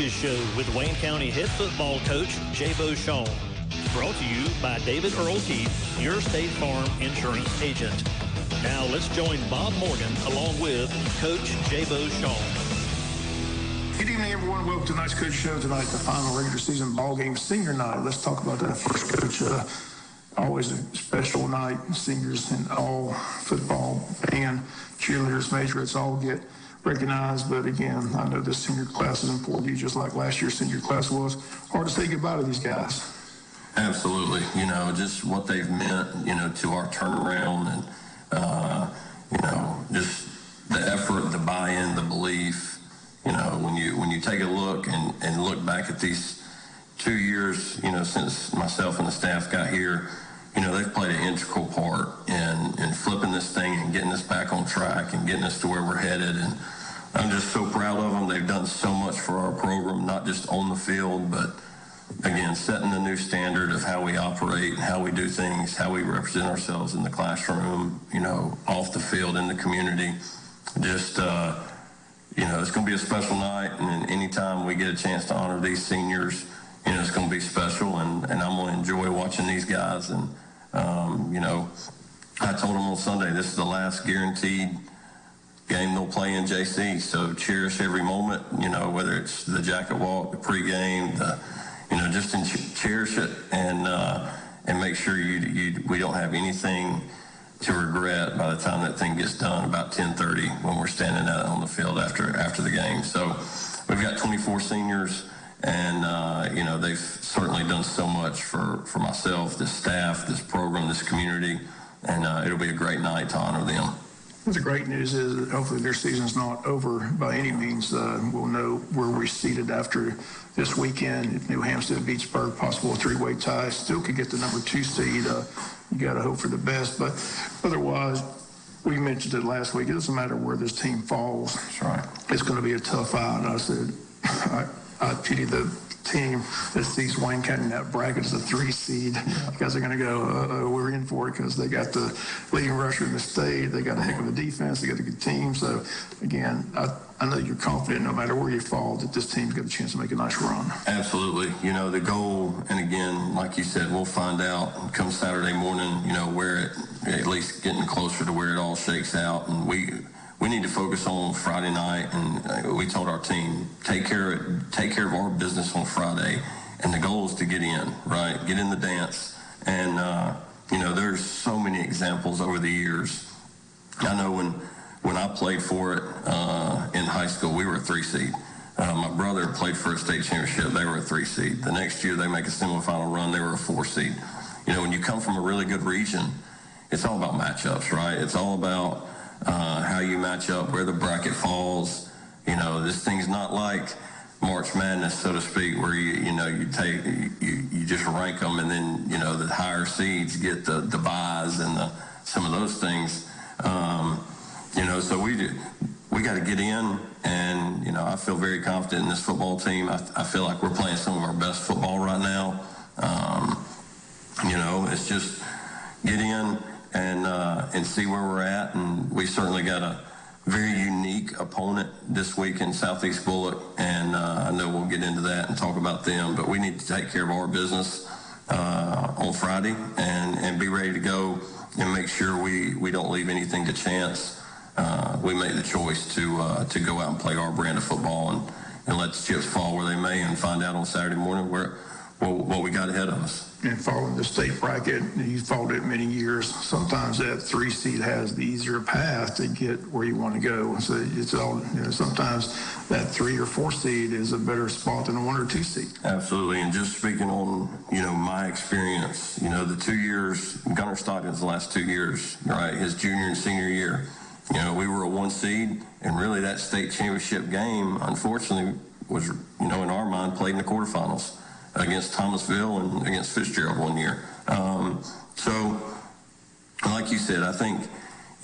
Show with Wayne County head football coach Jaycee. Brought to you by David Earl Keith, your State Farm insurance agent. Now let's join Bob Morgan along with Coach Jaycee. Good evening, everyone. Welcome to tonight's Coach Show. Tonight, the final regular season ball game, senior night. Let's talk about that first, Coach. Always a special night. Seniors and all football, band, cheerleaders, majorettes all get recognized, but again, I know this senior class is important to you, just like last year's senior class was. Hard to say goodbye to these guys. Absolutely. Just what they've meant, to our turnaround and, just the effort, the buy-in, the belief. When you take a look and look back at these 2 years, since myself and the staff got here, they've played an integral part in flipping this thing and getting us back on track and getting us to where we're headed. And I'm just so proud of them. They've done so much for our program, not just on the field, but, again, setting the new standard of how we operate, how we do things, how we represent ourselves in the classroom, off the field, in the community. Just, it's going to be a special night, and anytime we get a chance to honor these seniors, it's going to be special, and I'm going to enjoy watching these guys. And, I told them on Sunday, this is the last guaranteed game they'll play in JC, so cherish every moment, whether it's the jacket walk, the pregame, cherish it, and make sure we don't have anything to regret by the time that thing gets done about 10:30 when we're standing out on the field after the game. So we've got 24 seniors, and they've certainly done so much for myself, this staff, this program, this community, and it'll be a great night to honor them. The great news is that hopefully their season's not over by any means. We'll know where we're seated after this weekend. If New Hampstead, Beachburg, possible three-way tie, still could get the number 2 seed. You got to hope for the best. But otherwise, we mentioned it last week. It doesn't matter where this team falls. That's right. It's going to be a tough out. I said, I pity the team that sees Wayne County in that bracket as a 3 seed. You guys are going to go, we're in for it, because they got the leading rusher in the state. They got a heck of a defense. They got a good team. So, again, I know you're confident no matter where you fall that this team's got a chance to make a nice run. Absolutely. The goal, and again, like you said, we'll find out come Saturday morning, where it, at least getting closer to where it all shakes out. And we need to focus on Friday night, and we told our team, take care of our business on Friday, and the goal is to get in, right? Get in the dance. And, there's so many examples over the years. I know when I played for it in high school, we were a 3 seed. My brother played for a state championship. They were a 3 seed. The next year they make a semifinal run. They were a 4 seed. When you come from a really good region, it's all about matchups, right? It's all about how you match up, where the bracket falls. This thing's not like March Madness, so to speak, where you just rank them, and then the higher seeds get the buys and some of those things. So we got to get in, and I feel very confident in this football team. I feel like we're playing some of our best football right now. It's just get in and see where we're at. And we certainly got a very unique opponent this week in Southeast Bulloch, and I know we'll get into that and talk about them, but we need to take care of our business on Friday and be ready to go and make sure we don't leave anything to chance. We made the choice to go out and play our brand of football and let the chips fall where they may, and find out on Saturday morning what we got ahead of us. And following the state bracket, you followed it many years. Sometimes that 3 seed has the easier path to get where you want to go. So it's all, sometimes that 3 or 4 seed is a better spot than a 1 or 2 seed. Absolutely. And just speaking on, my experience, the 2 years, Gunnar Stockton's the last 2 years, right? His junior and senior year, we were a 1 seed, and really that state championship game, unfortunately, was, in our mind, played in the quarterfinals against Thomasville and against Fitzgerald one year. So, like you said, I think,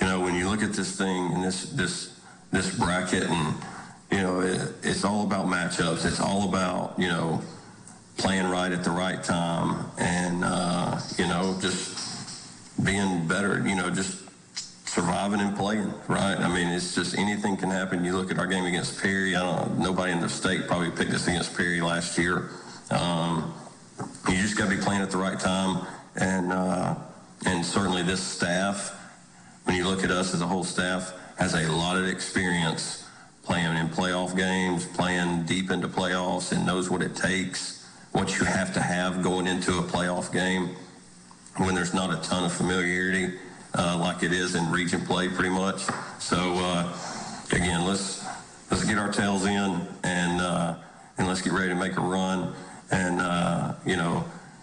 when you look at this thing and this bracket, and, it's all about matchups. It's all about, playing right at the right time, and, just being better, just surviving and playing, right? I mean, it's just anything can happen. You look at our game against Perry. Nobody in the state probably picked us against Perry last year. You just got to be playing at the right time, and certainly this staff, when you look at us as a whole staff, has a lot of experience playing in playoff games, playing deep into playoffs, and knows what it takes, what you have to have going into a playoff game when there's not a ton of familiarity like it is in region play pretty much. So, again, let's get our tails in and let's get ready to make a run. And,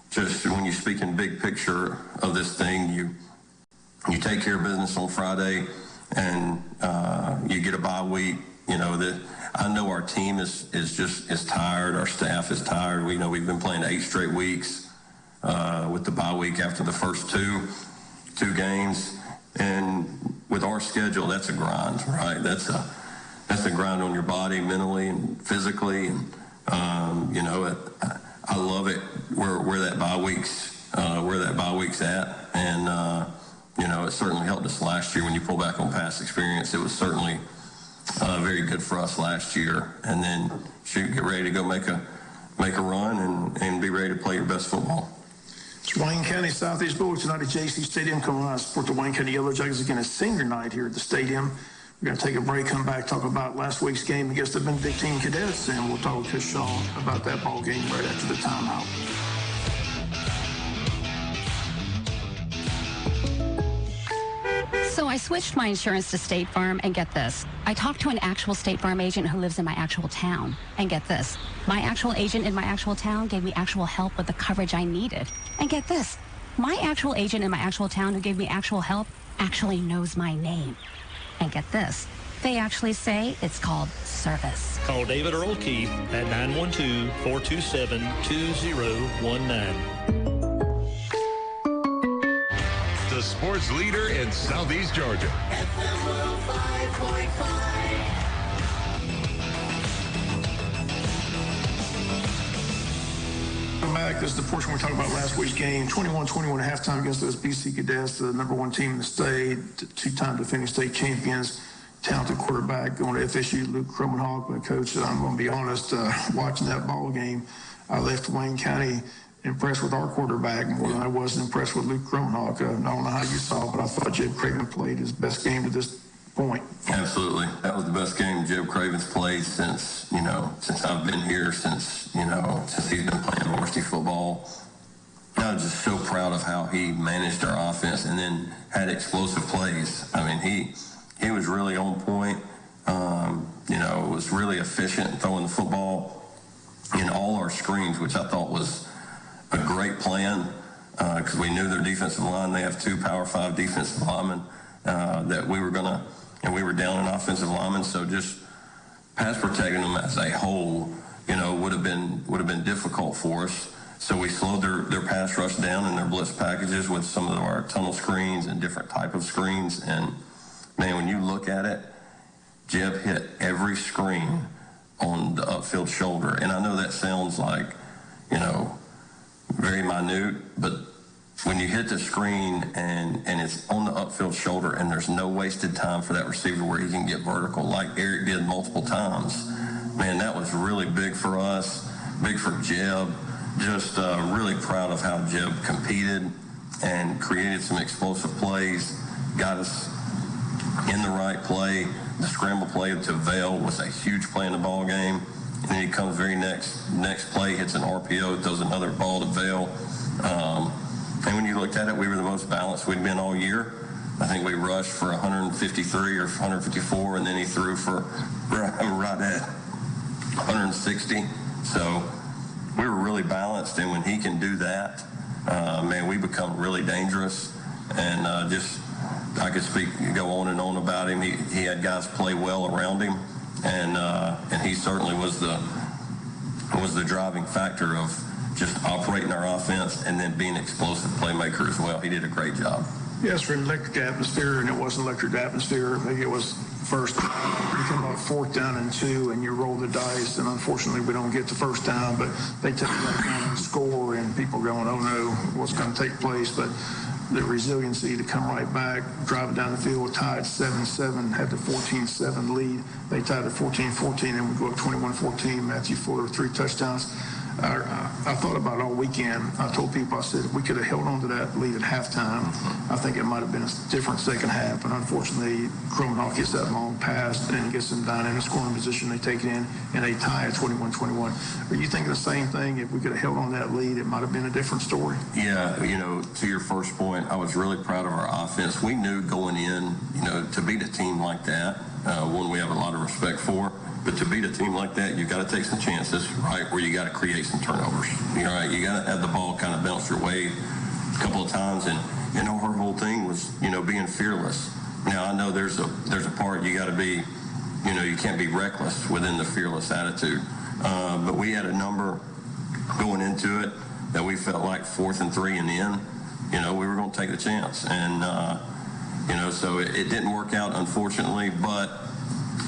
just when you speak in big picture of this thing, you take care of business on Friday and you get a bye week. I know our team is tired. Our staff is tired. We know we've been playing 8 straight weeks with the bye week after the first two games. And with our schedule, that's a grind, right? That's a grind on your body mentally and physically. And, I love it where that bye week's at. And, it certainly helped us last year. When you pull back on past experience, it was certainly very good for us last year. And then get ready to go make a run and be ready to play your best football. It's Wayne County Southeast Bulloch tonight at Jaycee Stadium. Come on, support the Wayne County Yellow Jackets again. A senior night here at the stadium. We're going to take a break, come back, talk about last week's game against the Benedictine Cadets, and we'll talk with Coach Shaw about that ball game right after the timeout. So I switched my insurance to State Farm, and get this. I talked to an actual State Farm agent who lives in my actual town. And get this. My actual agent in my actual town gave me actual help with the coverage I needed. And get this. My actual agent in my actual town who gave me actual help actually knows my name. And get this. They actually say it's called service. Call David Earl Keith at 912-427-2019. The sports leader in Southeast Georgia. FM 105.5. Welcome back. This is the portion we're talking about last week's game. 21-21 at halftime against those BC Cadets, the number 1 team in the state, 2-time defending state champions. Talented quarterback going to FSU, Luke Cromenhawk. But Coach, I'm going to be honest, watching that ball game, I left Wayne County impressed with our quarterback more than I was impressed with Luke Cromenhawk. I don't know how you saw, but I thought Jeb Craven played his best game to this point. Absolutely. That was the best game Jeb Craven's played since I've been here, since he's been playing varsity football. I was just so proud of how he managed our offense and then had explosive plays. I mean, he was really on point, was really efficient throwing the football in all our screens, which I thought was a great plan because we knew their defensive line. They have 2 Power 5 defensive linemen that we were down an offensive lineman. So just pass protecting them as a whole, would have been difficult for us. So we slowed their pass rush down and their blitz packages with some of our tunnel screens and different type of screens. And man, when you look at it, Jeb hit every screen on the upfield shoulder. And I know that sounds like, very minute, but when you hit the screen and it's on the upfield shoulder and there's no wasted time for that receiver where he can get vertical like Eric did multiple times, man, that was really big for us, big for Jeb. Just really proud of how Jeb competed and created some explosive plays, got us in the right play. The scramble play to Vail was a huge play in the ball game. And then he comes very next play, hits an RPO, throws another ball to Vail. And when you looked at it, we were the most balanced we'd been all year. I think we rushed for 153 or 154, and then he threw for right at 160. So we were really balanced, and when he can do that, man, we become really dangerous. And I could go on and on about him. He had guys play well around him, and he certainly was the driving factor of just operating our offense and then being an explosive playmaker as well. He did a great job. Yes, for an electric atmosphere, and it wasn't electric atmosphere. Maybe it was first. You come about 4th down and 2, and you roll the dice, and unfortunately we don't get the first down, but they take that down and score, and people going, oh no, what's going to take place? But the resiliency to come right back, drive it down the field, tied 7-7, had the 14-7 lead. They tied at 14-14, and we go up 21-14. Matthew Fuller, 3 touchdowns. I thought about it all weekend. I told people, I said, if we could have held on to that lead at halftime, I think it might have been a different second half. But unfortunately, Cromanhawk gets that long pass and gets them down in a scoring position. They take it in, and they tie at 21-21. Are you thinking the same thing? If we could have held on that lead, it might have been a different story? Yeah, to your first point, I was really proud of our offense. We knew going in, to beat a team like that, one we have a lot of respect for. But to beat a team like that, you've got to take some chances, right, where you got to create some turnovers. You got to have the ball kind of bounce your way a couple of times. And, her whole thing was, being fearless. Now, I know there's a part you got to be, you can't be reckless within the fearless attitude. But we had a number going into it that we felt like 4th and 3 and in. We were going to take the chance. And, so it didn't work out, unfortunately. But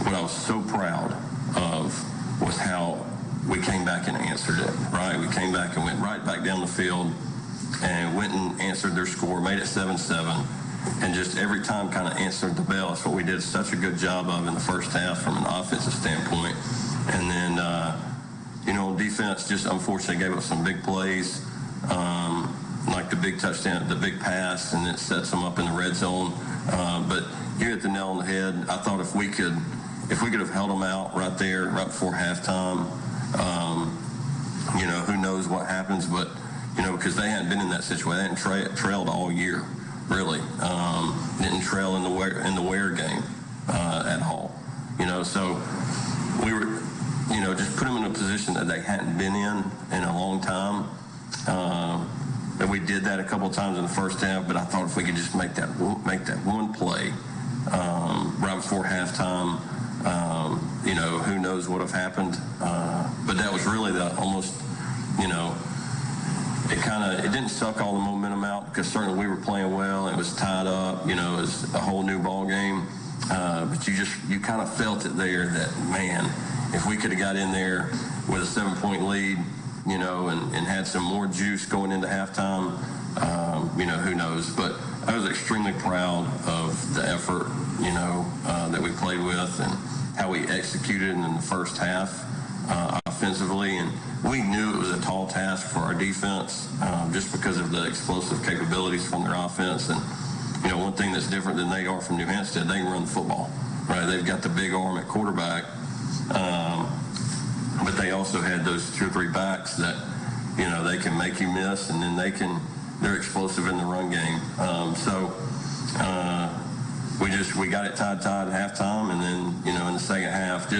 what I was so proud of was how we came back and answered it, right? We came back and went right back down the field and went and answered their score, made it 7-7, and just every time kind of answered the bell. That's what we did such a good job of in the first half from an offensive standpoint. And then, on defense, just unfortunately gave up some big plays, like the big touchdown, the big pass, and it sets them up in the red zone. But you hit the nail on the head. I thought if we could have held them out right there, right before halftime, who knows what happens, but, because they hadn't been in that situation. They hadn't trailed all year, really. Didn't trail in the Ware game at all. So we were, just put them in a position that they hadn't been in a long time. And we did that a couple of times in the first half, but I thought if we could just make that one play right before halftime, who knows what have happened. But that was really it didn't suck all the momentum out, because certainly we were playing well. It was tied up, it was a whole new ball game. But you kind of felt it there that, man, if we could have got in there with a 7-point lead, and had some more juice going into halftime, who knows. But I was extremely proud of the effort, that we played with and how we executed in the first half offensively. And we knew it was a tall task for our defense, just because of the explosive capabilities from their offense. And, one thing that's different than they are from New Hampstead, they can run the football, right? They've got the big arm at quarterback. But they also had those 2 or 3 backs that, they can make you miss, and then they're explosive in the run game. We got it tied at halftime, and then, in the second half,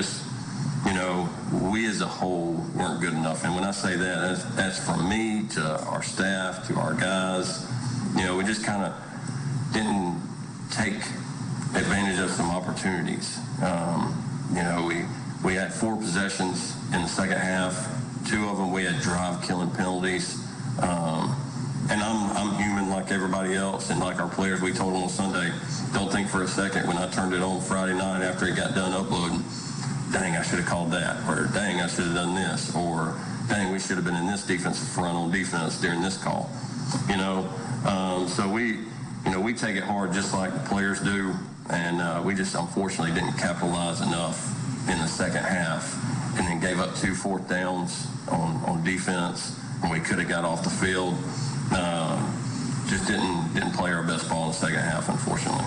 we as a whole weren't good enough. And when I say that, that's from me to our staff, to our guys. We just kind of didn't take advantage of some opportunities. We had 4 possessions in the second half. 2 of them we had drive-killing penalties. And I'm human like everybody else, and like our players. We told them on Sunday, don't think for a second when I turned it on Friday night after it got done uploading, dang, I should have called that, or dang, I should have done this, or dang, we should have been in this defensive front on defense during this call. So we take it hard just like the players do, and we just unfortunately didn't capitalize enough in the second half, and then gave up 2 4th downs on defense, and we could have got off the field. Just didn't play our best ball in the second half, unfortunately.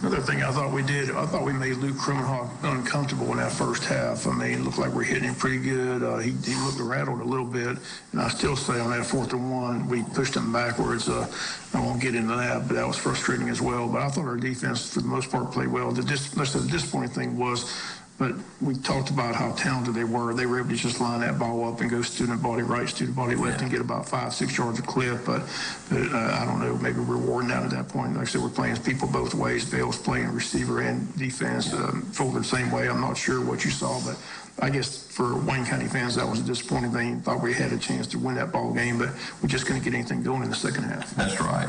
Another thing I thought we did, I thought we made Luke Cromanhawk uncomfortable in that first half. I mean, it looked like we're hitting him pretty good. He looked rattled a little bit. And I still say on that 4th and 1, we pushed him backwards. I won't get into that, but that was frustrating as well. But I thought our defense, for the most part, played well. The disappointing thing was, but we talked about how talented they were. They were able to just line that ball up and go student body right, student body left, and get about 5-6 yards a clip. But I don't know, maybe we're worn down at that point. Like I said, we're playing people both ways. Vale's playing receiver and defense folded the same way. I'm not sure what you saw, but I guess for Wayne County fans, that was a disappointing thing. Thought we had a chance to win that ball game, but we just couldn't get anything going in the second half. That's right.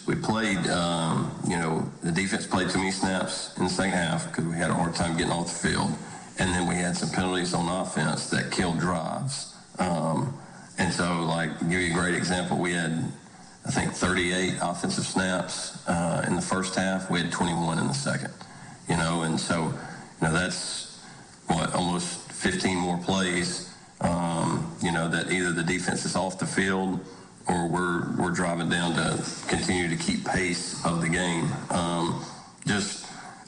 We played, the defense played too many snaps in the second half because we had a hard time getting off the field. And then we had some penalties on offense that killed drives. And so, give you a great example, we had I think, 38 offensive snaps in the first half. We had 21 in the second, and so, that's almost 15 more plays, that either the defense is off the field or we're driving down to continue to keep pace of the game.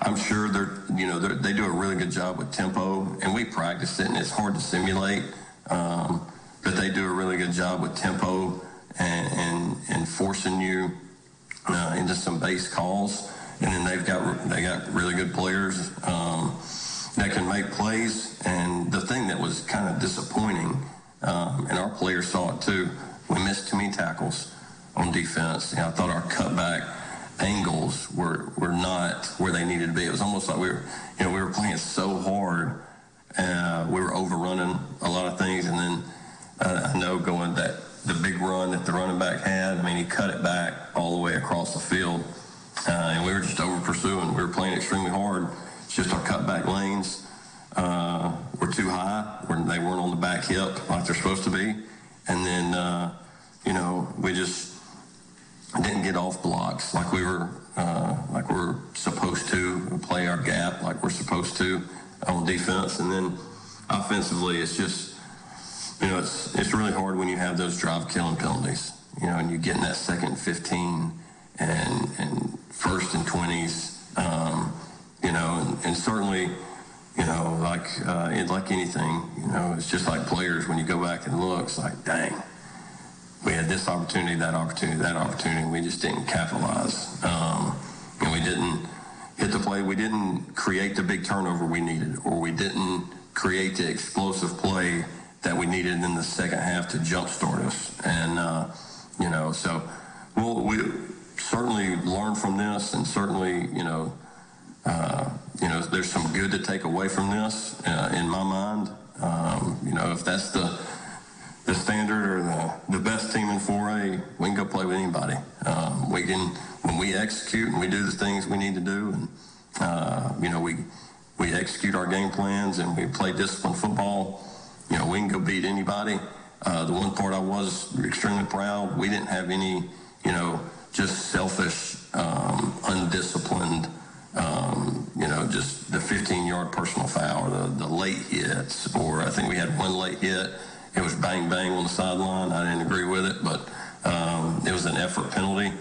I'm sure they do a really good job with tempo, and we practice it, and it's hard to simulate, but they do a really good job with tempo and forcing you into some base calls. And then they got really good players that can make plays. And the thing that was kind of disappointing, and our players saw it too, we missed too many tackles on defense. I thought our cutback angles were not where they needed to be. It was almost like we were playing so hard, we were overrunning a lot of things. And then I know going the big run that the running back had, he cut it back all the way across the field, and we were just over pursuing. We were playing extremely hard. It's just our cutback lanes were too high. They weren't on the back hip like they're supposed to be. And then, we just didn't get off blocks like we were supposed to. We play our gap like we're supposed to on defense. And then offensively, it's just, it's really hard when you have those drive-killing penalties, and you get in that 2nd and 15 and 1st and 20s, and certainly, like anything, it's just like players, when you go back and look, it's like, dang, we had this opportunity, that opportunity, and we just didn't capitalize. And we didn't hit the play. We didn't create the big turnover we needed, or we didn't create the explosive play that we needed in the second half to jumpstart us. And, so we certainly learn from this, and certainly, there's some good to take away from this in my mind. If that's the standard or the best team in 4A, we can go play with anybody. When we execute and we do the things we need to do, and, we execute our game plans and we play disciplined football, we can go beat anybody. The one part I was extremely proud, we didn't have any, just selfish, undisciplined, just the 15-yard personal foul, or the late hits, or I think we had one late hit. It was bang, bang on the sideline. I didn't agree with it, but it was an effort penalty.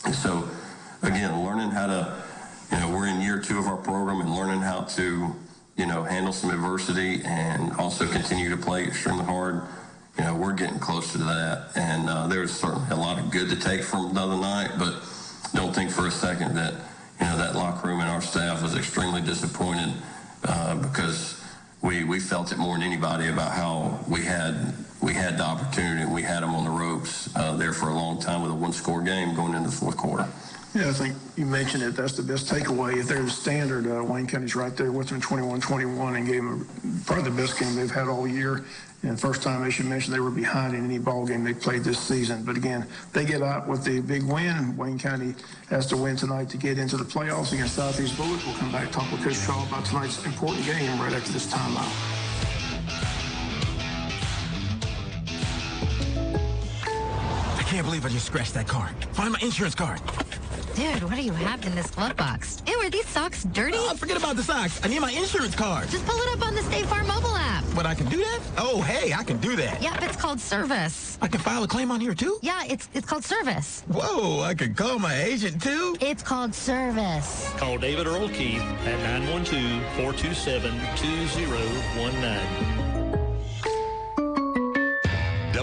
And so, again, learning how to, we're in year 2 of our program, and learning how to, handle some adversity and also continue to play extremely hard. We're getting closer to that. And there's certainly a lot of good to take from the other night, but don't think for a second that, that locker room and our staff was extremely disappointed because we felt it more than anybody about how we had the opportunity, and we had them on the ropes there for a long time with a 1-score game going into the 4th quarter. Yeah, I think you mentioned it. That's the best takeaway. If there's a standard, Wayne County's right there with them, 21-21, and gave them probably the best game they've had all year. And first time, as you mentioned, they were behind in any ball game they played this season. But again, they get out with the big win. Wayne County has to win tonight to get into the playoffs against Southeast Bulloch. We'll come back and talk with Coach Shaw about tonight's important game right after this timeout. I can't believe I just scratched that card. Find my insurance card. Dude, what do you have in this glove box? Ew, are these socks dirty? Forget about the socks. I need my insurance card. Just pull it up on the State Farm mobile app. But I can do that? Oh, hey, I can do that. Yep, it's called service. I can file a claim on here, too? Yeah, it's called service. Whoa, I can call my agent, too? It's called service. Call David Earl Keith at 912-427-2019.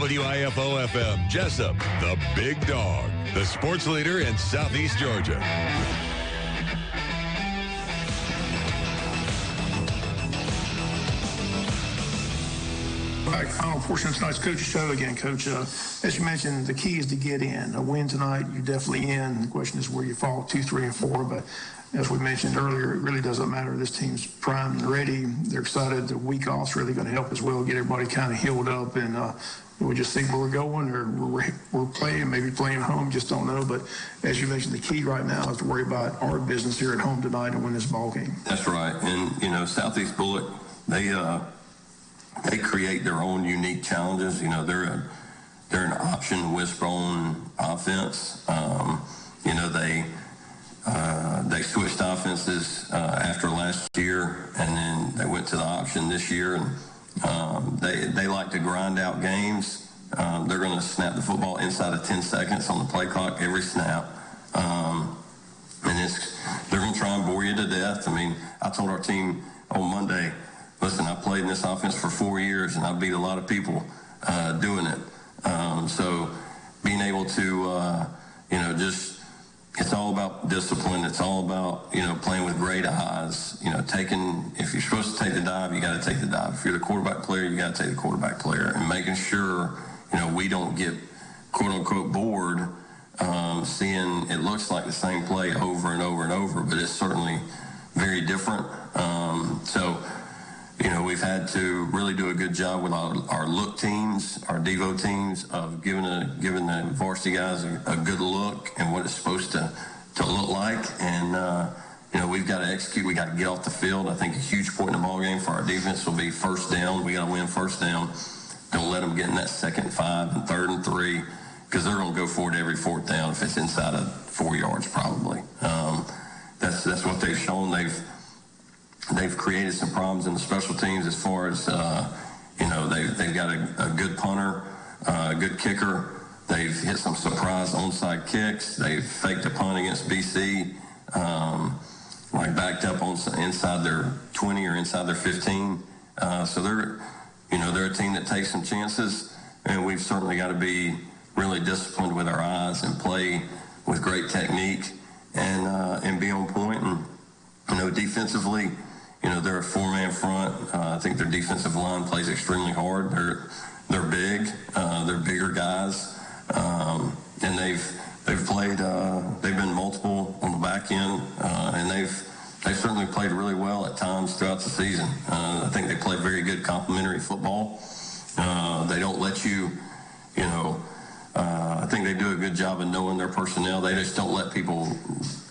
WIFO-FM, Jesup, the big dog, the sports leader in Southeast Georgia. Back, final portion of tonight's Coach's Show again, Coach. As you mentioned, the key is to get in. A win tonight, you're definitely in. The question is where you fall, 2, 3, and 4. But as we mentioned earlier, it really doesn't matter. This team's primed and ready. They're excited. The week off's really going to help as well, get everybody kind of healed up, and we just see where we're going, or we're playing, maybe playing home, just don't know. But as you mentioned, the key right now is to worry about our business here at home tonight and win this ball game. That's right. And, Southeast Bulloch, they create their own unique challenges. They're they're an option wishbone offense. You know, they switched offenses after last year, and then they went to the option this year, and they like to grind out games. They're going to snap the football inside of 10 seconds on the play clock every snap. And they're going to try and bore you to death. I mean, I told our team on Monday, listen, I played in this offense for 4 years, and I beat a lot of people doing it. So being able to, it's all about discipline. It's all about, playing with great eyes. If you're supposed to take the dive, you got to take the dive. If you're the quarterback player, you got to take the quarterback player. And making sure, we don't get, quote-unquote, bored seeing it looks like the same play over and over and over, but it's certainly very different. We've had to really do a good job with our look teams, our Devo teams, of giving the varsity guys a good look and what it's supposed to look like. And, we've got to execute. We got to get off the field. I think a huge point in the ball game for our defense will be first down. We got to win first down. Don't let them get in that 2nd and 5 and 3rd and 3, because they're going to go for it every 4th down if it's inside of 4 yards probably. That's what they've shown. They've created some problems in the special teams as far as, they've got a good punter, a good kicker. They've hit some surprise onside kicks. They've faked a punt against BC, backed up inside their 20 or inside their 15. So they're a team that takes some chances, and we've certainly got to be really disciplined with our eyes and play with great technique and be on point. And, defensively, they're a 4-man front. I think their defensive line plays extremely hard. They're big. They're bigger guys. And they've played, they've been multiple on the back end, and they've certainly played really well at times throughout the season. I think they play very good complementary football. They don't let you, I think they do a good job of knowing their personnel. They just don't let people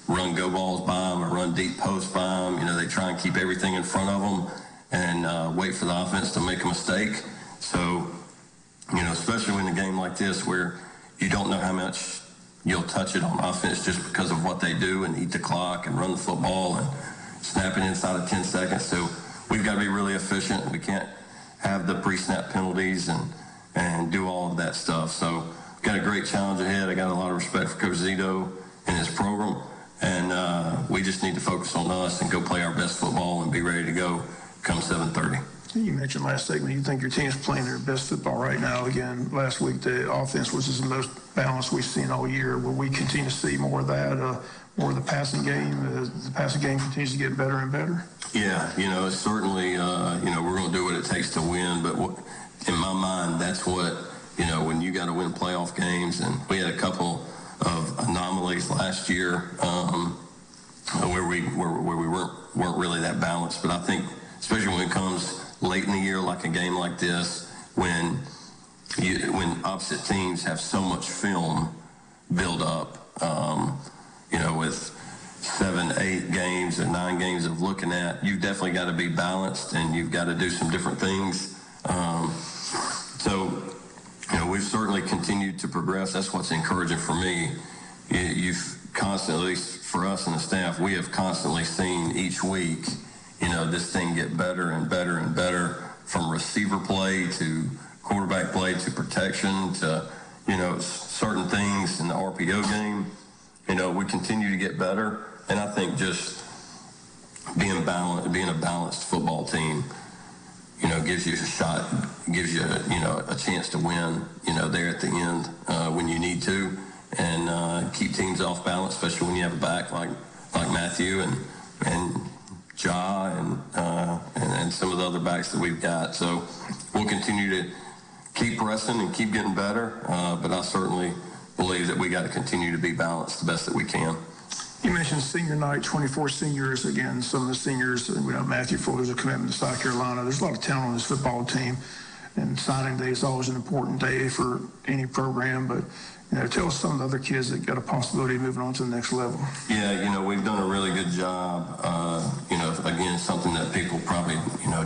run go balls by them or run deep posts by them. They try and keep everything in front of them and wait for the offense to make a mistake. So, especially in a game like this where you don't know how much you'll touch it on offense just because of what they do and eat the clock and run the football and snap it inside of 10 seconds. So we've got to be really efficient. We can't have the pre-snap penalties and do all of that stuff. So got a great challenge ahead. I got a lot of respect for Coach Zito and his program. And we just need to focus on us and go play our best football and be ready to go come 7:30. You mentioned last segment you think your team's playing their best football right now. Again, last week the offense was the most balanced we've seen all year. Will we continue to see more of that, more of the passing game? The passing game continues to get better and better? Yeah, it's certainly, we're going to do what it takes to win. But in my mind, that's what, when you got to win playoff games. And we had a couple of anomalies last year where we weren't really that balanced. But I think, especially when it comes late in the year, like a game like this, when opposite teams have so much film build up, with 7, 8 games and 9 games of looking at, you've definitely got to be balanced and you've got to do some different things. We've certainly continued to progress. That's what's encouraging for me. You've constantly, at least for us and the staff, we have constantly seen each week, this thing get better and better and better, from receiver play to quarterback play to protection to, certain things in the RPO game. We continue to get better. And I think just being a balanced football team, gives you a shot, gives you, a chance to win, there at the end when you need to, and keep teams off balance, especially when you have a back like Matthew and Ja and some of the other backs that we've got. So we'll continue to keep pressing and keep getting better, but I certainly believe that we got to continue to be balanced the best that we can. You mentioned senior night, 24 seniors. Again, some of the seniors, Matthew Fuller's a commitment to South Carolina. There's a lot of talent on this football team, and signing day is always an important day for any program. But, tell us some of the other kids that got a possibility of moving on to the next level. Yeah, we've done a really good job. Again, something that people probably,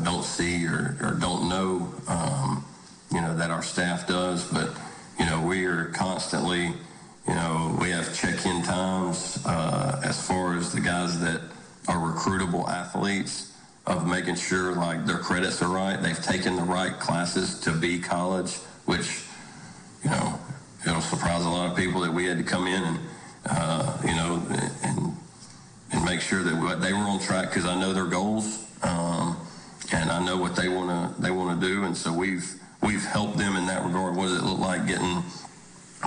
don't see or don't know, that our staff does. But, we are constantly, we have check-in times as far as the guys that are recruitable athletes, of making sure like their credits are right. They've taken the right classes to be college, which, it'll surprise a lot of people that we had to come in and, and make sure that they were on track, because I know their goals, and I know what they want to do, and so we've helped them in that regard. What does it look like getting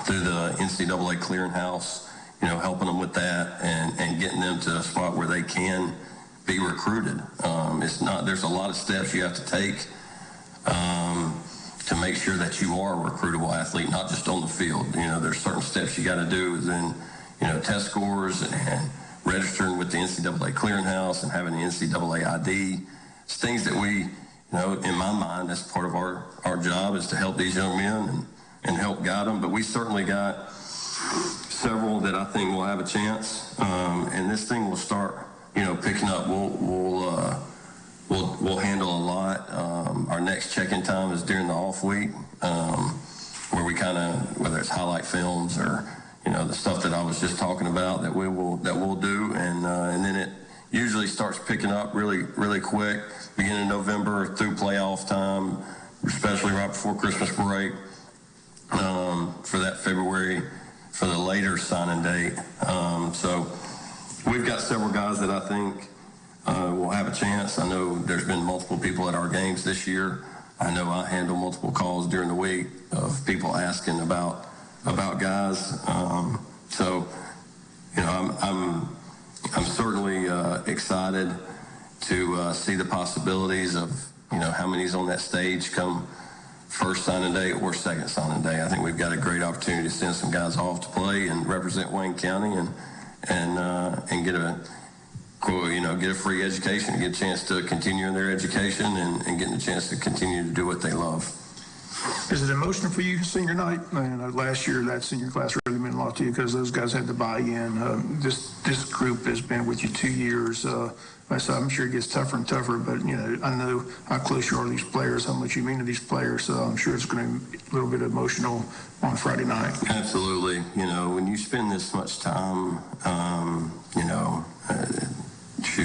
through the NCAA clearinghouse, helping them with that and getting them to a spot where they can be recruited. There's a lot of steps you have to take to make sure that you are a recruitable athlete, not just on the field. There's certain steps you got to do, then, test scores and registering with the NCAA clearinghouse and having the NCAA ID. It's things that we, in my mind, that's part of our job, is to help these young men and help guide them. But we certainly got several that I think will have a chance, and this thing will start, picking up. We'll handle a lot. Our next check-in time is during the off week, where we whether it's highlight films or the stuff that I was just talking about that we'll do, and then it usually starts picking up really quick, beginning of November through playoff time, especially right before Christmas break, for that February, for the later signing date. So we've got several guys that I think will have a chance. I know there's been multiple people at our games this year. I know I handle multiple calls during the week of people asking about guys. So, I'm certainly excited to see the possibilities of, how many's on that stage come first signing day or second signing day. I think we've got a great opportunity to send some guys off to play and represent Wayne County and get a free education, get a chance to continue in their education and getting a chance to continue to do what they love. Is it emotional for you, senior night? Last year, that senior class really meant a lot to you because those guys had to buy in. This group has been with you 2 years. So I'm sure it gets tougher and tougher, but, I know how close you are to these players, how much you mean to these players, so I'm sure it's going to be a little bit emotional on Friday night. Absolutely. When you spend this much time,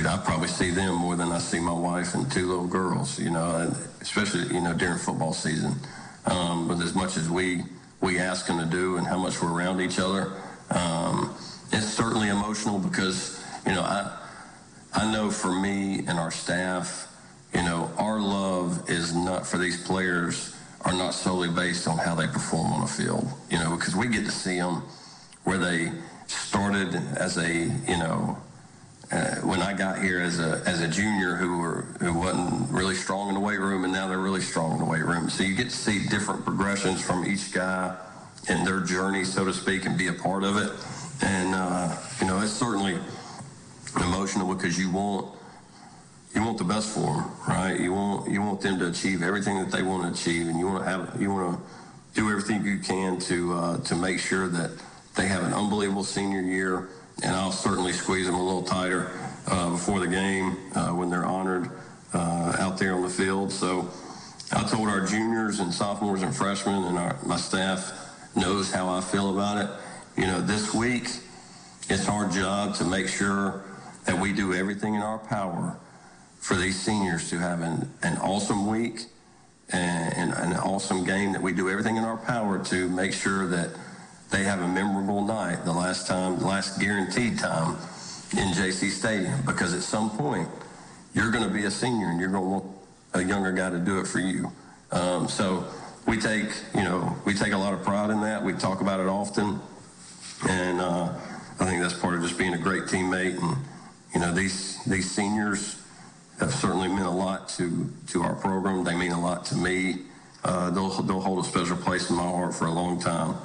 I probably see them more than I see my wife and 2 little girls, especially, during football season. But as much as we ask them to do and how much we're around each other, it's certainly emotional because, I know for me and our staff, our love is not for these players are not solely based on how they perform on the field, because we get to see them where they started as when I got here as a junior who wasn't really strong in the weight room, and now they're really strong in the weight room. So you get to see different progressions from each guy in their journey, so to speak, and be a part of it. And it's certainly emotional because you want the best for them, right? You want them to achieve everything that they want to achieve, and you want to do everything you can to make sure that they have an unbelievable senior year. And I'll certainly squeeze them a little tighter before the game when they're honored out there on the field. So I told our juniors and sophomores and freshmen, and my staff knows how I feel about it. This week, it's our job to make sure that we do everything in our power for these seniors to have an awesome week and an awesome game, that we do everything in our power to make sure that they have a memorable night, the last guaranteed time in Jaycee Stadium, because at some point you're going to be a senior and you're going to want a younger guy to do it for you. So we take a lot of pride in that. We talk about it often, and I think that's part of just being a great teammate. And these seniors have certainly meant a lot to our program. They mean a lot to me. They'll hold a special place in my heart for a long time.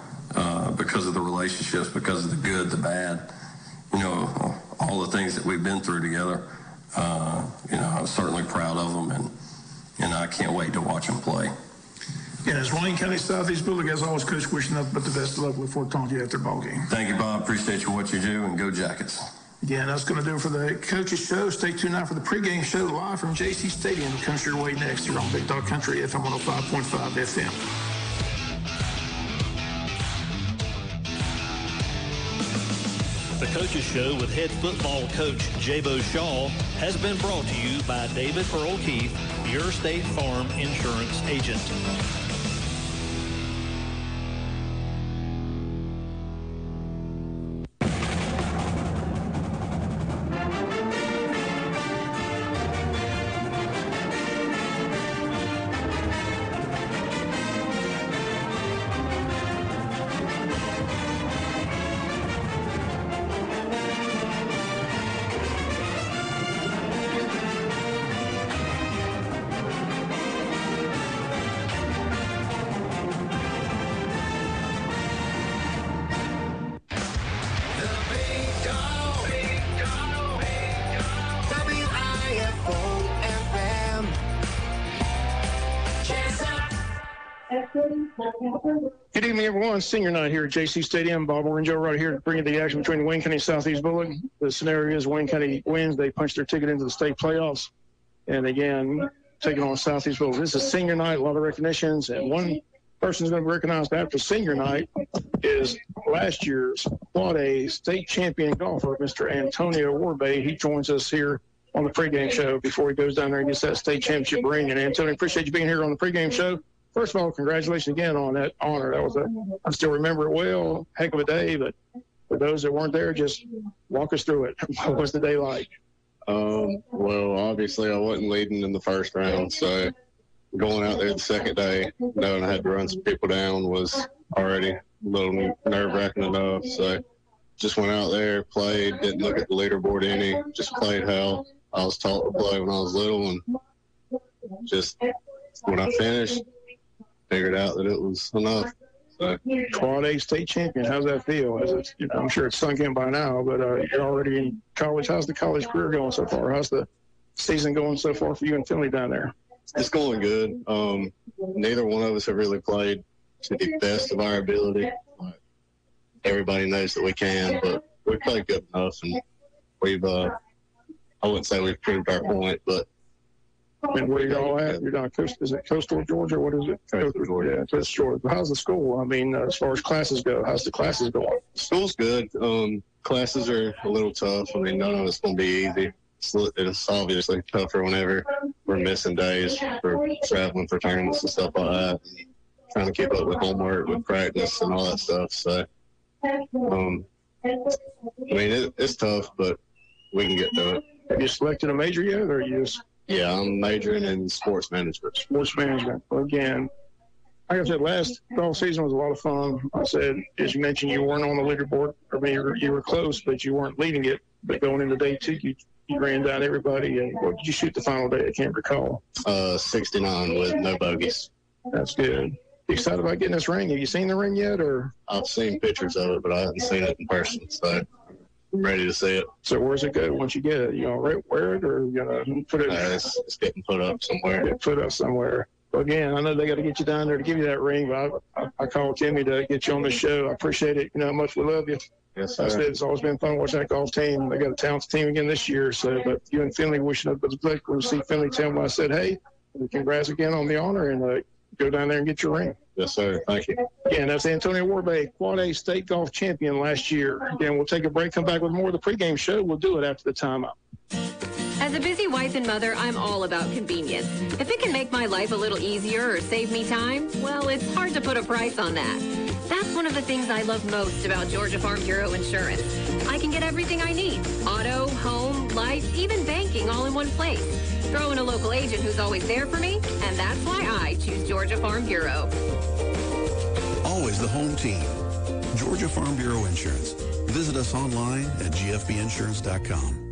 Because of the relationships, because of the good, the bad, all the things that we've been through together. I'm certainly proud of them, and I can't wait to watch them play. And as Wayne County Southeast Bulloch, as always, Coach, wishing nothing but the best of luck. Look forward to talking to you after the ball game. Thank you, Bob. Appreciate you what you do, and go Jackets. Again, that's going to do it for the coaches show. Stay tuned now for the pregame show live from Jaycee Stadium. It comes your way next here on Big Dog Country, FM 105.5 FM. The Coaches Show with head football coach Jaycee Stadium has been brought to you by David Earl Keith, your State Farm insurance agent. Good evening, everyone. Senior night here at Jaycee Stadium. Bob Morgan Joe right here to bring you the action between Wayne County and Southeast Bulloch. The scenario is Wayne County wins. They punch their ticket into the state playoffs. And again, taking on Southeast Bulloch. This is senior night, a lot of recognitions. And one person who's going to be recognized after senior night is last year's Quad A state champion golfer, Mr. Antonio Warbay. He joins us here on the pregame show before he goes down there and gets that state championship ring. And Antonio, appreciate you being here on the pregame show. First of all, congratulations again on that honor. That was I still remember it well, heck of a day, but for those that weren't there, just walk us through it. What was the day like? Well, obviously I wasn't leading in the first round, so going out there the second day, knowing I had to run some people down was already a little nerve-wracking enough. So just went out there, played, didn't look at the leaderboard any, just played how I was taught to play when I was little, and just when I finished, figured out that it was enough. So. Quad A state champion, how's that feel? I'm sure it's sunk in by now, but you're already in college. How's the college career going so far? How's the season going so far for you and Finley down there? It's going good. Neither one of us have really played to the best of our ability. Everybody knows that we can, but we played good enough, and we've, I wouldn't say we've proved our point, but and where you're all at? You're down coast. Is it coastal Georgia? What is it? Coastal Georgia. Yeah, coastal Georgia. How's the school? I mean, as far as classes go, how's the classes going? School's good. Classes are a little tough. I mean, none of it's going to be easy. It's obviously tougher whenever we're missing days for traveling for tournaments and stuff like that. And trying to keep up with homework, with practice, and all that stuff. So, I mean, it's tough, but we can get through it. Have you selected a major yet, or you just? Yeah, I'm majoring in sports management. Sports management. Again, like I said, last golf season was a lot of fun. I said, as you mentioned, you weren't on the leaderboard. I mean, you were close, but you weren't leading it. But going into day two, you ran down everybody. And what did you shoot the final day? I can't recall. 69 with no bogeys. That's good. You excited about getting this ring? Have you seen the ring yet, or? I've seen pictures of it, but I haven't seen it in person. So I'm ready to see it. So where's it go once you get it? You gonna wear it, or you gonna put it? It's getting put up somewhere. Get put up somewhere. Well, again, I know they got to get you down there to give you that ring, but I called Timmy to get you on the show. I appreciate it. You know how much we love you. Yes, sir. I said it's always been fun watching that golf team. They got a talented team again this year. So, but you and Finley wishing up the good. When you see Finley, tell him I said, hey, congrats again on the honor, and go down there and get your ring. Yes, sir. Thank you. Again, that's Antonio Warbay, Quad A state golf champion last year. Again, we'll take a break, come back with more of the pregame show. We'll do it after the timeout. As a busy wife and mother, I'm all about convenience. If it can make my life a little easier or save me time, well, it's hard to put a price on that. That's one of the things I love most about Georgia Farm Bureau Insurance. I can get everything I need. Auto, home, life, even banking all in one place. Throw in a local agent who's always there for me, and that's why I choose Georgia Farm Bureau. Always the home team. Georgia Farm Bureau Insurance. Visit us online at gfbinsurance.com.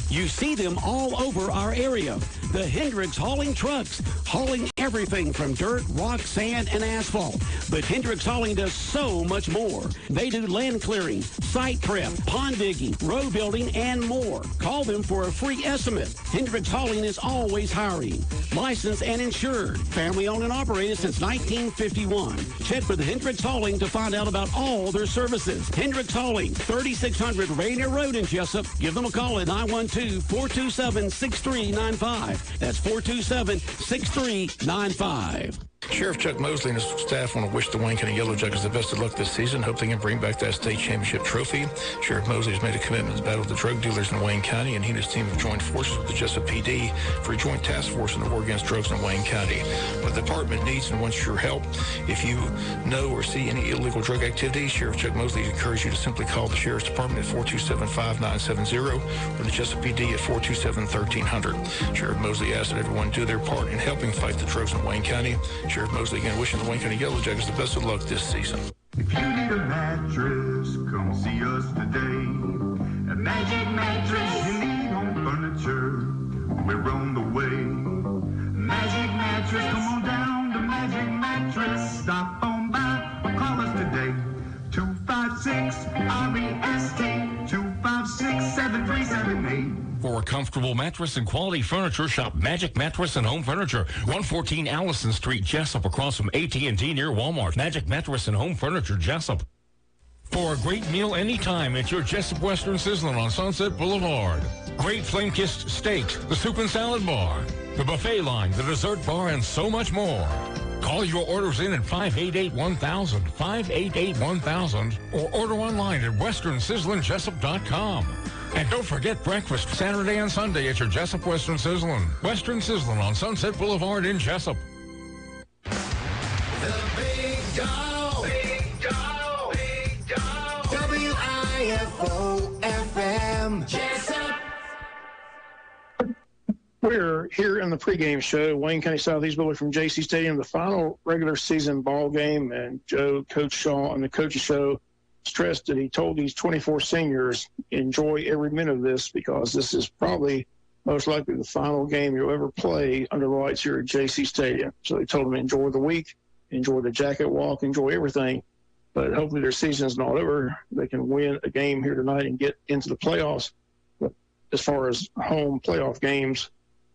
You see them all over our area. The Hendricks hauling trucks, hauling everything from dirt, rock, sand, and asphalt. But Hendricks Hauling does so much more. They do land clearing, site prep, pond digging, road building, and more. Call them for a free estimate. Hendricks Hauling is always hiring. Licensed and insured. Family owned and operated since 1951. Check with Hendricks Hauling to find out about all their services. Hendricks Hauling, 3600 Rainier Road in Jesup. Give them a call at 912-427-6395. That's 427-6395. Sheriff Chuck Mosley and his staff want to wish the Wayne County Yellow Jackets the best of luck this season. Hope they can bring back that state championship trophy. Sheriff Mosley has made a commitment to battle the drug dealers in Wayne County, and he and his team have joined forces with the Jesup PD for a joint task force in the war against drugs in Wayne County. But the department needs and wants your help. If you know or see any illegal drug activity, Sheriff Chuck Mosley encourages you to simply call the Sheriff's Department at 427-5970 or the Jesup PD at 427-1300. Sheriff Mosley asks that everyone do their part in helping fight the drugs in Wayne County. Sheriff Mosley again wishing the Wayne County Yellow Jackets the best of luck this season. If you need a mattress, come see us today. A Magic Mattress, you need home furniture. We're on the way. Magic Mattress, come on down to Magic Mattress. Stop on by or call us today. 256-REST, 256-7378. For a comfortable mattress and quality furniture, shop Magic Mattress and Home Furniture, 114 Allison Street, Jesup, across from AT&T near Walmart. Magic Mattress and Home Furniture, Jesup. For a great meal anytime at your Jesup Western Sizzlin' on Sunset Boulevard. Great flame-kissed steaks, the soup and salad bar, the buffet line, the dessert bar, and so much more. Call your orders in at 588-1000, 588-1000, or order online at westernsizzlinjessup.com. And don't forget breakfast Saturday and Sunday at your Jesup Western Sizzlin'. Western Sizzlin' on Sunset Boulevard in Jesup. The Big Dog. Big Dog. Big Dog. WIFO-FM. Jesup. We're here in the pregame show, Wayne County Southeast Bulloch from Jaycee Stadium, the final regular season ball game. And Coach Shaw on the coaches show stressed that he told these 24 seniors, enjoy every minute of this because this is probably most likely the final game you'll ever play under the lights here at Jaycee Stadium. So he told them enjoy the week, enjoy the jacket walk, enjoy everything. But hopefully their season's not over. They can win a game here tonight and get into the playoffs. But as far as home playoff games,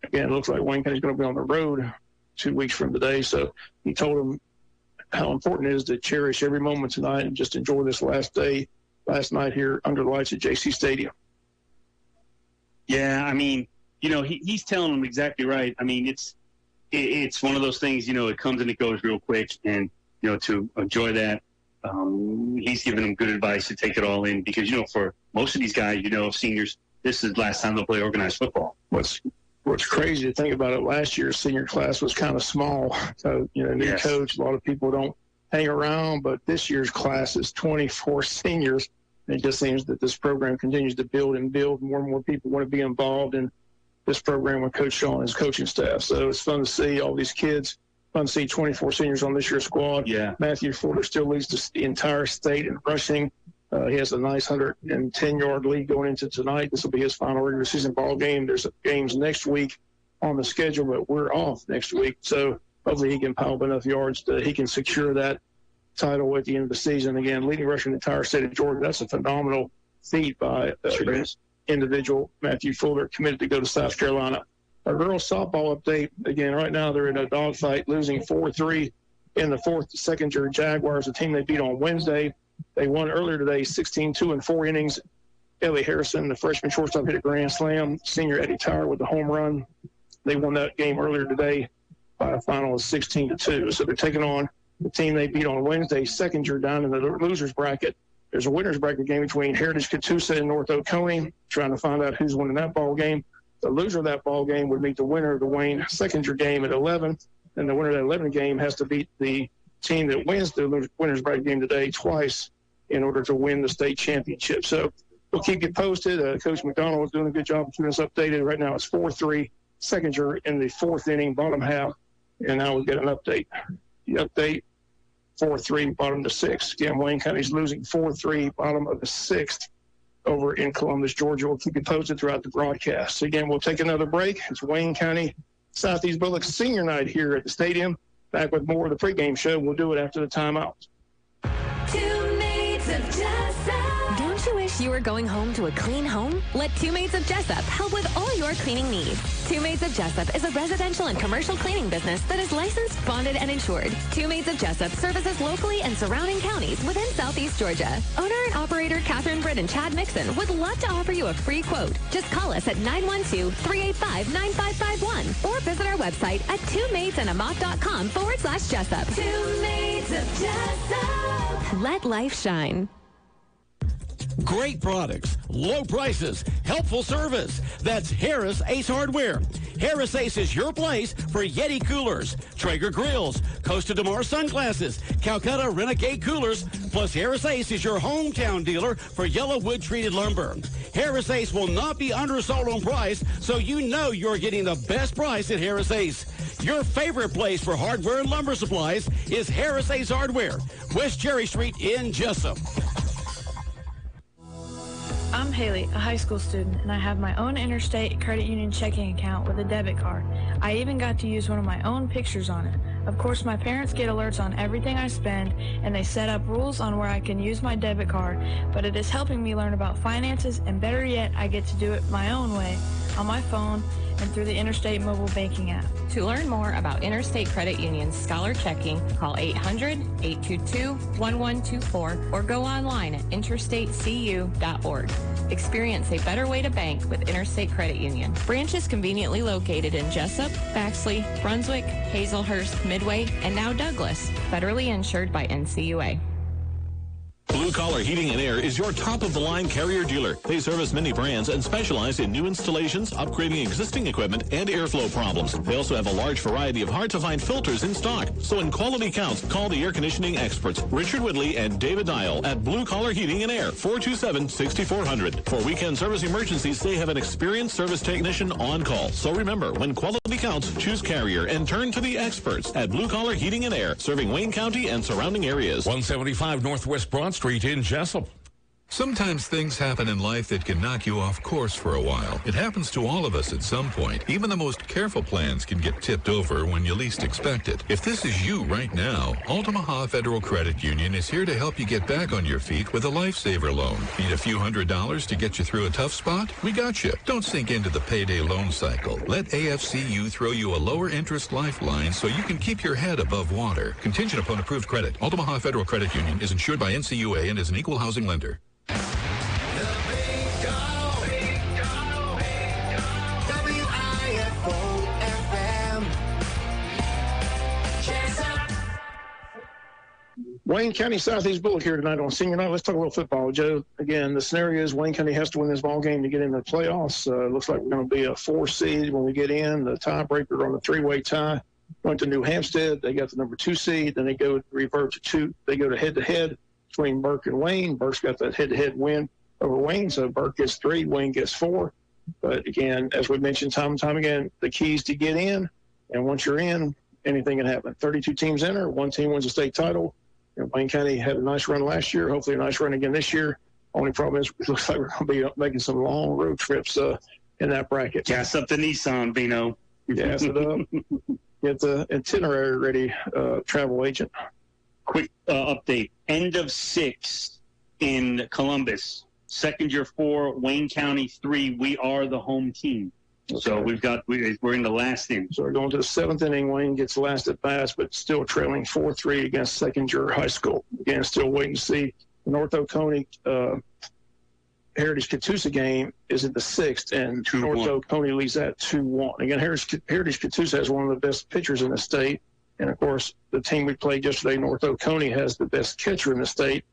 again, it looks like Wayne County's going to be on the road 2 weeks from today. So he told them how important it is to cherish every moment tonight and just enjoy this last night here under the lights at Jaycee Stadium. Yeah, I mean, you know, he's telling them exactly right. I mean, it's one of those things, you know, it comes and it goes real quick, and, you know, to enjoy that, he's giving them good advice to take it all in because, you know, for most of these guys, you know, seniors, this is the last time they'll play organized football. What's crazy to think about it, last year's senior class was kind of small. So, you know, new coach, a lot of people don't hang around, but this year's class is 24 seniors. And it just seems that this program continues to build and build. More and more people want to be involved in this program with Coach Shaw and his coaching staff. So it's fun to see all these kids, fun to see 24 seniors on this year's squad. Yeah. Matthew Fuller still leads the entire state in rushing. He has a nice 110-yard lead going into tonight. This will be his final regular season ball game. There's games next week on the schedule, but we're off next week. So hopefully he can pile up enough yards that he can secure that title at the end of the season. Again, leading rusher in the entire state of Georgia. That's a phenomenal feat by individual. Matthew Fuller committed to go to South Carolina. A girls softball update. Again, right now they're in a dogfight, losing 4-3 in the fourth to second-year Jaguars, a team they beat on Wednesday. They won earlier today, 16-2 in 4 innings. Ellie Harrison, the freshman shortstop, hit a grand slam. Senior Eddie Tower with the home run. They won that game earlier today by a final of 16-2. So they're taking on the team they beat on Wednesday, second year down in the losers bracket. There's a winners bracket game between Heritage Catoosa and North Oconee, trying to find out who's winning that ball game. The loser of that ball game would meet the winner of the Wayne second year game at 11. And the winner of that 11 game has to beat the team that wins the winners bracket game today twice in order to win the state championship. So we'll keep you posted. Coach McDonald is doing a good job of keeping us updated. Right now it's 4-3, second year in the fourth inning, bottom half. And now we get an update. The update, 4-3, bottom to 6. Again, Wayne County's losing 4-3, bottom of the 6th over in Columbus, Georgia. We'll keep you posted throughout the broadcast. Again, we'll take another break. It's Wayne County Southeast Bulloch senior night here at the stadium. Back with more of the pregame show. We'll do it after the timeout. Don't you wish Wish you were going home to a clean home? Let Two Maids of Jesup help with all your cleaning needs. Two Maids of Jesup is a residential and commercial cleaning business that is licensed, bonded, and insured. Two Maids of Jesup services locally and surrounding counties within Southeast Georgia. Owner and operator Catherine Britt and Chad Mixon would love to offer you a free quote. Just call us at 912-385-9551 or visit our website at twomaidsandamoth.com/Jesup. Two Maids of Jesup. Let life shine. Great products, low prices, helpful service. That's Harris Ace Hardware. Harris Ace is your place for Yeti coolers, Traeger grills, Costa de Mar sunglasses, Calcutta Renegade coolers, plus Harris Ace is your hometown dealer for yellow wood treated lumber. Harris Ace will not be undersold on price, so you know you're getting the best price at Harris Ace. Your favorite place for hardware and lumber supplies is Harris Ace Hardware, West Cherry Street in Jesup. I'm Haley, a high school student, and I have my own Interstate Credit Union checking account with a debit card. I even got to use one of my own pictures on it. Of course, my parents get alerts on everything I spend, and they set up rules on where I can use my debit card, but it is helping me learn about finances, and better yet, I get to do it my own way, on my phone, and through the Interstate mobile banking app. To learn more about Interstate Credit Union's Scholar Checking, call 800-822-1124 or go online at interstatecu.org. Experience a better way to bank with Interstate Credit Union. Branches conveniently located in Jesup, Baxley, Brunswick, Hazelhurst, Midway, and now Douglas. Federally insured by NCUA. Blue Collar Heating and Air is your top-of-the-line Carrier dealer. They service many brands and specialize in new installations, upgrading existing equipment, and airflow problems. They also have a large variety of hard-to-find filters in stock. So when quality counts, call the air conditioning experts, Richard Whitley and David Dial at Blue Collar Heating and Air, 427-6400. For weekend service emergencies, they have an experienced service technician on call. So remember, when quality counts, choose Carrier and turn to the experts at Blue Collar Heating and Air, serving Wayne County and surrounding areas. 175 Northwest Broad Street in Jesup. Sometimes things happen in life that can knock you off course for a while. It happens to all of us at some point. Even the most careful plans can get tipped over when you least expect it. If this is you right now, Altamaha Federal Credit Union is here to help you get back on your feet with a Lifesaver loan. Need a few $100s to get you through a tough spot? We got you. Don't sink into the payday loan cycle. Let AFCU throw you a lower interest lifeline so you can keep your head above water. Contingent upon approved credit. Altamaha Federal Credit Union is insured by NCUA and is an equal housing lender. Wayne County Southeast Bulloch here tonight on Senior Night. Let's talk about football, Joe. Again, the scenario is Wayne County has to win this ball game to get in the playoffs. Looks like we're going to be a 4 seed when we get in. The tiebreaker on the three-way tie went to New Hampstead. They got the number 2 seed. Then they go revert to 2. They go to head-to-head between Burke and Wayne. Burke's got that head-to-head win over Wayne, so Burke gets 3, Wayne gets 4. But again, as we mentioned time and time again, the keys to get in, and once you're in, anything can happen. 32 teams enter. 1 team wins the state title. Wayne County had a nice run last year. Hopefully a nice run again this year. Only problem is it looks like we're going to be making some long road trips in that bracket. Gas up the Nissan, Bino. Gas it up. Get the itinerary ready, travel agent. Quick update. End of 6 in Columbus. Second year 4, Wayne County 3. We are the home team. Okay. So we're in the last inning. So we're going to the 7th inning. Wayne gets last at bats, but still trailing 4-3 against Second Year High School. Again, still waiting to see. The North Oconee Heritage Catoosa game is at the 6th, and North Oconee leads that 2-1. Again, Heritage Catoosa has one of the best pitchers in the state, and of course, the team we played yesterday, North Oconee, has the best catcher in the state.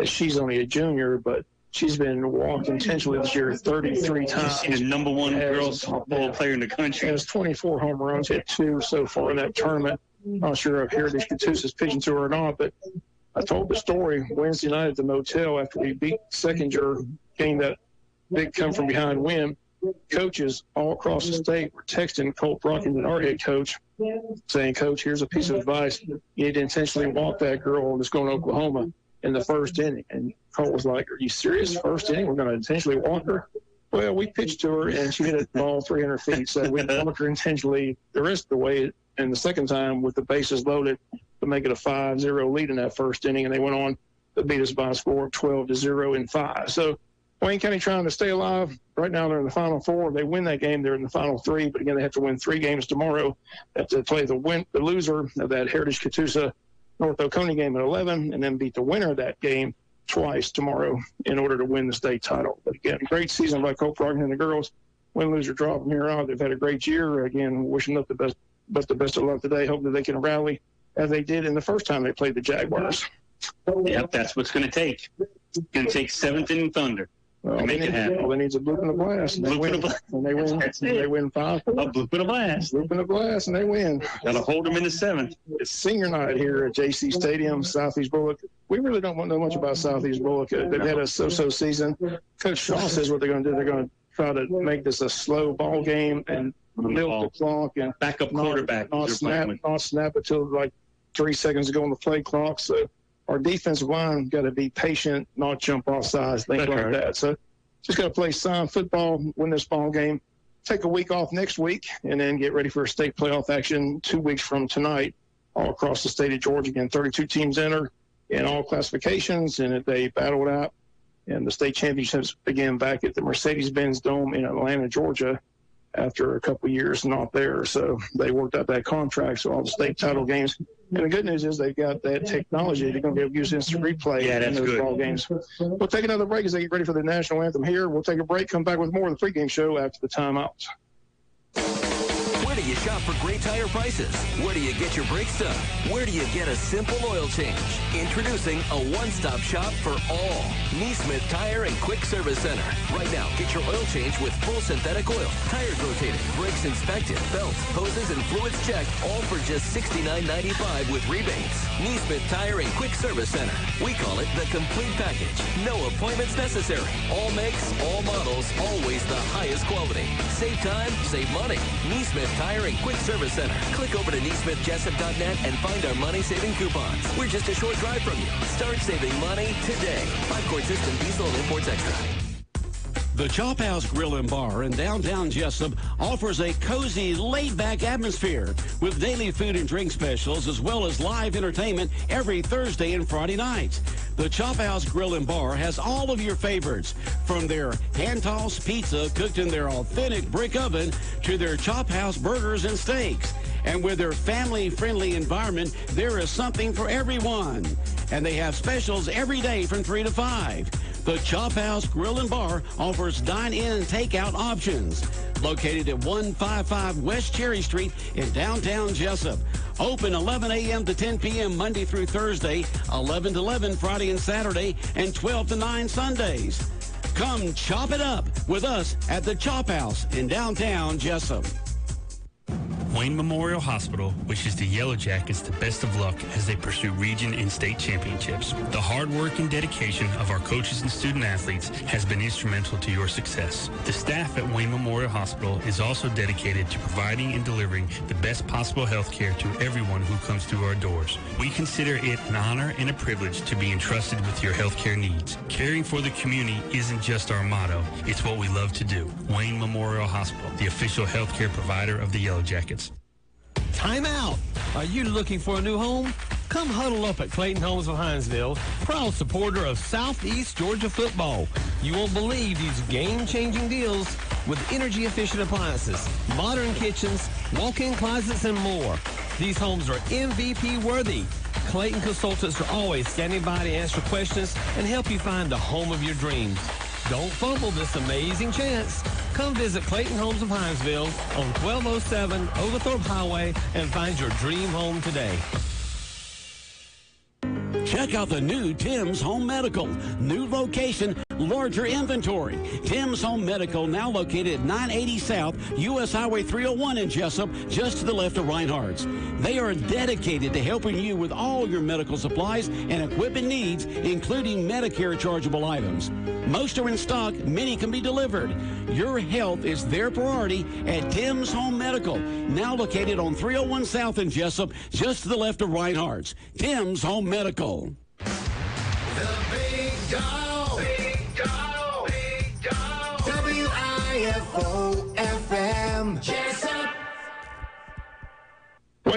She's only a junior, but she's been walked intentionally this year 33 times. She's the number 1 girls softball player in the country. Has 24 home runs, hit 2 so far in that tournament. Not sure if Heritage Catoosa's pitching to her or not, but I told the story Wednesday night at the motel after we beat Second Year, getting that big come-from-behind win. Coaches all across the state were texting Colt Brockington, our head coach, saying, Coach, here's a piece of advice. You need to intentionally walk that girl that's going to Oklahoma in the first inning. And Colt was like, are you serious? First inning, we're going to intentionally walk her? Well, we pitched to her, and she hit a ball 300 feet. So we walked her intentionally the rest of the way. And the second time, with the bases loaded, to make it a 5-0 lead in that first inning. And they went on to beat us by a score of 12-0 in 5. So Wayne County trying to stay alive. Right now they're in the Final Four. If they win that game, they're in the Final Three. But again, they have to win 3 games tomorrow. They have to play the loser of that Heritage Catoosa North Oconee game at 11, and then beat the winner of that game twice tomorrow in order to win the state title. But again, great season by Cope Rogan and the girls. Win, lose, or draw from here on. They've had a great year. Again, wishing them the best of luck today. Hope that they can rally as they did in the first time they played the Jaguars. Yep, that's what's going to take. It's going to take 7th inning thunder to make it happen. All they need is a bloop and a blast. And they win. And they win. They win 5. A bloop and a blast. Bloop and a blast, and they win. Got to hold them in the 7th. It's senior night here at Jaycee Stadium, Southeast Bulloch. We really don't know much about Southeast Bulloch. They've had a so-so season. Coach Shaw says what they're going to do. They're going to try to make this a slow ball game and milk the clock and backup quarterback. Not snap it till like 3 seconds to go on the play clock. So our defensive line got to be patient, not jump off sides, things like that. So just got to play sound football, win this ball game, take a week off next week, and then get ready for a state playoff action 2 weeks from tonight all across the state of Georgia. Again, 32 teams enter in all classifications, and they battle it out. And the state championships begin back at the Mercedes-Benz Dome in Atlanta, Georgia, after a couple years not there. So they worked out that contract, so all the state title games. And the good news is they've got that technology. They're going to be able to use instant replay in those ball games. We'll take another break as they get ready for the national anthem here. We'll take a break, come back with more of the pregame show after the timeouts. Where do you shop for great tire prices? Where do you get your brakes done? Where do you get a simple oil change? Introducing a one-stop shop for all. Neesmith Tire and Quick Service Center. Right now, get your oil change with full synthetic oil, tires rotated, brakes inspected, belts, hoses, and fluids checked, all for just $69.95 with rebates. Neesmith Tire and Quick Service Center. We call it the complete package. No appointments necessary. All makes, all models, always the highest quality. Save time, save money. Neesmith Tire and Quick Service Center. Click over to NeesmithJesup.net and find our money-saving coupons. We're just a short drive from you. Start saving money today. 5-quart system, diesel, and imports extra. The Chop House Grill and Bar in downtown Jesup offers a cozy, laid-back atmosphere with daily food and drink specials as well as live entertainment every Thursday and Friday nights. The Chop House Grill and Bar has all of your favorites, from their hand-tossed pizza cooked in their authentic brick oven to their Chop House burgers and steaks. And with their family-friendly environment, there is something for everyone. And they have specials every day from 3 to 5. The Chop House Grill and Bar offers dine-in and takeout options. Located at 155 West Cherry Street in downtown Jesup. Open 11 a.m. to 10 p.m. Monday through Thursday, 11 to 11 Friday and Saturday, and 12 to 9 Sundays. Come chop it up with us at the Chop House in downtown Jesup. Wayne Memorial Hospital wishes the Yellow Jackets the best of luck as they pursue region and state championships. The hard work and dedication of our coaches and student athletes has been instrumental to your success. The staff at Wayne Memorial Hospital is also dedicated to providing and delivering the best possible health care to everyone who comes through our doors. We consider it an honor and a privilege to be entrusted with your health care needs. Caring for the community isn't just our motto, it's what we love to do. Wayne Memorial Hospital, the official health care provider of the Yellow Jackets. Time out. Are you looking for a new home? Come huddle up at Clayton Homes of Hinesville, proud supporter of Southeast Georgia football. You won't believe these game-changing deals with energy-efficient appliances, modern kitchens, walk-in closets, and more. These homes are MVP worthy. Clayton consultants are always standing by to answer questions and help you find the home of your dreams. Don't fumble this amazing chance. Come visit Clayton Homes of Hinesville on 1207 Oglethorpe Highway and find your dream home today. Check out the new Tim's Home Medical. New location, larger inventory. Tim's Home Medical, now located at 980 South, U.S. Highway 301 in Jesup, just to the left of Reinhardt's. They are dedicated to helping you with all your medical supplies and equipment needs, including Medicare chargeable items. Most are in stock, many can be delivered. Your health is their priority at Tim's Home Medical, now located on 301 South in Jesup, just to the left of Reinhardt's. Tim's Home Medical. The Big Dog. Big Dog. Big Dog. WIFO FM. Jesup.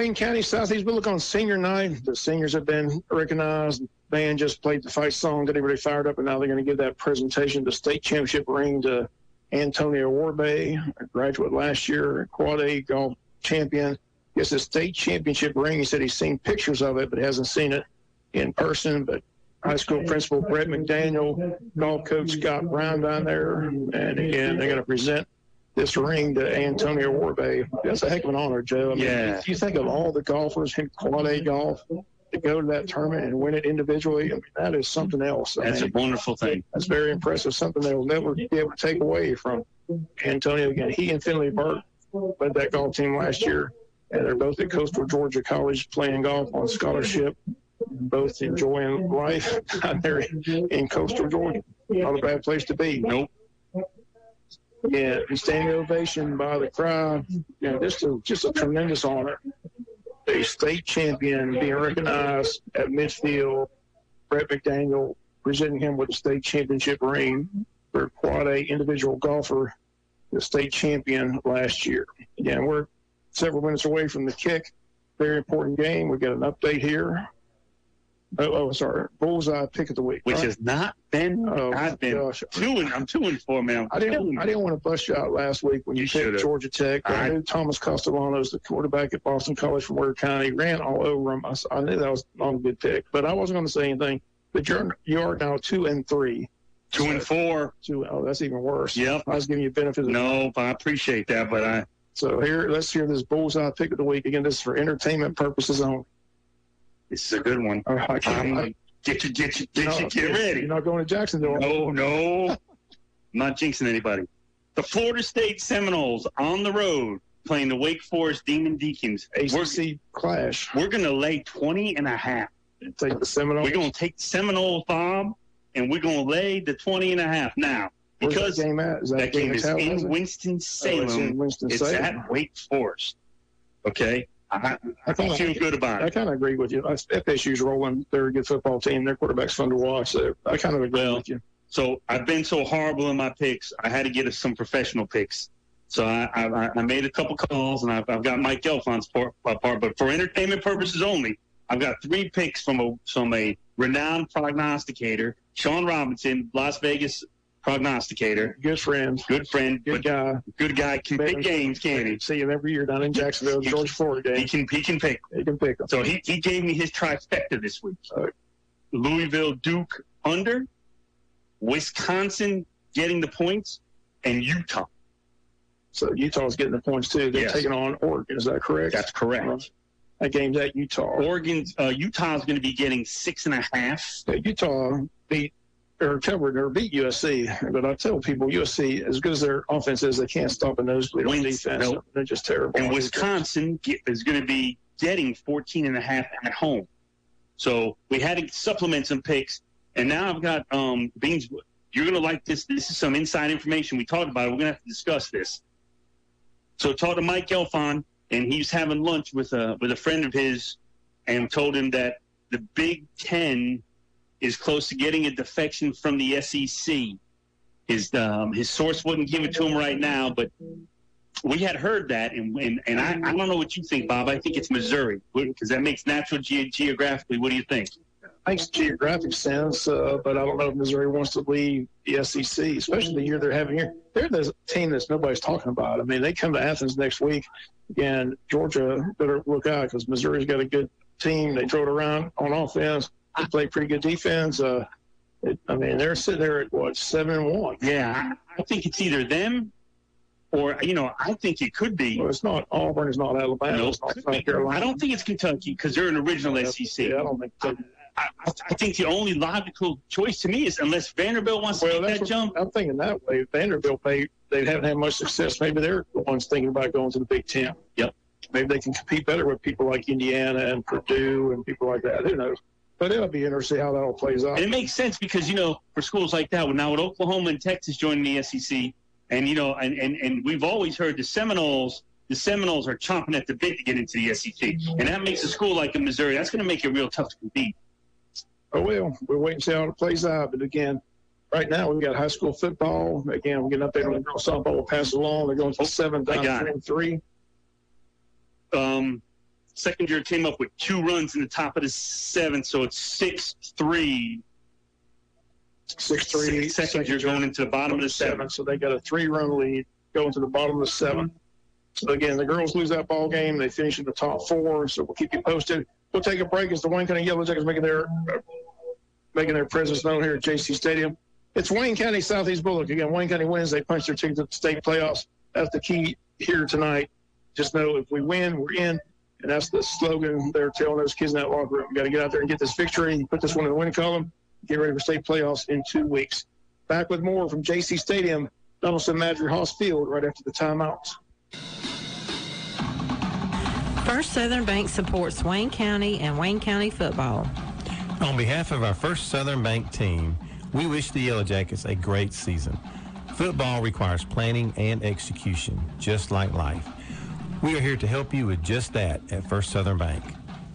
Wayne County, Southeast Bulloch on senior night. The seniors have been recognized. Band just played the fight song, got everybody fired up, and now they're going to give that presentation, the state championship ring, to Antonio Warbay, a graduate last year, quad A golf champion. Gets a state championship ring. He said he's seen pictures of it, but hasn't seen it in person. But high school principal Brett McDaniel, golf coach Scott Brown down there, and again, they're going to present this ring to Antonio Warbay. That's a heck of an honor, Joe. I mean, if you think of all the golfers in quad A golf to go to that tournament and win it individually, I mean, that is something else. That's a wonderful thing. That's very impressive, something they'll never be able to take away from Antonio. Again, he and Finley Burke led that golf team last year, and they're both at Coastal Georgia College playing golf on scholarship, both enjoying life out there in Coastal Georgia. Not a bad place to be. Nope. Yeah, standing ovation by the crowd. Yeah, just a tremendous honor. A state champion being recognized at midfield. Brett McDaniel presenting him with a state championship ring for quad A individual golfer, the state champion last year. Again, we're several minutes away from the kick. Very important game. We've got an update here. Sorry. Bullseye pick of the week. Which has not been. I'm 2-4, man. I didn't want to bust you out last week when you picked Georgia Tech. I knew Thomas Castellanos, the quarterback at Boston College from Ware County, ran all over him. I knew that was not a good pick, but I wasn't going to say anything. But you are now 2-3. 2-4. Oh, that's even worse. Yep. I was giving you benefit. No, I appreciate that, but So let's hear this Bullseye pick of the week. Again, this is for entertainment purposes only. This is a good one. Get ready. You're not going to Jacksonville. No. I'm not jinxing anybody. The Florida State Seminoles on the road playing the Wake Forest Demon Deacons. ACC clash. We're going to lay 20.5. Take the Seminoles. We're going to take the Seminoles, Bob, and we're going to lay the 20.5. Now, because that game at? That game is in Winston-Salem. It's in Winston-Salem. It's at Wake Forest. Okay? I feel good about it. I kind of agree with you. FSU's rolling. They're a good football team. Their quarterback's fun to watch. So I kind of agree with you. So I've been so horrible in my picks. I had to get us some professional picks. So I made a couple calls, and I've got Mike Gelfon's part. But for entertainment purposes only, I've got 3 picks from a renowned prognosticator, Sean Robinson, Las Vegas prognosticator. Good friend. Good guy. Good guy. Can pick games, can he? See him every year down in Jacksonville, Georgia Florida game. He can pick. He can pick them. So he gave me his trifecta this week. Louisville Duke under, Wisconsin getting the points, and Utah. So Utah's getting the points too. They're taking on Oregon. Is that correct? That's correct. That game's at Utah. Utah's going to be getting 6.5. Utah beat USC, but I tell people USC, as good as their offense is, they can't stop a nosebleed on defense. Nope. They're just terrible. And Wisconsin is going to be getting 14.5 at home. So we had to supplement some picks, and now I've got Beans. You're going to like this. This is some inside information. We talked about it. We're going to have to discuss this. So talked to Mike Gelfond, and he's having lunch with a friend of his, and told him that the Big Ten is close to getting a defection from the SEC. His source wouldn't give it to him right now, but we had heard that, and I don't know what you think, Bob. I think it's Missouri, because that makes natural geographically. What do you think? Makes geographic sense, but I don't know if Missouri wants to leave the SEC, especially the year they're having here. They're the team that nobody's talking about. I mean, they come to Athens next week, and Georgia better look out because Missouri's got a good team. They throw it around on offense. They play pretty good defense. They're sitting there at, 7-1? Yeah, I think it's either them or, I think it could be. Well, it's not Auburn. It's not Alabama. No, it's not South Carolina. I don't think it's Kentucky because they're an original SEC. Yeah, I don't think so. I think the only logical choice to me is unless Vanderbilt wants to make that jump. I'm thinking that way. Vanderbilt, they haven't had much success. Maybe they're the ones thinking about going to the Big Ten. Yep. Maybe they can compete better with people like Indiana and Purdue and people like that. Who knows? But it'll be interesting how that all plays out. And it makes sense because, for schools like that, now with Oklahoma and Texas joining the SEC, and, and we've always heard the Seminoles are chomping at the bit to get into the SEC. And that makes a school like in Missouri, that's going to make it real tough to compete. Oh, well, we'll wait and see how it plays out. But, again, right now we've got high school football. Again, we'll get an update on the girls softball. We'll pass it along. They're going to 7th down 3-3. second-year came up with 2 runs in the top of the 7th, so it's 6-3. 6-3. Second year going into the bottom of the 7th. So they got a 3-run lead going to the bottom of the 7th. So again, the girls lose that ball game. They finish in the top 4. So we'll keep you posted. We'll take a break as the Wayne County Yellow Jackets making their presence known here at Jaycee Stadium. It's Wayne County, Southeast Bulloch. Again, Wayne County wins. They punch their ticket to the state playoffs. That's the key here tonight. Just know if we win, we're in. And that's the slogan they're telling those kids in that locker room. We got to get out there and get this victory and put this one in the win column. Get ready for state playoffs in 2 weeks. Back with more from Jaycee Stadium, Donaldson Madry Haas Field, right after the timeouts. First Southern Bank supports Wayne County and Wayne County football. On behalf of our First Southern Bank team, we wish the Yellow Jackets a great season. Football requires planning and execution, just like life. We are here to help you with just that at First Southern Bank.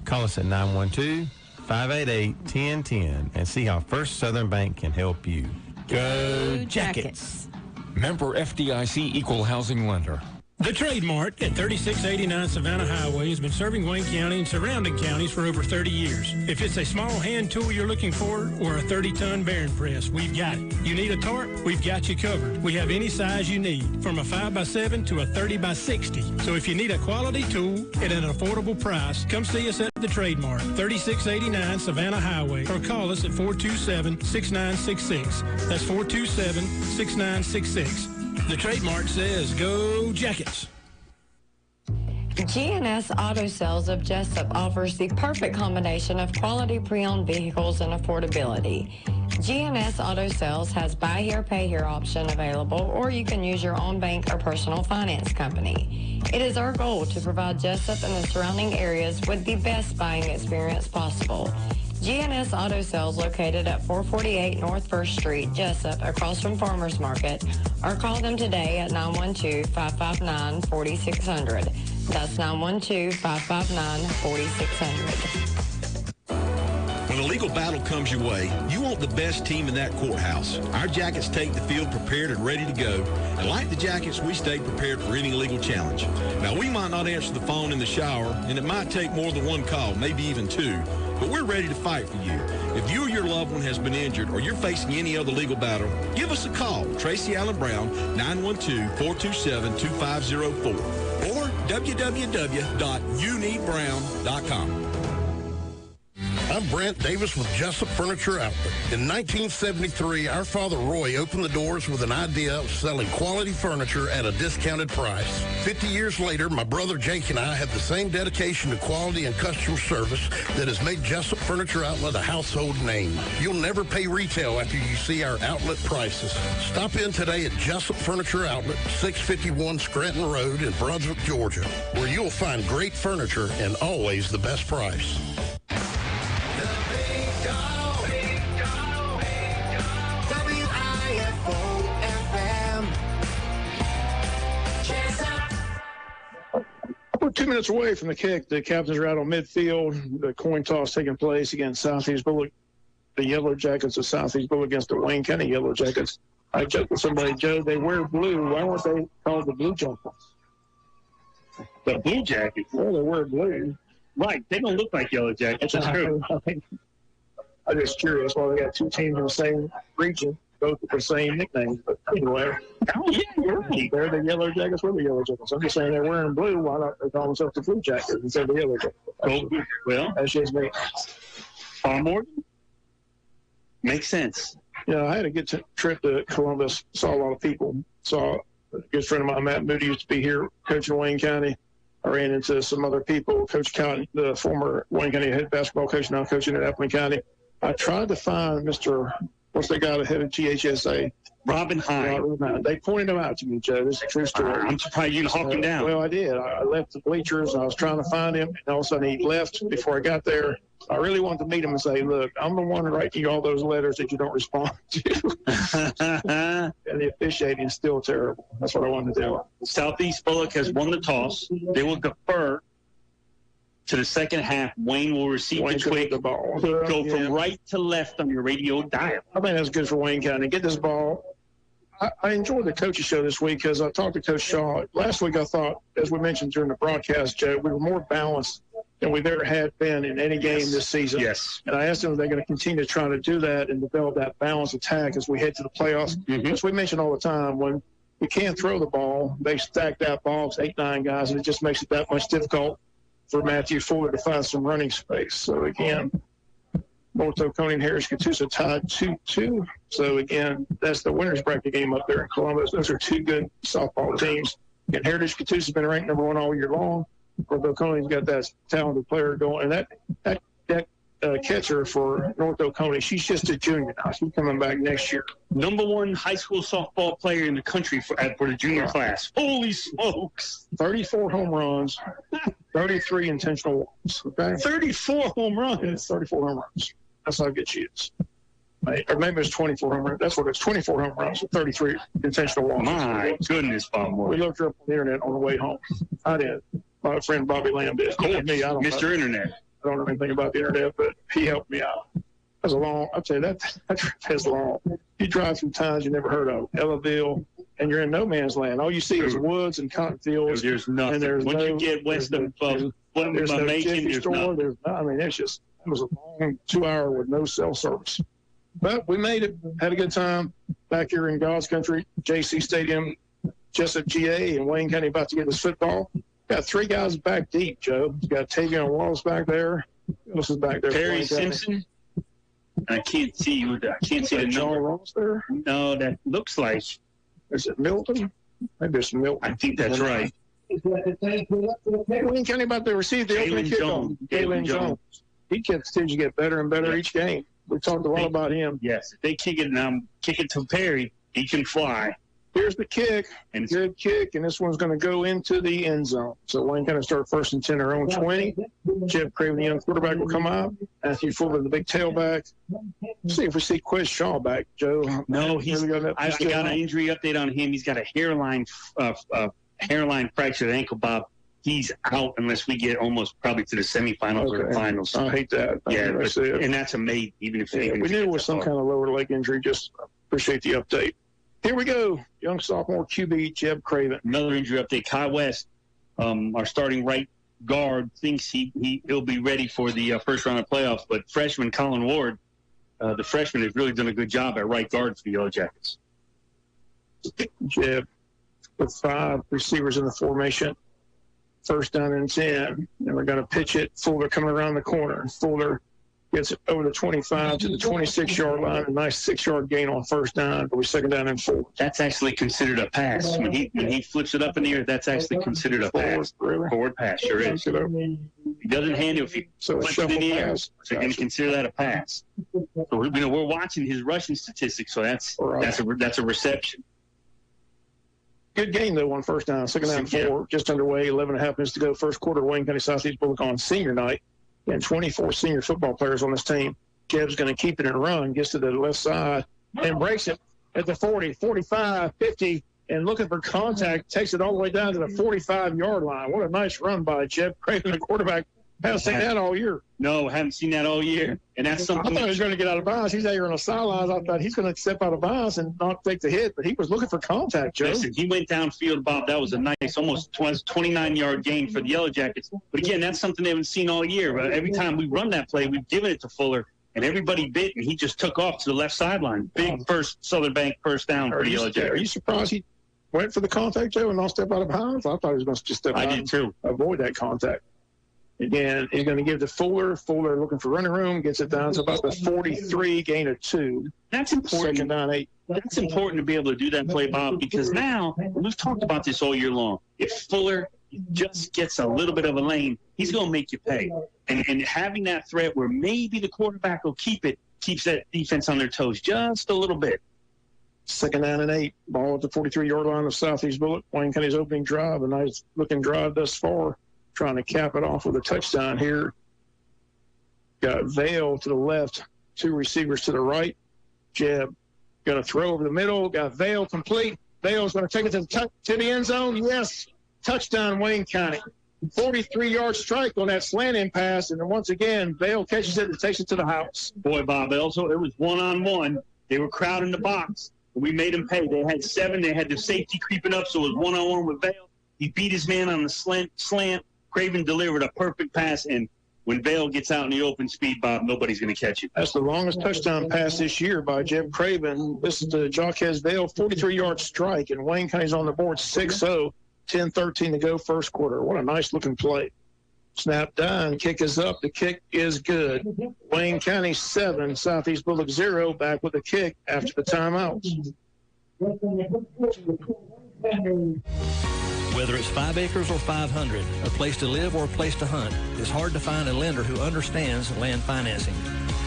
Call us at 912-588-1010 and see how First Southern Bank can help you. Go Jackets! Member FDIC Equal Housing Lender. The Trade Mart at 3689 Savannah Highway has been serving Wayne County and surrounding counties for over 30 years. If it's a small hand tool you're looking for or a 30-ton bearing press, we've got it. You need a tarp? We've got you covered. We have any size you need, from a 5x7 to a 30x60. So if you need a quality tool at an affordable price, come see us at the Trade Mart, 3689 Savannah Highway, or call us at 427-6966. That's 427-6966. The Trade Mart says, go Jackets. GNS Auto Sales of Jesup offers the perfect combination of quality pre-owned vehicles and affordability. GNS Auto Sales has buy here, pay here option available, or you can use your own bank or personal finance company. It is our goal to provide Jesup and the surrounding areas with the best buying experience possible. GNS Auto Sales located at 448 North 1st Street, Jesup, across from Farmers Market, or call them today at 912-559-4600. That's 912-559-4600. When a legal battle comes your way, you want the best team in that courthouse. Our Jackets take the field prepared and ready to go. And like the Jackets, we stay prepared for any legal challenge. Now, we might not answer the phone in the shower, and it might take more than one call, maybe even 2. But we're ready to fight for you. If you or your loved one has been injured or you're facing any other legal battle, give us a call. Tracy Allen Brown, 912-427-2504 or www.youneedbrown.com. I'm Brent Davis with Jesup Furniture Outlet. In 1973, our father Roy opened the doors with an idea of selling quality furniture at a discounted price. 50 years later, my brother Jake and I have the same dedication to quality and customer service that has made Jesup Furniture Outlet a household name. You'll never pay retail after you see our outlet prices. Stop in today at Jesup Furniture Outlet, 651 Scranton Road in Brunswick, Georgia, where you'll find great furniture and always the best price. We're 2 minutes away from the kick. The Captains are out on midfield. The coin toss taking place against Southeast Bulloch. The Yellow Jackets of Southeast Bulloch against the Wayne County Yellow Jackets. I joked with somebody, Joe, they wear blue. Why weren't they called the Blue Jackets? The Blue Jackets? Well, they wear blue. Right. They don't look like Yellow Jackets. That's true. I'm just curious why they got 2 teams in the same region, both with the same nicknames. But anyway, oh, yeah, you're right. They're the Yellow Jackets. We're the Yellow Jackets. I'm just saying they're wearing blue. Why not they call themselves the Blue Jackets instead of the Yellow Jackets? Well, that's just me. Morgan? Makes sense. Yeah, I had a good trip to Columbus. Saw a lot of people. Saw a good friend of mine, Matt Moody, used to be here coaching Wayne County. I ran into some other people. Coach County, the former Wayne County head basketball coach, now coaching at Appleton County. I tried to find what's the guy that head of GHSA? Robin Hine. They pointed him out to me, Joe. This is a true story. I'm surprised you didn't hawk him down. Well, I did. I left the bleachers, and I was trying to find him, and all of a sudden he left before I got there. I really wanted to meet him and say, look, I'm the one writing you all those letters that you don't respond to. And the officiating is still terrible. That's what I wanted to do. Southeast Bulloch has won the toss. They will defer to the second half. Wayne will receive the twig. The ball. Go from right to left on your radio dial. I think that's good for Wayne County. Get this ball. I enjoyed the coaches show this week because I talked to Coach Shaw. Last week I thought, as we mentioned during the broadcast, Joe, we were more balanced than we've ever had been in any game this season. Yes. And I asked them if they're going to continue to try to do that and develop that balanced attack as we head to the playoffs. As we mention all the time, when we can't throw the ball, they stack that ball, it's 8-9 guys, and it just makes it that much difficult for Matthew Fuller to find some running space. So, again, North Oconee and Heritage-Catoosa tied 2-2. So, again, that's the winner's bracket game up there in Columbus. Those are two good softball teams. And Heritage-Catoosa has been ranked number 1 all year long. North Oconee's got that talented player going. And that catcher for North Oconee, she's just a junior now. She's coming back next year. Number 1 high school softball player in the country for the junior class. Holy smokes. 34 home runs, 33 intentional walks. Okay? 34 home runs? It's 34 home runs. That's how good she is. Or maybe it's 24 home runs. That's what it's, 24 home runs, 33 intentional walks. My goodness, Bob Moore. We looked her up on the internet on the way home. I did. My friend Bobby Lamb did. Me, I don't Mr. know. Internet. I don't know anything about the internet, but he helped me out. That's a long, I'll tell you, that trip is long. You drive through towns you never heard of, Ellaville, and you're in no man's land. All you see is woods and cotton fields. There's nothing. And Once you get west of there's no Jiffy store. There's not, I mean, it was a long 2 hour with no cell service. But we made it, had a good time back here in God's country, Jaycee Stadium, Jesup GA, and Wayne County about to get this football. Got 3 guys back deep, Joe. You got Tavion Wallace back there. Who else is back there? Perry Simpson. I can't see you. I can't see the John number. Ross there. No, that looks like. Is it Milton? Maybe it's Milton. I think that's right. Wayne County about to receive the opening kickoff. Galen Jones. He continues to get better and better each game. We talked a lot about him. Yes, if they kick it now, kick it to Perry, he can fly. Here's the kick. And good kick, and this one's going to go into the end zone. So Wayne kind of start 1st and 10, our own 20. Jeff Craven, the young quarterback, will come out. Matthew Fuller, the big tailback. See if we see Quiz Shaw back, Joe. No, I got an injury update on him. He's got a hairline fractured ankle, Bob. He's out unless we get almost probably to the semifinals or the finals. I hate that. And that's amazing. Even if we knew it was some kind of lower leg injury. Just appreciate the update. Here we go. Young sophomore QB, Jeb Craven. Another injury update. Kai West, our starting right guard, thinks he'll be ready for the first round of playoffs. But freshman Colin Ward, the freshman, has really done a good job at right guard for the Yellow Jackets. Jeb with 5 receivers in the formation. 1st down and 10. And we're going to pitch it. Fuller coming around the corner. Fuller gets it over the 25 to the 26-yard line. A nice 6-yard gain on 1st down, but we're 2nd down and 4. That's actually considered a pass. When he flips it up in the air, that's actually considered a pass. Forward pass, sure is. He doesn't hand it if he flips it in the air. So you're going to consider that a pass. So we're watching his rushing statistics, so that's a reception. Good game, though, on 1st down. 2nd down, 4, just underway, 11 and a half minutes to go. First quarter, Wayne County Southeast Bulloch on senior night. And 24 senior football players on this team. Jeb's going to keep it and run, gets to the left side, and breaks it at the 40, 45, 50, and looking for contact, takes it all the way down to the 45-yard line. What a nice run by Jeb Craven, the quarterback. Haven't seen that all year. No, haven't seen that all year. And that's something. I thought he was going to get out of bounds. He's out here on the sidelines. I thought he's going to step out of bounds and not take the hit, but he was looking for contact, Joe. Listen, he went downfield, Bob. That was a nice, almost 29-yard gain for the Yellow Jackets. But again, that's something they haven't seen all year. But every time we run that play, we've given it to Fuller, and everybody bit, and he just took off to the left sideline. Big Southern Bank first down for the Yellow Jackets. Are you surprised he went for the contact, Joe, and not step out of bounds? I thought he was going to just step out. I did too. Avoid that contact. Again, he's going to give to Fuller. Fuller looking for running room, gets it down to about the 43, gain of 2. That's important. 2nd down, 8. That's important to be able to do that play, Bob, because now, we've talked about this all year long. If Fuller just gets a little bit of a lane, he's going to make you pay. And having that threat where maybe the quarterback will keep it, keeps that defense on their toes just a little bit. 2nd down and 8. Ball at the 43-yard line of Southeast Bulloch. Wayne County's opening drive, a nice-looking drive thus far. Trying to cap it off with a touchdown here. Got Vale to the left, 2 receivers to the right. Jeb going to throw over the middle. Got Vale complete. Vale's going to take it to the end zone. Yes, touchdown Wayne County. 43-yard strike on that slanting pass, and then once again, Vale catches it and takes it to the house. Boy, Bob, also it was one-on-one. They were crowding the box. We made them pay. They had 7. They had the safety creeping up, so it was one-on-one with Vale. He beat his man on the slant. Craven delivered a perfect pass, and when Vale gets out in the open speed, Bob, nobody's going to catch it. That's the longest touchdown pass this year by Jeb Craven. This is the Jaquez Vale 43-yard strike, and Wayne County's on the board 6-0, 10-13 to go first quarter. What a nice-looking play. Snap down, kick is up, the kick is good. Wayne County 7, Southeast Bulloch 0, back with the kick after the timeouts. Whether it's 5 acres or 500, a place to live or a place to hunt, it's hard to find a lender who understands land financing.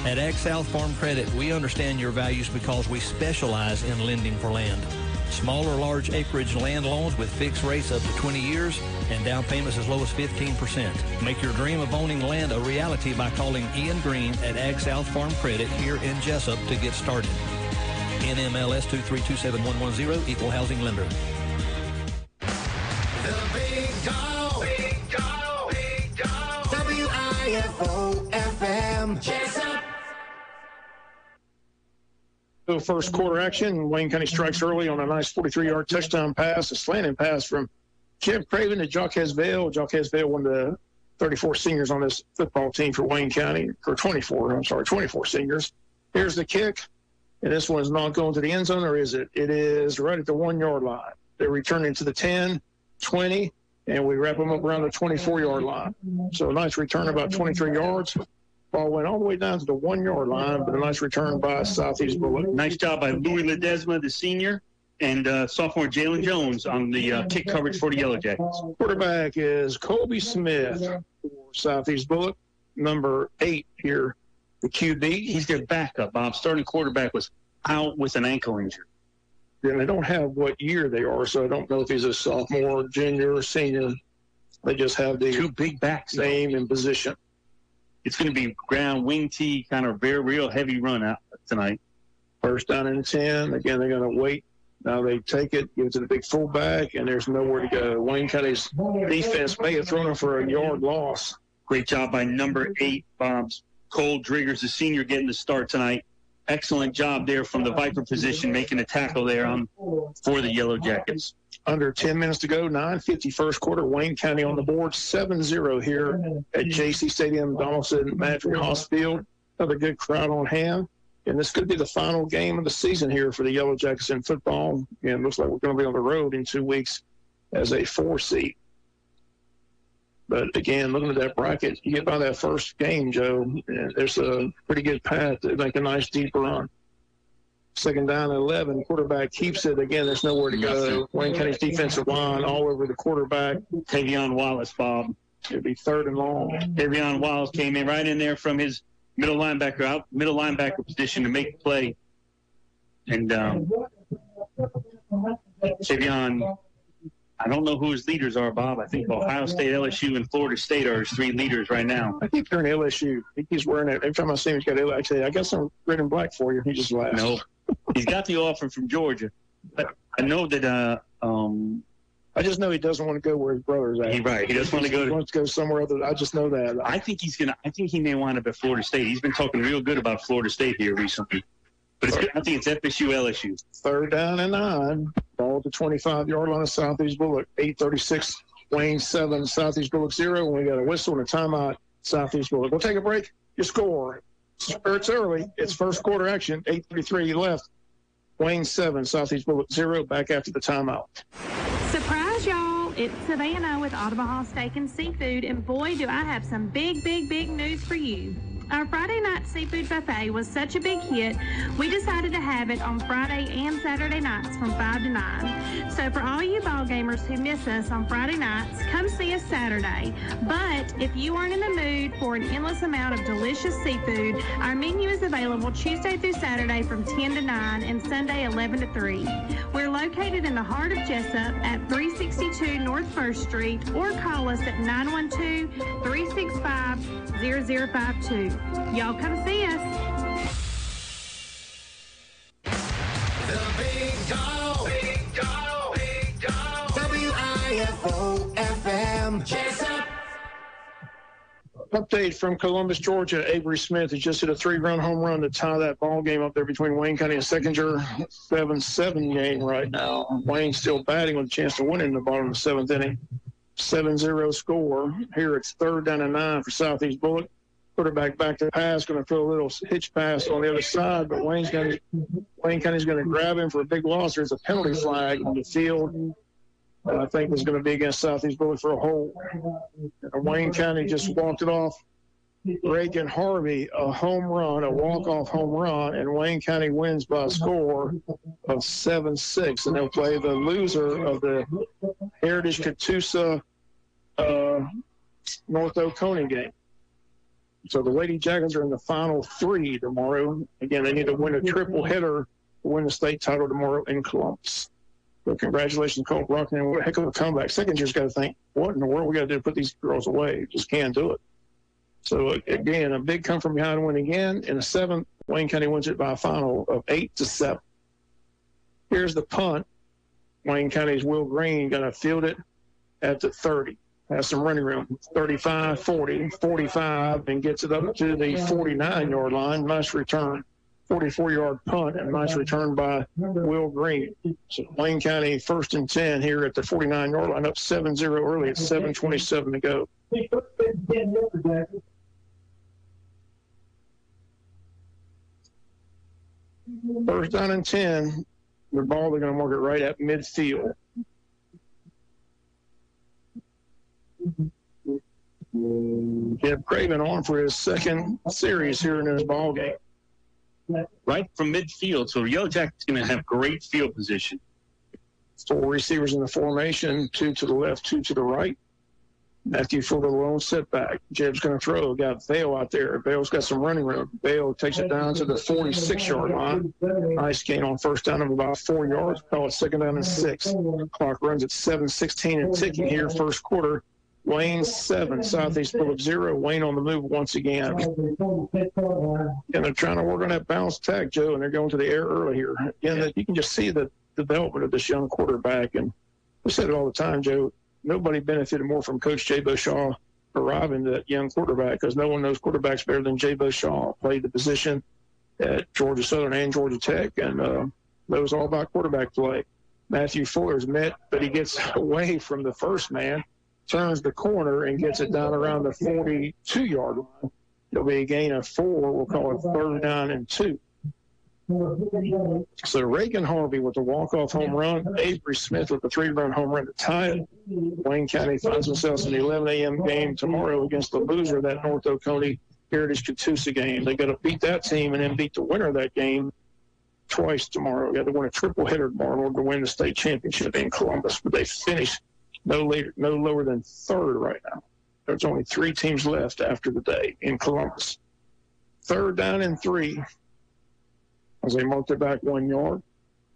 At Ag South Farm Credit, we understand your values because we specialize in lending for land. Small or large acreage land loans with fixed rates up to 20 years and down payments as low as 15%. Make your dream of owning land a reality by calling Ian Green at Ag South Farm Credit here in Jesup to get started. NMLS 2327110, Equal Housing Lender. The Big Dog. Big Dog. Big Dog. WIFO-FM. Jesup. First quarter action. Wayne County strikes early on a nice 43-yard touchdown pass, a slanting pass from Jeb Craven to Jaquez Vale. Jaquez Vale, one of the 34 seniors on this football team for Wayne County, or 24 seniors. Here's the kick, and this one's not going to the end zone, or is it? It is right at the 1-yard line. They're returning to the 10, 20, and we wrap them up around the 24-yard line. So a nice return, about 23 yards. Ball went all the way down to the 1-yard line, but a nice return by Southeast Bulloch. Nice job by Louis Ledesma, the senior, and sophomore Jalen Jones on the kick coverage for the Yellow Jackets. Quarterback is Colby Smith for Southeast Bulloch, number 8 here, the QB. He's their backup, Bob. Starting quarterback was out with an ankle injury. And they don't have what year they are, so I don't know if he's a sophomore, junior, or senior. They just have the 2 big backs, name and position. It's going to be ground wing tee, kind of very real heavy run out tonight. First down and 10. Again, they're going to wait. Now they take it, give it to the big fullback, and there's nowhere to go. Wayne County's defense may have thrown him for a yard loss. Great job by number 8, Bob's Cole Driggers, the senior, getting the start tonight. Excellent job there from the Viper position, making a tackle there for the Yellow Jackets. Under 10 minutes to go, 9:50 first quarter. Wayne County on the board, 7-0 here at Jaycee Stadium, Donaldson Madrid Field. Another good crowd on hand. And this could be the final game of the season here for the Yellow Jackets in football. And it looks like we're going to be on the road in 2 weeks as a 4 seed. But again, looking at that bracket, you get by that first game, Joe, and there's a pretty good path to make a nice deep run. Second down and 11, quarterback keeps it. Again, there's nowhere to go. Wayne County's defensive line all over the quarterback. Tavion Wallace, Bob. It'd be 3rd and long. Tavion Wallace came in right in there from his middle linebacker position to make the play. And Tavion, I don't know who his leaders are, Bob. I think Ohio State, LSU, and Florida State are his 3 leaders right now. I think they're in LSU. I think he's wearing it. Every time I see him, he's got LSU. I say, I got some red and black for you. He just laughs. No. He's got the offer from Georgia. But I know that I just know he doesn't want to go where his brother's at. He doesn't want to go. He wants to go somewhere other. I just know that. I think he may wind up at Florida State. He's been talking real good about Florida State here recently. But I think it's FSU, LSU. 3rd down and 9. Ball at the 25-yard line of Southeast Bulloch. 8:36. Wayne 7, Southeast Bulloch 0. And we got a whistle and a timeout. Southeast Bulloch. We'll take a break. Your score. It's early. It's first quarter action. 8:33 left. Wayne 7, Southeast Bulloch 0. Back after the timeout. Surprise, y'all. It's Savannah with Ottawa Steak and Seafood. And boy, do I have some big, big, big news for you. Our Friday night seafood buffet was such a big hit, we decided to have it on Friday and Saturday nights from 5 to 9. So for all you ball gamers who miss us on Friday nights, come see us Saturday. But if you aren't in the mood for an endless amount of delicious seafood, our menu is available Tuesday through Saturday from 10 to 9 and Sunday 11 to 3. We're located in the heart of Jesup at 362 North 1st Street, or call us at 912-365-0052. Y'all come see us. The Big Dog. Big Dog. Big Dog. WIFO-FM. Jesup. Update from Columbus, Georgia. Avery Smith has just hit a 3-run home run to tie that ball game up there between Wayne County and Seconder. 7-7 game right now. Wayne's still batting with a chance to win in the bottom of the 7th inning. 7-0 score. Here it's 3rd down and 9 for Southeast Bulloch. Quarterback back to pass, going to throw a little hitch pass on the other side, but Wayne County's going to grab him for a big loss. There's a penalty flag on the field. I think it's going to be against Southeast Bulloch for a hold. Wayne County just walked it off. Reagan Harvey, a home run, a walk-off home run, and Wayne County wins by a score of 7-6. And they'll play the loser of the Heritage Catoosa North Oconee game. So the Lady Jackets are in the final 3 tomorrow. Again, they need to win a triple header to win the state title tomorrow in Columbus. So congratulations, Colt Brockman. What a heck of a comeback. Second year's got to think, what in the world we got to do to put these girls away? Just can't do it. So again, a big come from behind win again. In the 7th, Wayne County wins it by a final of 8-7. Here's the punt. Wayne County's Will Green going to field it at the 30. Has some running room, 35, 40, 45, and gets it up to the 49-yard line. Nice return, 44-yard punt, and nice return by Will Green. So Wayne County 1st and 10 here at the 49-yard line, up 7-0 early at 7:27 to go. First down and 10. The ball, they're going to mark it right at midfield. Jeb Craven on for his second series here in this ball game. Right from midfield, so Yellow Jackets going to have great field position. 4 receivers in the formation, 2 to the left, 2 to the right. Matthew Fuller lone setback. Jeb's going to throw. Got Vale out there. Vale's got some running room. Vale takes it down to the 46-yard line. Nice gain on first down of about 4 yards. Call it 2nd down and 6. Clock runs at 7:16 and ticking here, first quarter. Wayne 7, Southeast Bulloch 0. Wayne on the move once again. And they're trying to work on that bounce attack, Joe, and they're going to the air early here. Again, you can just see the development of this young quarterback. And we said it all the time, Joe, nobody benefited more from Coach Jay Beauchamp arriving to that young quarterback, because no one knows quarterbacks better than Jay Beauchamp. Played the position at Georgia Southern and Georgia Tech, and knows all about quarterback play. Matthew Fuller's met, but he gets away from the first man, turns the corner, and gets it down around the 42-yard line. It'll be a gain of 4. We'll call it 3rd down and 2. So Reagan Harvey with the walk-off home run, Avery Smith with the 3-run home run to tie it. Wayne County finds themselves in the 11 a.m. game tomorrow against the loser of that North Oconee Heritage Catoosa game. They got to beat that team and then beat the winner of that game twice tomorrow. Got to win a triple header tomorrow in order to win the state championship in Columbus. But they finished no lower than 3rd right now. There's only 3 teams left after the day in Columbus. 3rd down and 3. As they mark it back 1 yard.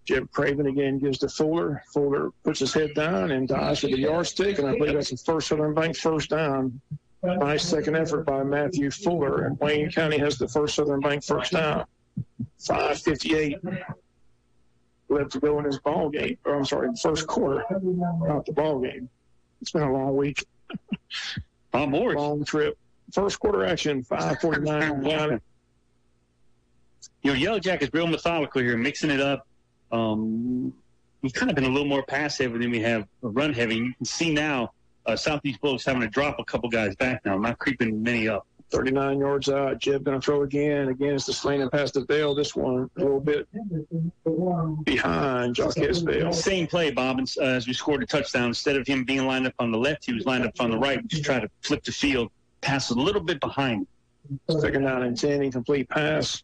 Jeb Craven again gives to Fuller. Fuller puts his head down and dives with the yardstick, and I believe that's the first Southern Bank first down. Nice second effort by Matthew Fuller, and Wayne County has the first Southern Bank first down. 5:58 left to go in this ball game. Or I'm sorry, the first quarter, not the ball game. It's been a long week. Long trip. First quarter action, 5:49 down. Yellow Jackets real methodical here, mixing it up. We've kind of been a little more pass heavy than we have run heavy. You can see now Southeast Bulloch's having to drop a couple guys back now, not creeping many up. 39 yards out. Jeb going to throw again. Again, it's the slant and pass to Vale. This one a little bit behind Jacques Vale. Same play, Bob, as we scored a touchdown. Instead of him being lined up on the left, he was lined up on the right. We just try to flip the field, pass a little bit behind. 2nd down and 10, incomplete pass.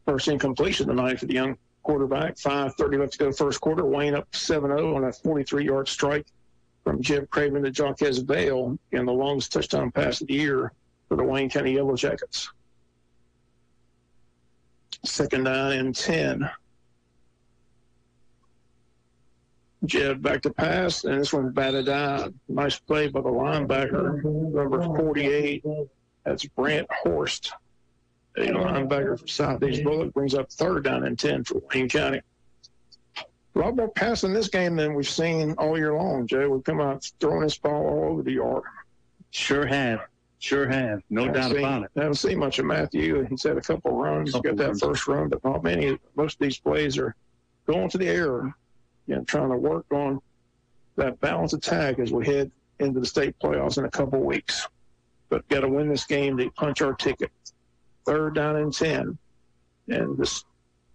First incompletion tonight for the young quarterback. 5:30 left to go first quarter. Wayne up 7-0 on a 43-yard strike from Jeb Craven to Jacques Vale, and the longest touchdown pass of the year for the Wayne County Yellow Jackets. 2nd down and 10. Jeb back to pass, and this one's batted down. Nice play by the linebacker, number 48. That's Brant Horst. A linebacker for Southeast Bulloch, brings up 3rd down and 10 for Wayne County. A lot more passing this game than we've seen all year long, Jay. We've come out throwing this ball all over the yard. Sure have. No doubt about it. I haven't seen much of Matthew. He's had a couple runs. He's got that first run, but not many. Most of these plays are going to the air, trying to work on that balance attack as we head into the state playoffs in a couple weeks. But got to win this game to punch our ticket. 3rd down and 10. And this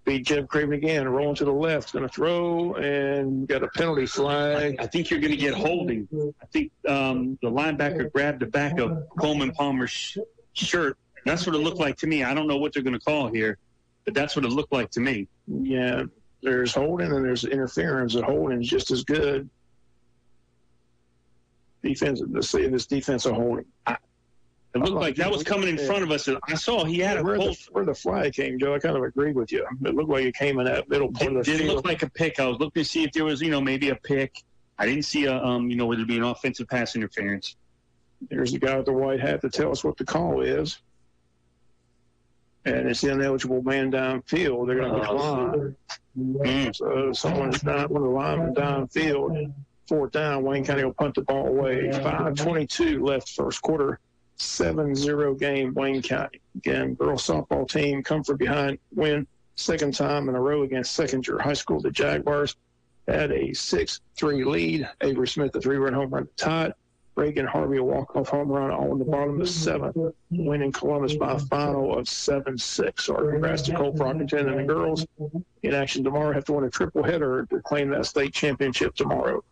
beat Jeb Craven again, rolling to the left, going to throw, and got a penalty flag. I think you're going to get holding. I think the linebacker grabbed the back of Coleman Palmer's shirt. That's what it looked like to me. I don't know what they're going to call here, but that's what it looked like to me. Yeah, there's holding and there's interference. The holding is just as good. Defense, let's see if this defensive holding. It looked like that was coming in front of us. I saw he had where the flag came, Joe. I kind of agree with you. It looked like it came in that middle part of the field. Did it look like a pick? I was looking to see if there was, maybe a pick. I didn't see whether it be an offensive pass interference. There's the guy with the white hat to tell us what the call is. And it's the ineligible man downfield. They're going to decline. So someone's not one of the linemen downfield. 4th down. Wayne County will punt the ball away. 5:22 left first quarter. 7-0 game, Wayne County. Again, girls softball team come from behind, win 2nd time in a row against Second-Year High School. The Jaguars had a 6-3 lead. Avery Smith, a 3-run home run to tie it. Reagan Harvey, a walk-off home run on the bottom of the 7th, winning Columbus by a final of 7-6. Our congrats to Cole Brockington and the girls. In action tomorrow, have to win a triple header to claim that state championship tomorrow.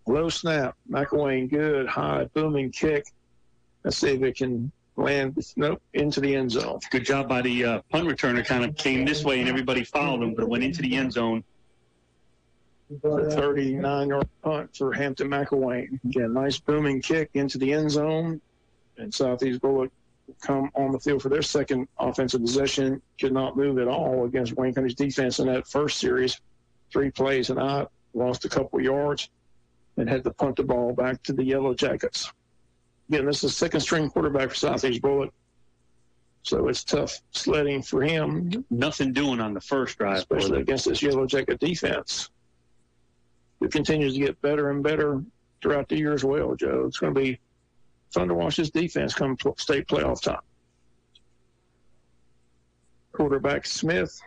Low snap, McElwain, good, high, booming kick. Let's see if it can land, into the end zone. Good job by the punt returner. Kind of came this way and everybody followed him, but it went into the end zone. The 39-yard punt for Hampton McElwain. Again, nice booming kick into the end zone. And Southeast Bulloch come on the field for their second offensive possession. Could not move at all against Wayne County's defense in that first series. 3 plays and out, lost a couple yards, and had to punt the ball back to the Yellow Jackets. Again, this is 2nd-string quarterback for Southeast Bulloch, so it's tough sledding for him. Nothing doing on the first drive. Especially against this Yellow Jacket defense. It continues to get better and better throughout the year as well, Joe. It's going to be fun to watch this defense come state playoff time. Quarterback Smith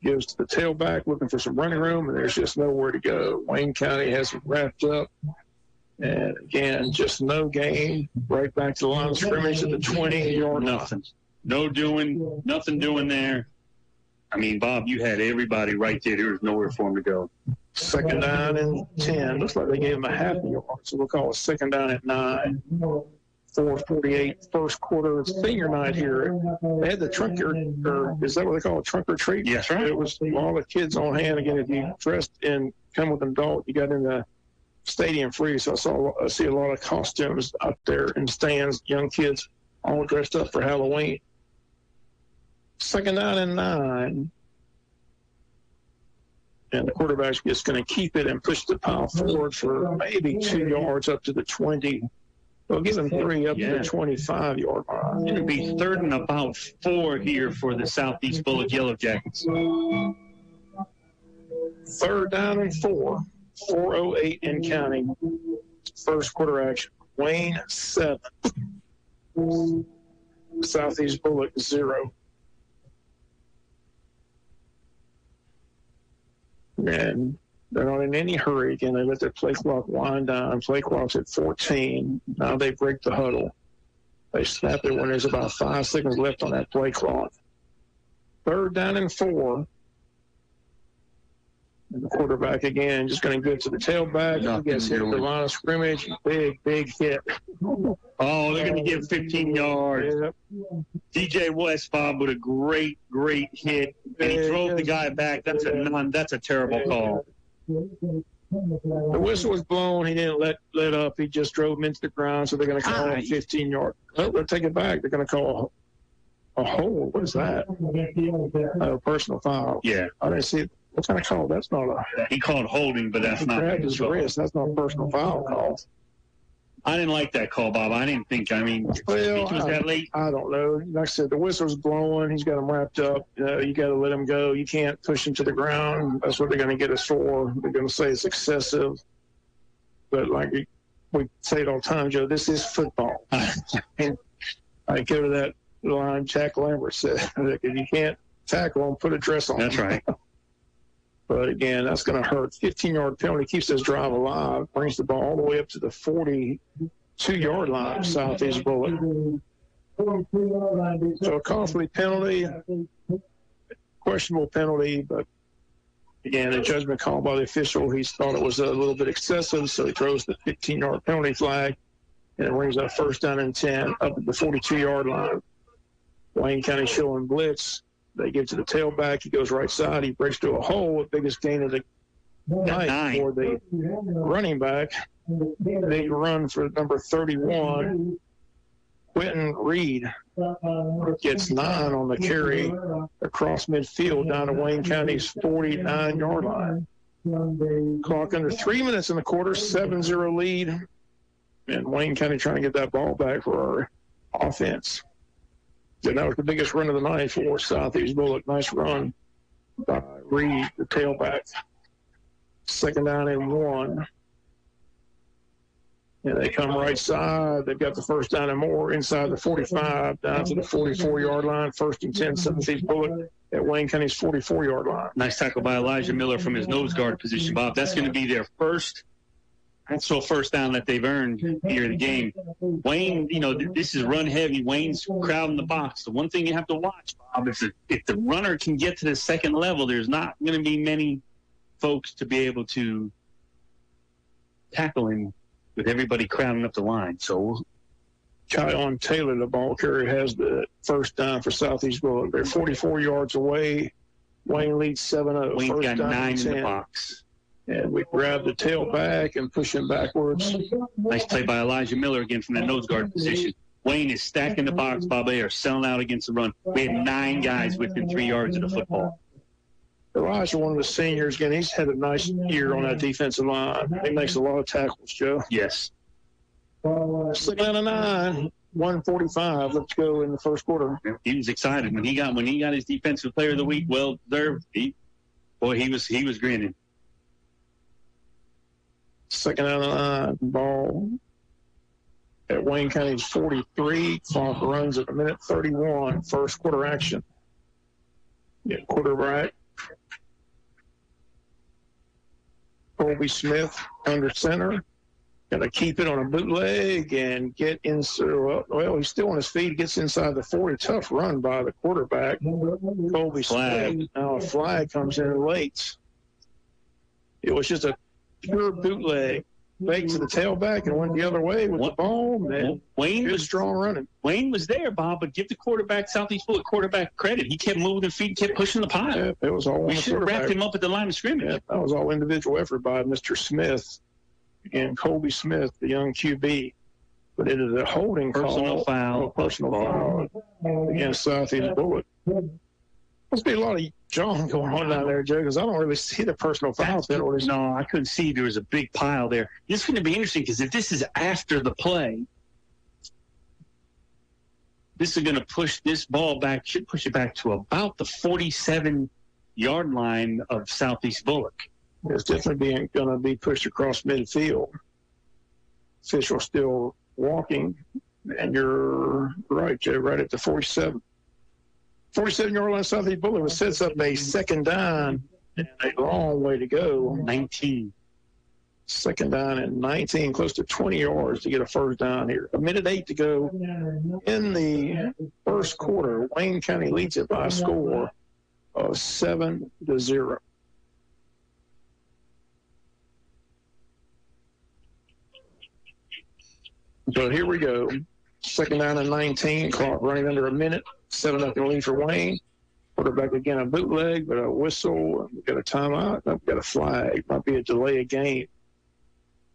gives to the tailback, looking for some running room, and there's just nowhere to go. Wayne County has it wrapped up. And again, just no gain. Right back to the line of scrimmage at the 20-yard line. Nothing doing there. I mean, Bob, you had everybody right there. There was nowhere for him to go. 2nd down and 10. Looks like they gave him a half yard, so we'll call it 2nd down at 9. 4:48 first quarter. It's senior night here. They had the trunker, or is that what they call it, trunk or treat? Yes, right. It was all the kids on hand. Again, if you dressed in, come with an adult, you got in the stadium free. So I see a lot of costumes out there in stands, young kids all dressed up for Halloween. 2nd down and 9. And the quarterback's just going to keep it and push the pile forward for maybe 2 yards up to the 20. They'll give him 3 up to the 25-yard line. It'll be 3rd and about 4 here for the Southeast Bulloch Yellow Jackets. 3rd down and 4. 4:08 in counting. First quarter action. Wayne 7. Southeast Bulloch 0. And they're not in any hurry. Again, they let their play clock wind down. Play clock's at 14. Now they break the huddle. They snap it when there's about 5 seconds left on that play clock. 3rd down and 4. And the quarterback, again, just going to go to the tailback. I guess hit the line of scrimmage. Big hit. Oh, they're going to give 15 yards. Yep. DJ West, Bob, with a great hit. And he drove the guy back. That's a terrible call. The whistle was blown. He didn't let up. He just drove him into the ground, so they're going to call a 15-yard. Oh, they'll take it back. They're going to call a hold. What is that? A personal foul. Yeah. I didn't see it. What kind of call? That's not a... He called holding, but that's not... He grabbed his wrist. That's not a personal foul call. I didn't like that call, Bob. I didn't think, was that late? I don't know. Like I said, the whistle's blowing. He's got him wrapped up. You got to let him go. You can't push him to the ground. That's what they're going to get us for. They're going to say it's excessive. But like we say it all the time, Joe, this is football. And I go to that line Jack Lambert said, if you can't tackle him, put a dress on. That's right. But again, that's going to hurt. 15-yard penalty keeps this drive alive, brings the ball all the way up to the 42-yard line of Southeast Bulloch. So a costly penalty, questionable penalty, but again, a judgment call by the official. He thought it was a little bit excessive, so he throws the 15-yard penalty flag, and it brings up first down and 10 up at the 42-yard line. Wayne County showing blitz. They give to the tailback. He goes right side. He breaks through a hole. Biggest gain of the night for the running back. Big run for number 31. Quentin Reed gets 9 on the carry across midfield down to Wayne County's 49-yard line. Clock under 3 minutes in the quarter, 7-0 lead. And Wayne County trying to get that ball back for our offense. And that was the biggest run of the night for Southeast Bulloch. Nice run by Reed, the tailback. Second down and 1. And they come right side. They've got the first down and more inside the 45, down to the 44-yard line. First and 10, Southeast Bulloch at Wayne County's 44-yard line. Nice tackle by Elijah Miller from his nose guard position, Bob. That's going to be their first actual first down that they've earned here in the game. Wayne, this is run heavy. Wayne's crowding the box. The one thing you have to watch, Bob, if the runner can get to the second level, there's not going to be many folks to be able to tackle him with everybody crowding up the line. So Kyon Taylor, the ball carrier, has the first down for Southeast Bulloch. They're 44 yards away. Wayne leads 7-0. Wayne first got down 9 and in 10. the box. And we grab the tailback and push him backwards. Nice play by Elijah Miller again from that nose guard position. Wayne is stacking the box, Bob. They are selling out against the run. We had 9 guys within 3 yards of the football. Elijah, one of the seniors, again, he's had a nice year on that defensive line. He makes a lot of tackles, Joe. Yes. Second down and 9, 1:45. Let's go in the first quarter. He was excited when he got his defensive player of the week. Well deserved. He was grinning. Second down and 9, ball at Wayne County's 43. Clock runs at a minute 31. First quarter action. Quarterback Colby Smith under center. Going to keep it on a bootleg and get into, well, he's still on his feet, gets inside the 40. Tough run by the quarterback, Colby Smith. Now a flag comes in late. It was just a pure bootleg. Fake to the tailback and went the other way with the ball. Man, Wayne was strong running. Wayne was there, Bob, but give the quarterback, Southeast Bulloch quarterback, credit. He kept moving his feet, kept pushing the pile. Yeah, it was all. We should have wrapped him up at the line of scrimmage. Yeah, that was all individual effort by Mr. Smith and Colby Smith, the young QB. But it is a holding personal foul against Southeast Bulloch. Must be a lot of John going on down there, Joe, because I don't really see the personal foul penalties. No, I couldn't see. There was a big pile there. This is going to be interesting because if this is after the play, this is going to push this ball back, should push it back to about the 47-yard line of Southeast Bulloch. It's definitely going to be pushed across midfield. Official still walking, and you're right, Joe, right at the 47. 47-yard line, Southeast Bulloch sets up a second down and a long way to go. 19. Second down and 19, close to 20 yards to get a first down here. 1:08 to go in the first quarter. Wayne County leads it by a score of 7-0. So here we go. Second down and 19, clock running under a minute. 7-0 lead for Wayne. Quarterback again, a bootleg, but a whistle. We've got a timeout. We've got a flag. Might be a delay of game.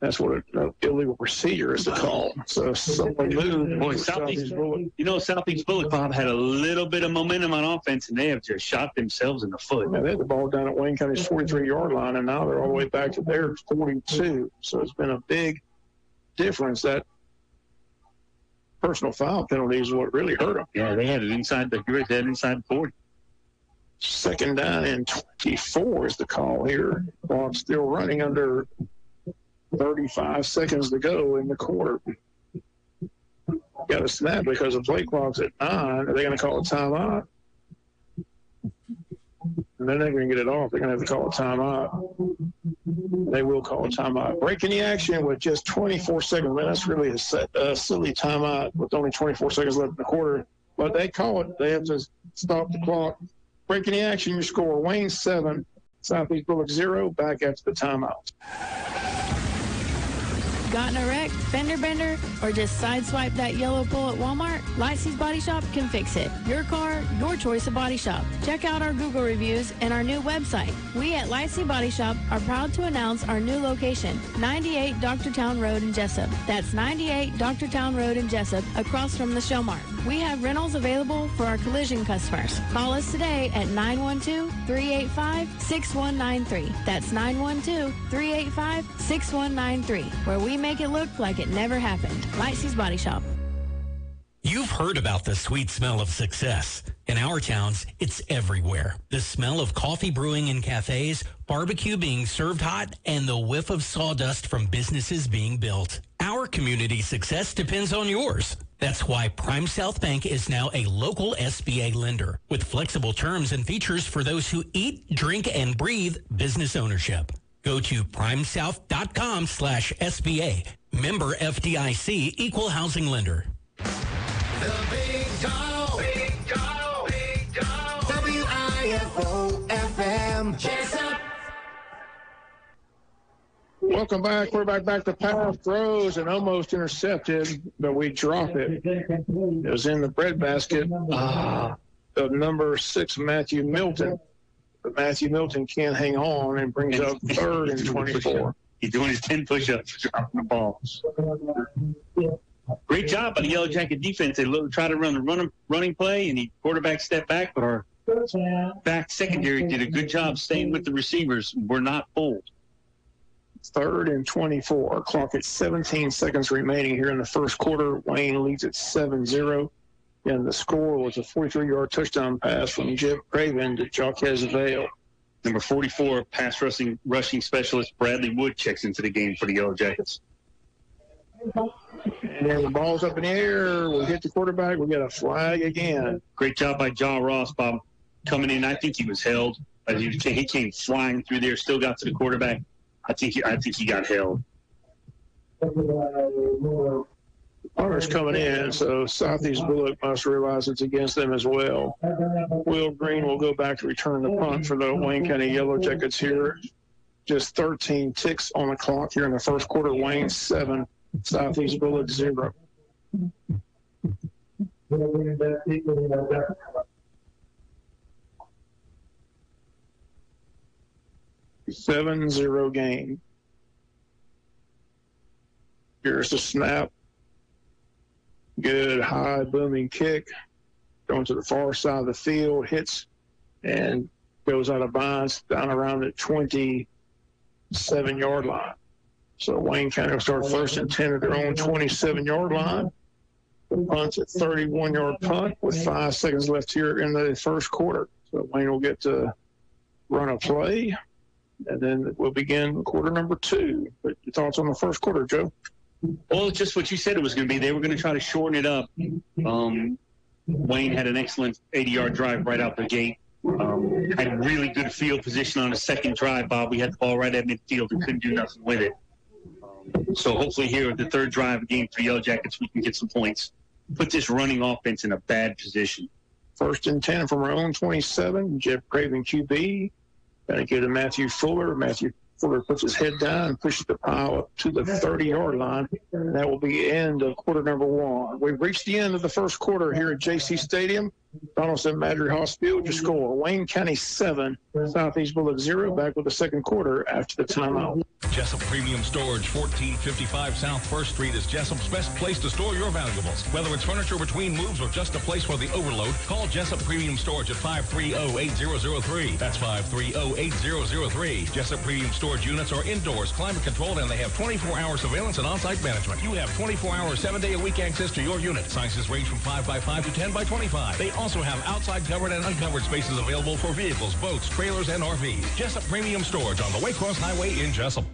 That's what an illegal procedure is to call. So someone moved. Boy, Southeast Bulloch, Bob, had a little bit of momentum on offense, and they have just shot themselves in the foot. Yeah, they had the ball down at Wayne County's 43-yard line, and now they're all the way back to their 42. So it's been a big difference. That personal foul penalty is what really hurt them. Yeah, they had it inside the 40. Second down and 24 is the call here. Clock still running under 35 seconds to go in the quarter. Got a snap because the play clock's at 9. Are they going to call a timeout? and then they're going to get it off. They're going to have to call a timeout. They will call a timeout. Breaking the action with just 24 seconds. Man, that's really a silly timeout with only 24 seconds left in the quarter. But they call it. They have to stop the clock. Breaking the action, your score, Wayne 7, Southeast Bulloch 0, back after the timeout. Gotten a wreck, fender bender, or just sideswipe that yellow pull at Walmart? Lightsey's Body Shop can fix it. Your car, your choice of body shop. Check out our Google reviews and our new website. We at Lightsey Body Shop are proud to announce our new location, 98 Doctortown Road in Jesup. That's 98 Doctortown Road in Jesup, across from the Show Mart. We have rentals available for our collision customers. Call us today at 912-385-6193. That's 912-385-6193, where we make it look like it never happened. Lightsey's Body Shop. You've heard about the sweet smell of success. In our towns, it's everywhere. The smell of coffee brewing in cafes, barbecue being served hot, and the whiff of sawdust from businesses being built. Our community success depends on yours. That's why Prime South Bank is now a local SBA lender with flexible terms and features for those who eat, drink, and breathe business ownership. Go to primesouth.com/SBA. Member FDIC, Equal Housing Lender. The Big Dog. Big Dog. Big Dog. WIFO-FM. Jesup. Welcome back. We're back to pass, throws, and almost intercepted, but we drop it. It was in the breadbasket of number 6, Matthew Milton. But Matthew Milton can't hang on and brings up 3rd and 24. He's doing his 10 push-ups, dropping the ball. Great job by the Yellow Jacket defense. They try to run the running play, and the quarterback stepped back, but our back secondary did a good job staying with the receivers. We're not pulled. 3rd and 24. Clock at 17 seconds remaining here in the first quarter. Wayne leads at 7-0. And the score was a 43-yard touchdown pass from Jim Craven to Jaquez Vale. Number 44, pass rushing specialist Bradley Wood checks into the game for the Yellow Jackets. And the ball's up in the air. We'll hit the quarterback. We'll get a flag again. Great job by John Ross, Bob, coming in. I think he was held. He came flying through there, still got to the quarterback. I think he got held. Honors coming in, so Southeast Bulloch must realize it's against them as well. Will Green will go back to return the punt for the Wayne County Yellow Jackets here. Just 13 ticks on the clock here in the first quarter. Wayne 7, Southeast Bulloch 0. 7-0 game. Here's the snap. Good high booming kick. Going to the far side of the field, hits and goes out of bounds down around the 27-yard line. So Wayne County will start 1st and 10 at their own 27-yard line. The punt's at 31-yard punt with 5 seconds left here in the first quarter. So Wayne will get to run a play, and then we'll begin quarter number 2. But your thoughts on the first quarter, Joe? Well, just what you said it was going to be. They were going to try to shorten it up. Wayne had an excellent 80-yard drive right out the gate. Had really good field position on the second drive, Bob. We had the ball right at midfield and couldn't do nothing with it. So hopefully here at the third drive of game 3 Yellow Jackets, we can get some points. Put this running offense in a bad position. 1st and 10 from our own 27. Jeff Craven QB. Got to go to Matthew Fuller. Matthew Fuller puts his head down and pushes the pile up to the 30-yard line. And that will be the end of quarter number 1. We've reached the end of the first quarter here at Jaycee Stadium. Donaldson Madry Hospital. Your score, Wayne County 7, Southeast Bulloch 0. Back with the second quarter after the timeout. Jesup Premium Storage, 1455 South 1st Street is Jesup's best place to store your valuables. Whether it's furniture between moves or just a place for the overload, call Jesup Premium Storage at 530-8003. That's 530-8003. Jesup Premium Storage units are indoors, climate controlled, and they have 24-hour surveillance and on-site management. You have 24-hour, 7-day-a-week access to your unit. Sizes range from 5x5 to 10x25. They also have outside covered and uncovered spaces available for vehicles, boats, trailers, and RVs. Jesup Premium Storage on the Waycross Highway in Jesup.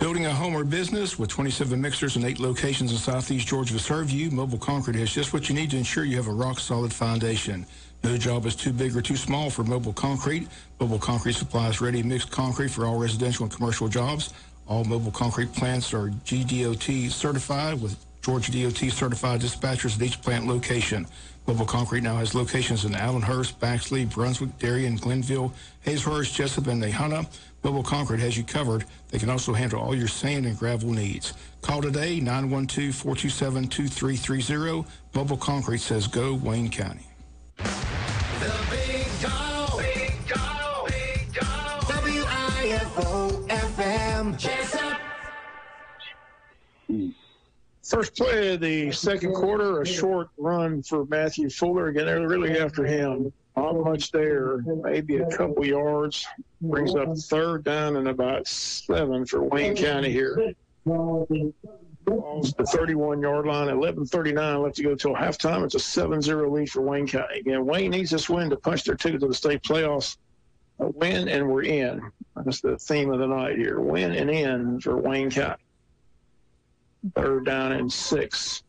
Building a home or business with 27 mixers and 8 locations in Southeast Georgia to serve you, Mobile Concrete has just what you need to ensure you have a rock-solid foundation. No job is too big or too small for Mobile Concrete. Mobile Concrete supplies ready mixed concrete for all residential and commercial jobs. All Mobile Concrete plants are GDOT certified with Georgia DOT certified dispatchers at each plant location. Mobile Concrete now has locations in Allenhurst, Baxley, Brunswick, Darien, Glenville, Hazlehurst, Jesup, and Nahana. Mobile Concrete has you covered. They can also handle all your sand and gravel needs. Call today, 912-427-2330. Mobile Concrete says go Wayne County. The Big Dog. Big Dog. Big Dog. WIFO-FM. Jesup. First play of the second quarter, a short run for Matthew Fuller. Again, they're really after him. Not much there, maybe a couple yards. Brings up third down and about 7 for Wayne County here. Almost the 31-yard line, 11:39 left to go till halftime. It's a 7-0 lead for Wayne County. Again, Wayne needs this win to punch their ticket to the state playoffs. A win and we're in. That's the theme of the night here. Win and in for Wayne County. Third down and 6.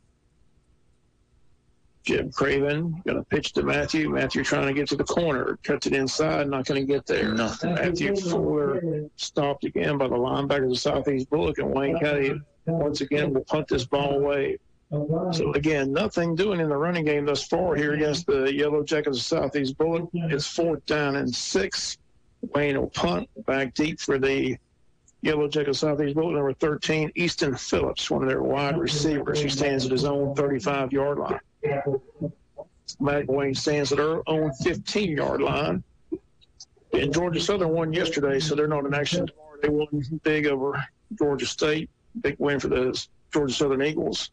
Jim Craven going to pitch to Matthew. Matthew trying to get to the corner. Cuts it inside, not going to get there. Matthew Fuller stopped again by the linebackers of Southeast Bulloch, and Wayne County once again will punt this ball away. So again, nothing doing in the running game thus far here against the Yellow Jackets of Southeast Bulloch. It's 4th down and 6. Wayne will punt back deep for the Yellow Jackets of Southeast Bulloch, number 13, Easton Phillips, one of their wide receivers. He stands at his own 35-yard line. McWayne stands at their own 15-yard line. And Georgia Southern won yesterday, so they're not in action tomorrow. They won big over Georgia State. Big win for the Georgia Southern Eagles.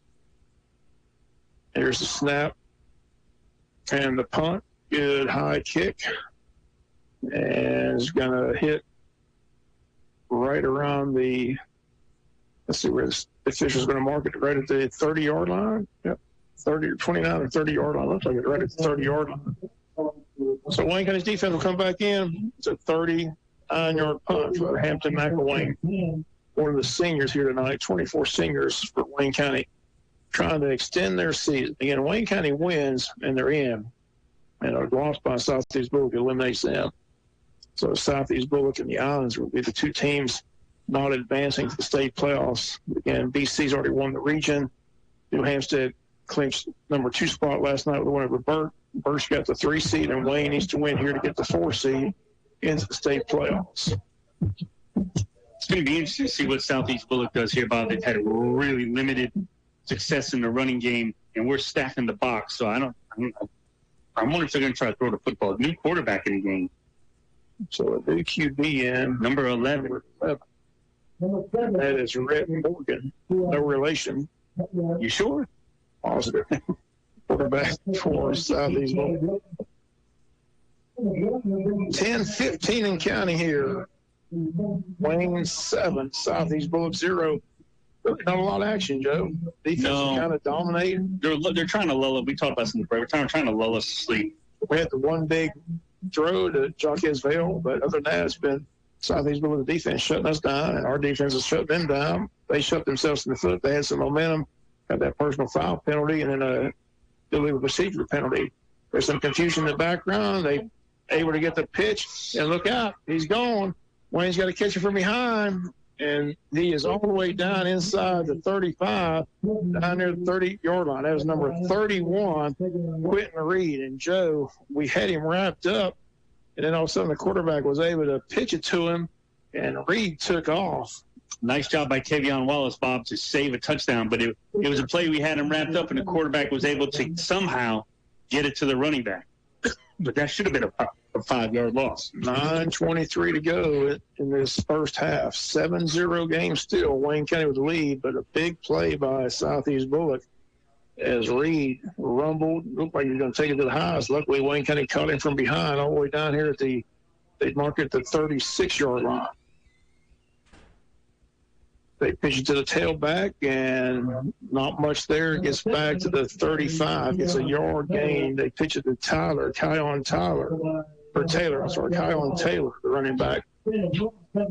Here's the snap and the punt. Good high kick. And it's going to hit right around the, let's see where the official's going to mark it, right at the 30-yard line. Yep. 30 or 29 or 30-yard line. Looks like it's right at the 30-yard line. So Wayne County's defense will come back in. It's a 39-yard punt for Hampton McElwain. One of the seniors here tonight, 24 seniors for Wayne County, trying to extend their season. Again, Wayne County wins, and they're in. And a loss by Southeast Bulloch eliminates them. So Southeast Bulloch and the Islands will be the two teams not advancing to the state playoffs. Again, BC's already won the region. New Hampstead clinched number 2 spot last night with a win over Burt. Burt's got the 3 seed, and Wayne needs to win here to get the 4 seed into the state playoffs. It's going to be interesting to see what Southeast Bulloch does here, Bob. They've had a really limited success in the running game, and we're stacking the box. So I wonder if they're going to try to throw the football. New quarterback in the game. So a new QB in. Number 11. That is Rhett Morgan. No relation. You sure? Positive. Quarterback for Southeast Bulloch. 10-15 in county here. Wayne 7, Southeast Bulloch 0. Really not a lot of action, Joe. Defense is kind of dominating. They're trying to lull us. We talked about this in the break. They're trying to lull us to sleep. We had the one big throw to Jaquez Vale, but other than that, it's been Southeast Bulloch defense shutting us down, and our defense has shut them down. They shut themselves in the foot. They had some momentum, got that personal foul penalty, and then a illegal procedure penalty. There's some confusion in the background. They able to get the pitch, and look out, he's gone. Wayne's got to catch it from behind, and he is all the way down inside the 35, down near the 30-yard line. That was number 31, Quentin Reed. And, Joe, we had him wrapped up, and then all of a sudden the quarterback was able to pitch it to him, and Reed took off. Nice job by Tavion Wallace, Bob, to save a touchdown. But it was a play we had him wrapped up, and the quarterback was able to somehow get it to the running back. But that should have been a 5-yard loss. 9:23 to go in this first half. 7-0 game still. Wayne County with the lead, but a big play by Southeast Bulloch as Reed rumbled. Looked like he was going to take it to the highs. Luckily, Wayne County caught him from behind all the way down here at they marked it the 36-yard line. They pitch it to the tailback, and not much there. It gets back to the 35. Gets a yard gain. They pitch it to Taylor, the running back.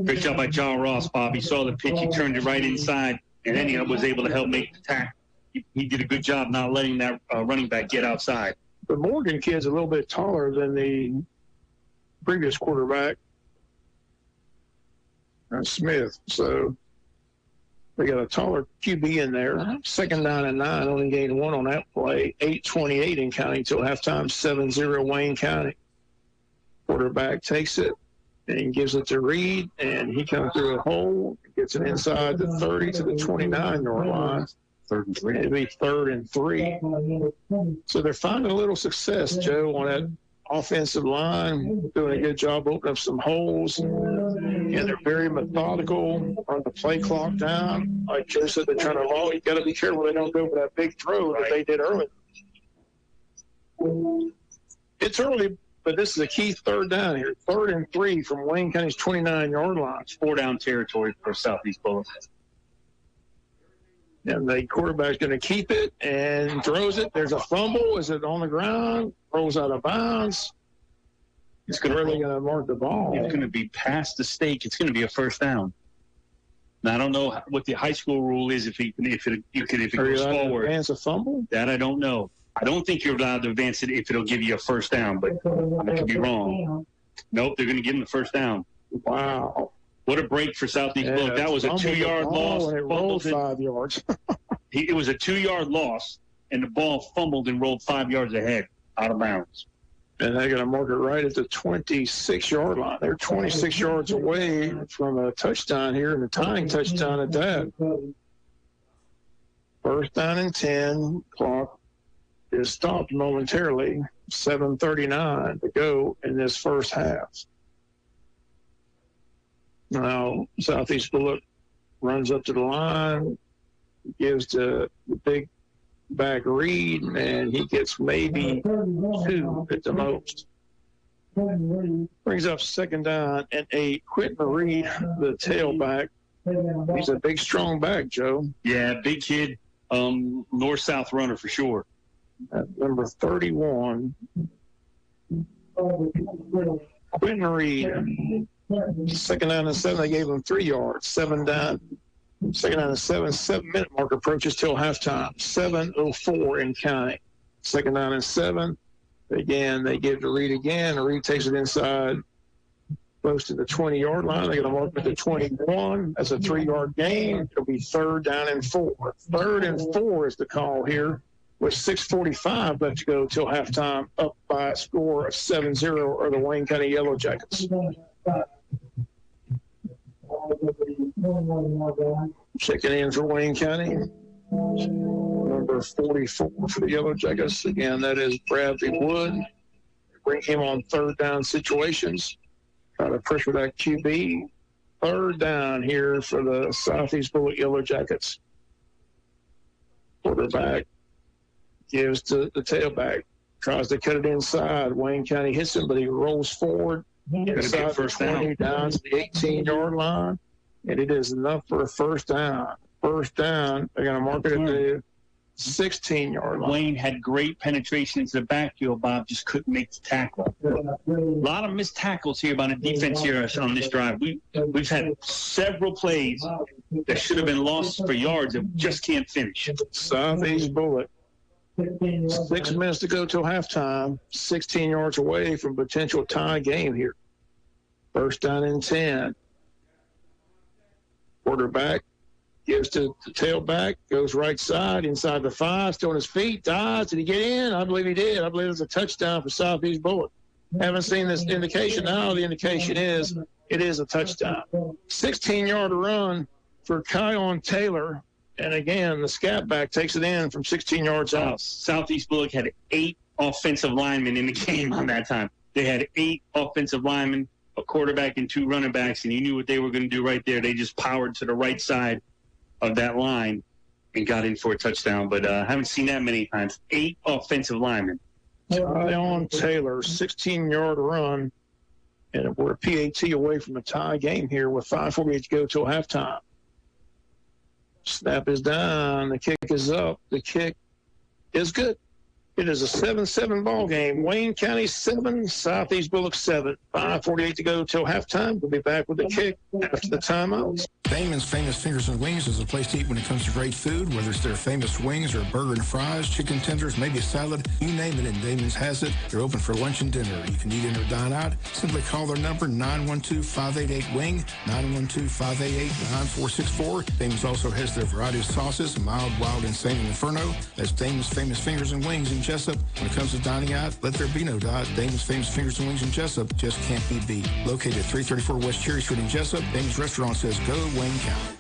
Great job by John Ross, Bob. He saw the pitch, he turned it right inside, and then he was able to help make the tackle. He did a good job not letting that running back get outside. The Morgan kid's a little bit taller than the previous quarterback, Smith. So they got a taller QB in there. 2nd down and 9, only gained 1 on that play. 8:28 in counting till halftime, 7-0 Wayne County. Quarterback takes it and gives it to Reed, and he comes through a hole, gets it inside the 30 to the 29-yard line. 3rd and 3. It'll be 3rd and 3. So they're finding a little success, Joe, on that offensive line, doing a good job opening up some holes. And they're very methodical on the play clock down. Like Joe said, they're trying to roll. You got to be careful they don't go for that big throw that they did early. It's early, but this is a key 3rd down here. 3rd and 3 from Wayne County's 29-yard line. 4-down territory for Southeast Bulloch. And the quarterback's going to keep it and throws it. There's a fumble. Is it on the ground? Rolls out of bounds. It's really going to mark the ball. It's going to be past the stake. It's going to be a 1st down. Now, I don't know what the high school rule is if it goes forward. Advance a fumble? That I don't know. I don't think you're allowed to advance it if it'll give you a 1st down, but I could be wrong. Nope, they're going to give him the 1st down. Wow. What a break for Southeast Bulloch. That was a 2-yard loss. And it rolled 5 yards. It was a 2-yard loss, and the ball fumbled and rolled 5 yards ahead, out of bounds. And they're going to mark it right at the 26-yard line. They're 26 yards away from a touchdown here, and a tying touchdown at that. 1st down and 10. Clock is stopped momentarily. 7:39 to go in this first half. Now, Southeast Bulloch runs up to the line, gives to the big back Reed, and he gets maybe 2 at the most. Brings up 2nd down and 8. Quentin Reed, the tailback. He's a big, strong back, Joe. Yeah, big kid, north-south runner for sure. At number 31, Quentin Reed. 2nd down and 7, they gave him 3 yards. 7 down. 2nd down and 7, 7-minute mark approaches till halftime. 7:04 in counting. 2nd down and 7. Again, they give to Reed again. Reed takes it inside, close to the 20-yard line. They're going to mark it to 21. That's a 3-yard gain. It'll be 3rd down and 4. 3rd and 4 is the call here, with 6:45 left to go till halftime, up by a score of 7-0 are the Wayne County Yellow Jackets. Checking in for Wayne County, number 44 for the Yellow Jackets. Again, that is Bradley Wood. Bring him on 3rd down situations. Try to pressure that QB. 3rd down here for the Southeast Bulloch Yellow Jackets. Quarterback gives to the tailback. Tries to cut it inside. Wayne County hits him, but he rolls forward. Inside the 20 down to the 18-yard line, and it is enough for a 1st down. 1st down, they're going to mark it at the 16-yard line. Wayne had great penetration into the backfield. Bob just couldn't make the tackle. A lot of missed tackles here by the defense here on this drive. We've had several plays that should have been lost for yards and just can't finish. Southeast Bulloch. 6 minutes to go till halftime. 16 yards away from potential tie game here. 1st down and 10. Quarterback gives to the tailback, goes right side, inside the 5, still on his feet, dives. Did he get in? I believe he did. I believe it was a touchdown for Southeast Bulloch. Haven't seen this indication. Now the indication is it is a touchdown. 16-yard run for Kion Taylor. And again, the scat back takes it in from 16 yards out. Southeast Bulloch had 8 offensive linemen in the game on that time. They had 8 offensive linemen, a quarterback, and 2 running backs, and you knew what they were going to do right there. They just powered to the right side of that line and got in for a touchdown. But I haven't seen that many times. 8 offensive linemen. Kion Taylor, 16-yard run, and we're a PAT away from a tie game here with 5:48 to go till halftime. Snap is down. The kick is up. The kick is good. It is a 7-7 ball game. Wayne County 7, Southeast Bulloch 7. 5:48 to go till halftime. We'll be back with the kick after the timeouts. Damon's Famous Fingers and Wings is a place to eat when it comes to great food, whether it's their famous wings or burger and fries, chicken tenders, maybe a salad, you name it, and Damon's has it. They're open for lunch and dinner. You can eat in or dine out. Simply call their number, 912-588-WING, 912-588-9464. Damon's also has their variety of sauces, mild, wild, insane, and inferno. That's Damon's Famous Fingers and Wings in Jesup. When it comes to dining out, let there be no doubt. Damon's Famous Fingers and Wings in Jesup just can't be beat. Located at 334 West Cherry Street in Jesup, Damon's Restaurant says, go Wayne County.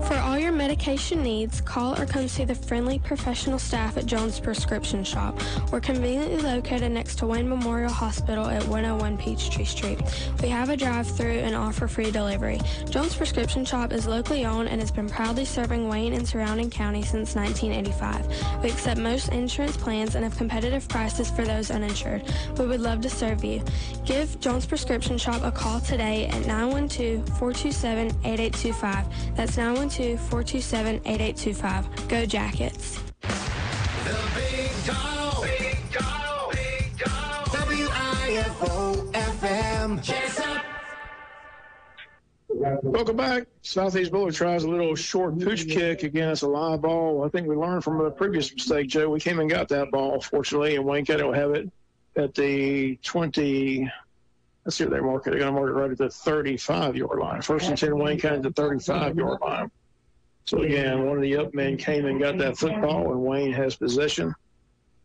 For all your medication needs, call or come see the friendly professional staff at Jones Prescription Shop. We're conveniently located next to Wayne Memorial Hospital at 101 Peachtree Street. We have a drive-through and offer free delivery. Jones Prescription Shop is locally owned and has been proudly serving Wayne and surrounding counties since 1985. We accept most insurance plans and have competitive prices for those uninsured. We would love to serve you. Give Jones Prescription Shop a call today at 912-427-8825. That's 912-427-8825. Go Jackets. The Big Dog. Big Dog. Big Dog. WIFO-FM. Jesup. Welcome back. Southeast Bulloch tries a little short pooch kick. Again, it's a live ball. I think we learned from a previous mistake, Joe. We came and got that ball, fortunately, and Wayne County will have it at the 20. Let's see what they mark it. They're going to mark it right at the 35-yard line. First and 10, Wayne County at the 35-yard line. So, again, one of the up men came and got that football, and Wayne has possession.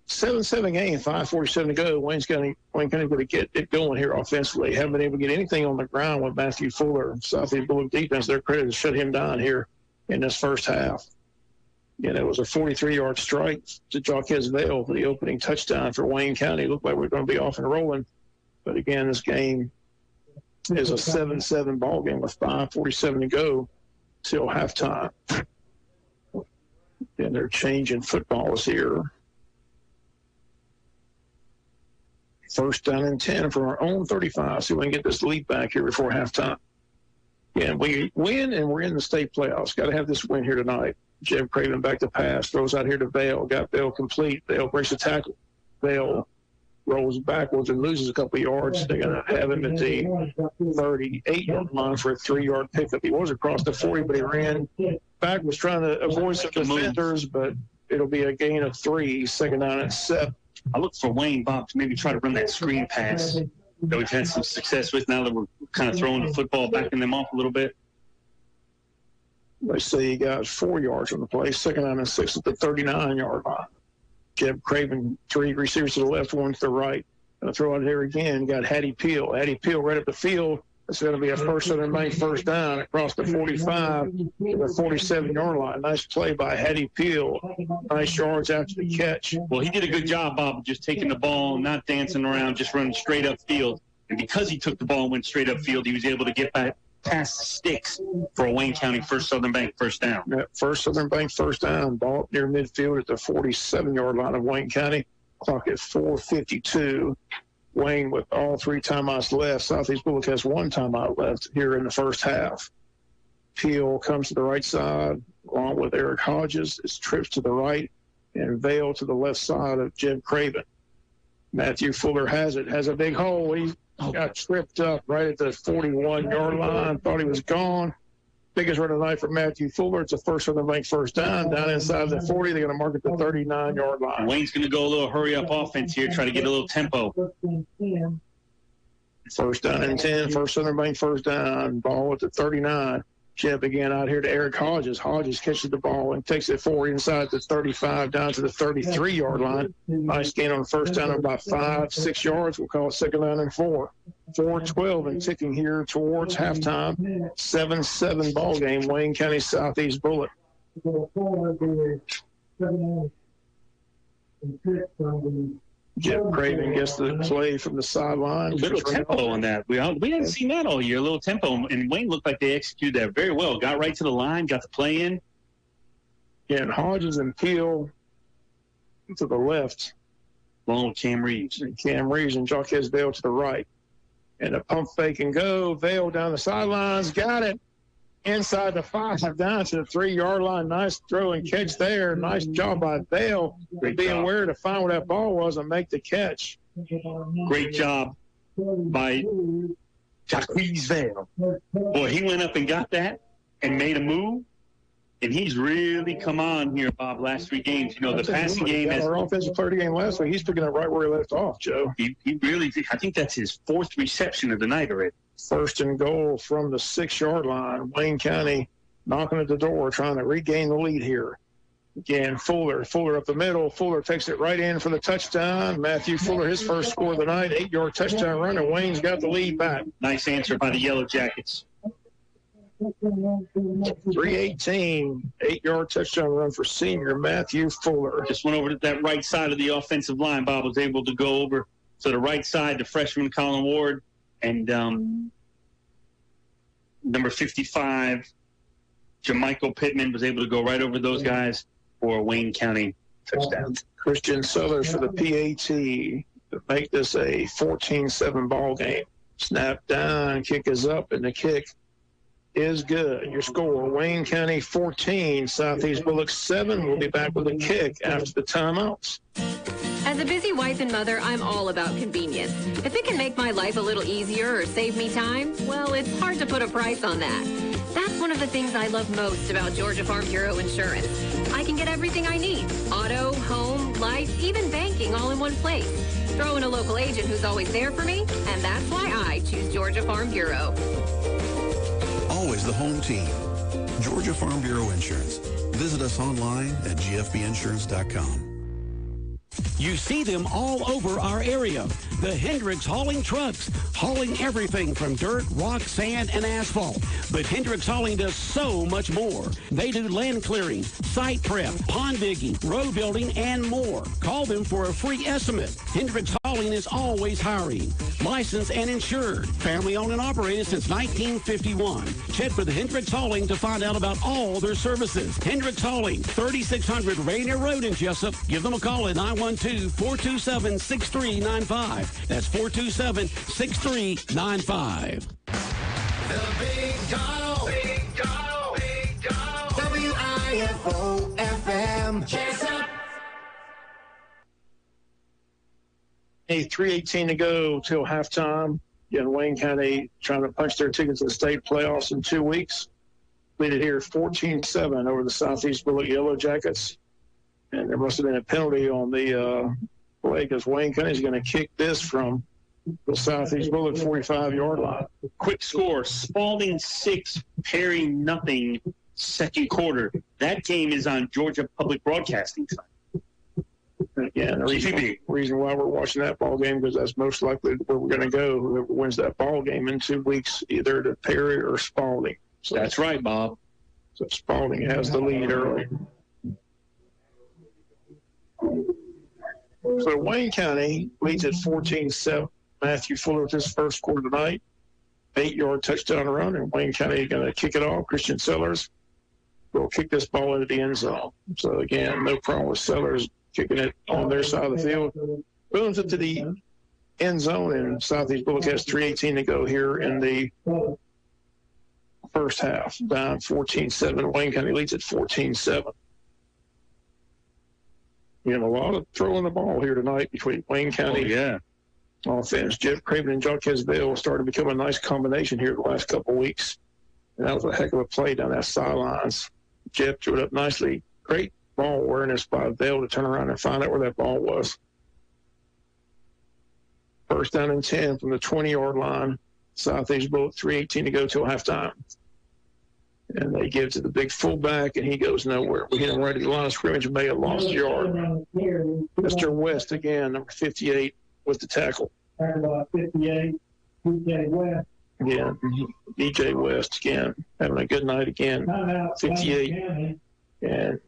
7-7 game, 5:47 to go. Wayne County going to get it going here offensively. Haven't been able to get anything on the ground with Matthew Fuller. Southeast Bulloch defense, their credit, to shut him down here in this first half. And it was a 43-yard strike to Jacques Vale for the opening touchdown for Wayne County. Looked like we're going to be off and rolling. But again, this game is a 7-7 ball game with 5:47 to go till halftime. And they're changing footballs here. First down and 10 from our own 35. See if we can get this lead back here before halftime. Yeah, we win and we're in the state playoffs. Got to have this win here tonight. Jeb Craven back to pass, throws out here to Vale. Got Vale complete. Vale breaks the tackle. Vale rolls backwards and loses a couple of yards. They're going to have him at the 38-yard line for a 3-yard pickup. He was across the 40, but he ran back, was trying to avoid some defenders, but it'll be a gain of 3, second down and 7. I look for Wayne, Bob, to maybe try to run that screen pass that we've had some success with now that we're kind of throwing the football, backing them off a little bit. They say he got 4 yards on the play, second down and 6 at the 39-yard line. Jeb Craven, 3 receivers to the left, 1 to the right. Going to throw out here again. Got Hattie Peel. Hattie Peel right up the field. It's going to be a first Southern Bank first down across the 45 to the 47-yard line. Nice play by Hattie Peel. Nice yards after the catch. Well, he did a good job, Bob, just taking the ball, not dancing around, just running straight up field. And because he took the ball and went straight up field, he was able to get back past the sticks for a Wayne County first Southern Bank first down. Yeah, first Southern Bank first down. Ball near midfield at the 47-yard line of Wayne County. Clock at 4:52. Wayne with all 3 timeouts left. Southeast Bulloch has 1 timeout left here in the first half. Peel comes to the right side along with Eric Hodges. It's trips to the right and Vale to the left side of Jeb Craven. Matthew Fuller has it. Has a big hole. He got tripped up right at the 41-yard line. Thought he was gone. Biggest run of the night for Matthew Fuller. It's a first Southern Bank first down. Down inside the 40, they're going to mark it the 39-yard line. Wayne's going to go a little hurry-up offense here, try to get a little tempo. First down and 10, first Southern Bank first down. Ball at the 39. Jeb again out here to Eric Hodges. Hodges catches the ball and takes it forward inside the 35 down to the 33-yard line. Nice gain on the first down of about 5-6 yards. We'll call it second down and 4. 4:12 and ticking here towards halftime. 7-7 ball game. Wayne County Southeast Bulloch. Jeb Craven gets the play from the sideline. A little tempo on that. We hadn't seen that all year, a little tempo. And Wayne looked like they executed that very well. Got right to the line, got the play in. Yeah, and Hodges and Peel to the left. Long Cam Reeves. And Cam Reeves and Jacques Vale to the right. And a pump fake and go. Vale down the sidelines. Got it. inside the 5, down to the 3-yard line. Nice throw and catch there. Nice job by Dale. Being aware to find where that ball was and make the catch. Great job by Jaycee Stadium. Boy, he went up and got that and made a move. And he's really come on here, Bob, last 3 games. You know, the passing game has... Our offensive player of the game last week, he's picking up right where he left off, Joe. He really... I think that's his 4th reception of the night already. 1st and goal from the 6-yard line. Wayne County knocking at the door, trying to regain the lead here. Again, Fuller up the middle. Fuller takes it right in for the touchdown. Matthew Fuller, his first score of the night, 8-yard touchdown run, and Wayne's got the lead back. Nice answer by the Yellow Jackets. 3:18, 8-yard touchdown run for senior Matthew Fuller. Just went over to that right side of the offensive line. Bob was able to go over to the right side to freshman Colin Ward and number 55, Jamichael Pittman, was able to go right over those guys for a Wayne County touchdown. Christian Sellers for the PAT to make this a 14-7 ball game. Snap down, kick is up, and the kick is good. Your score, Wayne County 14, Southeast Bulloch 7. We'll be back with a kick after the timeouts. As a busy wife and mother, I'm all about convenience. If it can make my life a little easier or save me time, well, it's hard to put a price on that. That's one of the things I love most about Georgia Farm Bureau Insurance. I can get everything I need. Auto, home, life, even banking all in one place. Throw in a local agent who's always there for me, and that's why I choose Georgia Farm Bureau. Always the home team. Georgia Farm Bureau Insurance. Visit us online at gfbinsurance.com. You see them all over our area. The Hendricks hauling trucks, hauling everything from dirt, rock, sand, and asphalt. But Hendricks Hauling does so much more. They do land clearing, site prep, pond digging, road building, and more. Call them for a free estimate. Hendricks Hauling is always hiring. Licensed and insured. Family owned and operated since 1951. Check with Hendricks Hauling to find out about all their services. Hendricks Hauling, 3600 Rainier Road in Jesup. Give them a call at 912-427-6395. That's 427-6395. The Big Dial. Big Dial. Big Dial. WIFO-FM. Jesup. 3:18 to go till halftime. Again, Wayne County trying to punch their ticket to the state playoffs in 2 weeks. Leaded here 14-7 over the Southeast Bulloch Yellow Jackets. And there must have been a penalty on the play because Wayne County is going to kick this from the Southeast Bulloch 45-yard line. Quick score, Spalding 6, Perry nothing, second quarter. That game is on Georgia Public Broadcasting time. Again, the reason why we're watching that ball game because that's most likely where we're going to go. Whoever wins that ball game in 2 weeks, either to Perry or Spalding. So that's right, Bob. So Spalding has the lead early. So Wayne County leads at 14-7. Matthew Fuller with his first score tonight. 8-yard touchdown run, and Wayne County going to kick it off. Christian Sellers will kick this ball into the end zone. So, again, no problem with Sellers kicking it on their side of the field. Booms it to the end zone, and Southeast Bulloch has 3:18 to go here in the first half. Down 14-7. Wayne County leads at 14-7. We have a lot of throwing the ball here tonight between Wayne County offense. Jeff Craven and Jaquez Bell started to become a nice combination here the last couple of weeks. And that was a heck of a play down that sidelines. Jeff threw it up nicely. Great ball awareness by Bell to turn around and find out where that ball was. First down and 10 from the 20-yard line. Southeast Bulloch, 3:18 to go till halftime. And they give to the big fullback, and he goes nowhere. We hit him right at the line of scrimmage and may have lost a yard. Mr. West again, number 58, with the tackle. 58, DJ West. Yeah, DJ West again, having a good night again. 58. And,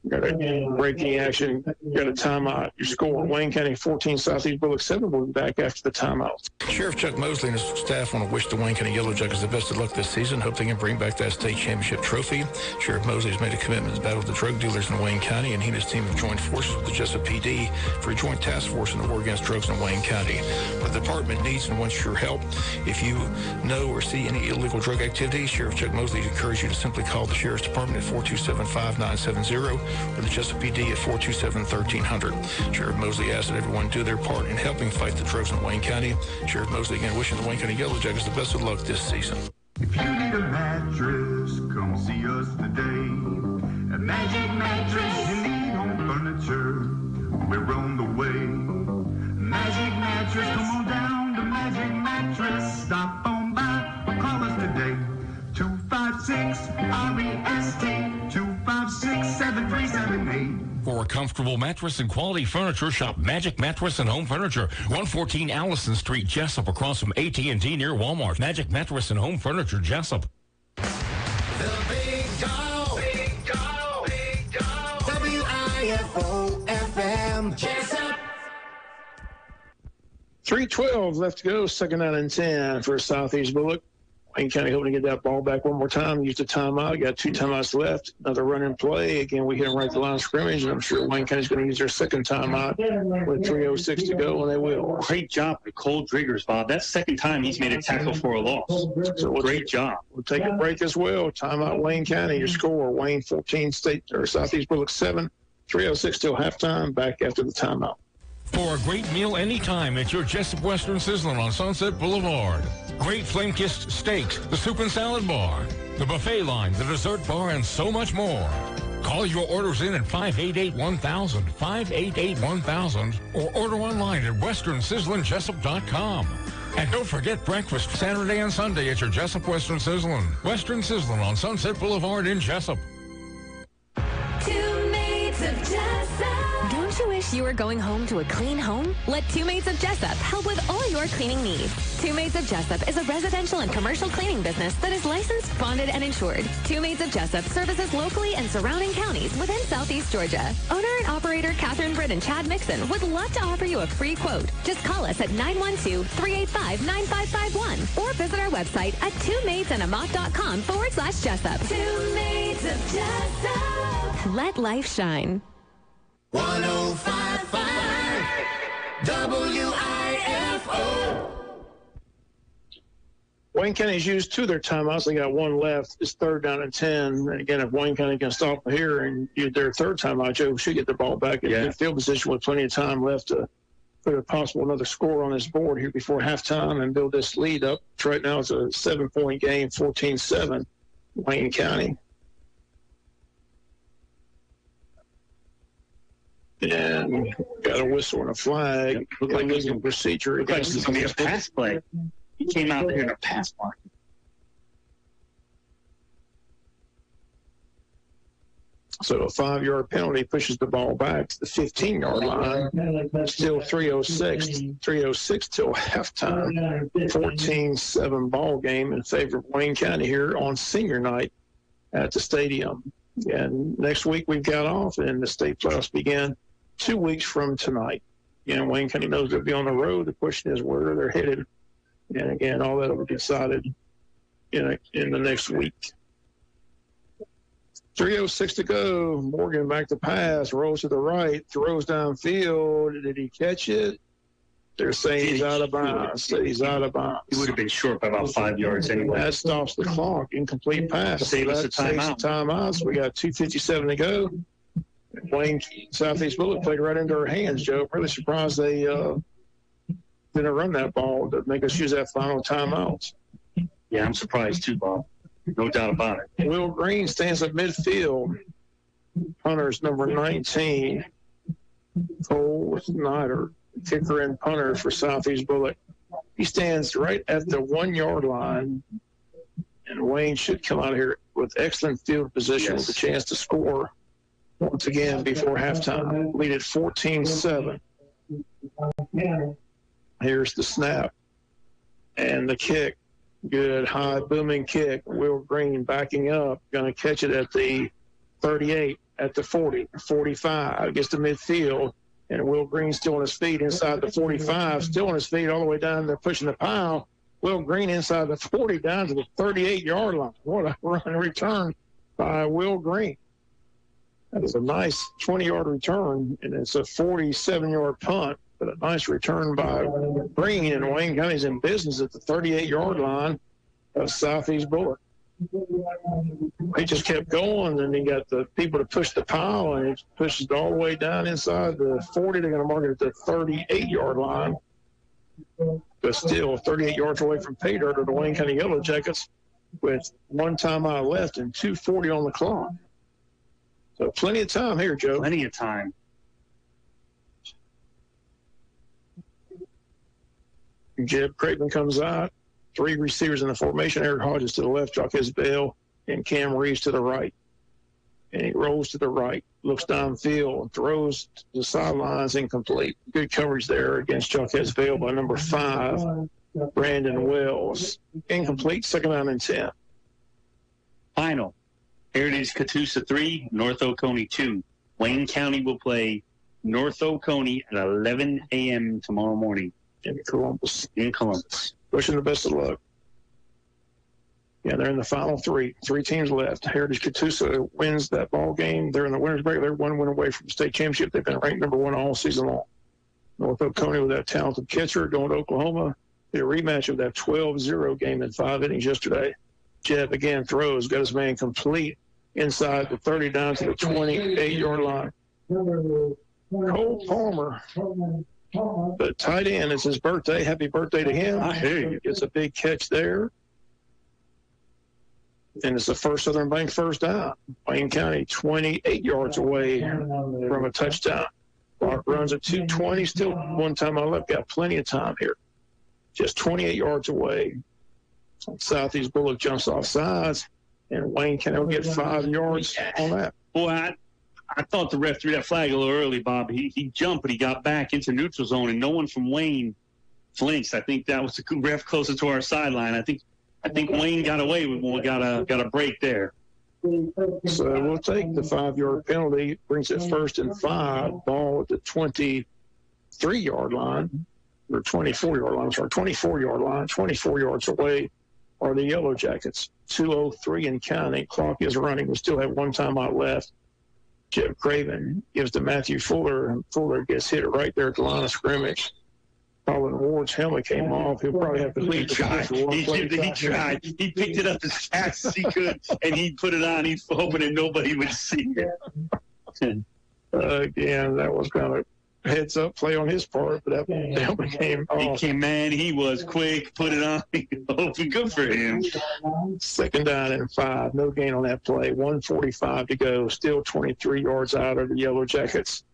Got a breaking action. Got a timeout. Your score, Wayne County 14, Southeast Bulloch 7. We'll be back after the timeout. Sheriff Chuck Mosley and his staff want to wish the Wayne County Yellow Jackets the best of luck this season. Hope they can bring back that state championship trophy. Sheriff Mosley has made a commitment to battle the drug dealers in Wayne County, and he and his team have joined forces with the Jesup PD for a joint task force in the war against drugs in Wayne County. The department needs and wants your help. If you know or see any illegal drug activity, Sheriff Chuck Mosley encourages you to simply call the Sheriff's Department at 427-5970 or the Jesup PD at 427-1300. Sheriff Mosley asks that everyone do their part in helping fight the drugs in Wayne County. Sheriff Mosley again wishing the Wayne County Yellow Jackets the best of luck this season. If you need a mattress, come see us today. A Magic Mattress, you need home furniture. We're on the way. Magic Mattress, come on down to Magic Mattress. Stop on by or call us today. 256-REST, 256-7378. For a comfortable mattress and quality furniture, shop Magic Mattress and Home Furniture, 114 Allison Street, Jesup, across from AT&T near Walmart. Magic Mattress and Home Furniture, Jesup. The Big Dial. Big Dial. Big Dial. WIFO-FM. Jesup. 3:12 left to go, second out and 10 for Southeast Bulloch. Wayne County hoping to get that ball back one more time. Use the timeout. Got 2 timeouts left. Another run and play. Again, we hit them right at the line of scrimmage, and I'm sure Wayne County's going to use their second timeout with 3:06 to go, and they will. Great job by Cole Driggers, Bob. That's the second time he's made a tackle for a loss. So Great job. We'll take a break as well. Timeout Wayne County. Your score, Wayne 14, Southeast Bulloch 7. 3:06 till halftime. Back after the timeout. For a great meal anytime at your Jesup Western Sizzler on Sunset Boulevard. Great flame-kissed steaks, the soup and salad bar, the buffet line, the dessert bar, and so much more. Call your orders in at 588-1000, 588-1000, or order online at westernsizzlinjessup.com. And don't forget breakfast Saturday and Sunday at your Jesup Western Sizzlin'. Western Sizzlin' on Sunset Boulevard in Jesup. Two Maids of Jesup. Don't you wish you were going home to a clean home? Let Two Maids of Jesup help with all your cleaning needs. Two Maids of Jesup is a residential and commercial cleaning business that is licensed, bonded, and insured. Two Maids of Jesup services locally and surrounding counties within Southeast Georgia. Owner and operator Catherine Britt and Chad Mixon would love to offer you a free quote. Just call us at 912-385-9551 or visit our website at twomaidsandamoth.com/Jesup. Two Maids of Jesup. Let life shine. 105.5 WIFO. Wayne County's used 2 of their timeouts. They got 1 left. It's third down and 10. And again, if Wayne County can stop here and use their third timeout, Joe should get the ball back in good field position with plenty of time left to put a possible another score on this board here before halftime and build this lead up. Right now it's a 7-point game, 14-7, Wayne County. And got a whistle and a flag. Look like illegal procedure. Look like this is going to be a pass play. He came out there in a pass block. So a 5-yard penalty pushes the ball back to the 15-yard line. Still 3:06 till halftime. 14-7 ball game in favor of Wayne County here on senior night at the stadium. And next week we've got off, and the state playoffs begin 2 weeks from tonight. Again, Wayne County knows they'll be on the road. The question is where they're headed. And again, all that will be decided in the next week. 3:06 to go. Morgan back to pass, rolls to the right, throws downfield. Did he catch it? They're saying he's out of bounds. He's out of bounds. He would have been short by about 5 yards anyway. That stops the clock. Incomplete pass. Save us a timeout. Timeouts. We got 2:57 to go. Wayne Southeast Bulloch played right into our hands, Joe. Really surprised they didn't run that ball to make us use that final timeout. Yeah, I'm surprised too, Bob. No doubt about it. Will Green stands at midfield. Punter's number 19. Cole Snyder, kicker and punter for Southeast Bulloch. He stands right at the 1-yard line. And Wayne should come out here with excellent field position with a chance to score once again before halftime. Lead at 14-7. Here's the snap and the kick. Good high booming kick. Will Green backing up. Going to catch it at the 38, at the 40, 45, gets to midfield, and Will Green still on his feet inside the 45, still on his feet all the way down there pushing the pile. Will Green inside the 40 down to the 38-yard line. What a run and return by Will Green. That is a nice 20-yard return, and it's a 47-yard punt, but a nice return by Green, and Wayne County's in business at the 38-yard line of Southeast Bulloch. He just kept going, and he got the people to push the pile, and he pushes it all the way down inside the 40. They're going to mark it at the 38-yard line. But still 38 yards away from pay dirt are the Wayne County Yellow Jackets with one timeout left and 2:40 on the clock. So plenty of time here, Joe. Plenty of time. Jeb Craven comes out. 3 receivers in the formation. Eric Hodges to the left, Jacques Bell, and Cam Reeves to the right. And he rolls to the right, looks downfield, throws to the sidelines, incomplete. Good coverage there against Jacques Bell by number 5, Brandon Wells. Incomplete, 2nd down and 10. Final. Heritage Catoosa 3, North Oconee 2. Wayne County will play North Oconee at 11 a.m. tomorrow morning. In Columbus. Wishing the best of luck. Yeah, they're in the final 3. 3 teams left. Heritage Catoosa wins that ball game. They're in the winner's break. They're 1 win away from the state championship. They've been ranked number 1 all season long. North Oconee with that talented catcher going to Oklahoma. The rematch of that 12-0 game in 5 innings yesterday. Jeb again throws, got his man complete inside the 30 down to the 28-yard line. Cole Palmer, the tight end, it's his birthday. Happy birthday to him. I hear you. Gets a big catch there. And it's the first Southern Bank first down. Wayne County 28 yards away from a touchdown. Clock runs at 2:20. Still 1 timeout left. Got plenty of time here. Just 28 yards away. Southeast Bulloch jumps off sides, and Wayne County will get 5 yards on that. Boy, I thought the ref threw that flag a little early, Bob. He jumped, but he got back into neutral zone, and no one from Wayne flinched. I think that was the ref closer to our sideline. I think Wayne got away with one. Got a break there. So we'll take the 5-yard penalty. Brings it 1st and 5. Ball at the 23-yard line, or 24-yard line. Sorry, 24-yard line. 24 yards away are the Yellow Jackets. 2:03 and counting. Clock is running. We still have 1 timeout left. Jeb Craven gives to Matthew Fuller, and Fuller gets hit right there at the line of scrimmage. Colin Ward's helmet came off. He'll probably have to leave. He tried. He picked it up as fast as he could, and he put it on. He's hoping that nobody would see it. Again, that was kind of heads up play on his part, but that helmet came off. He was quick, put it on. Hoping good for him. 2nd down and 5. No gain on that play. 1:45 to go. Still 23 yards out of the Yellow Jackets.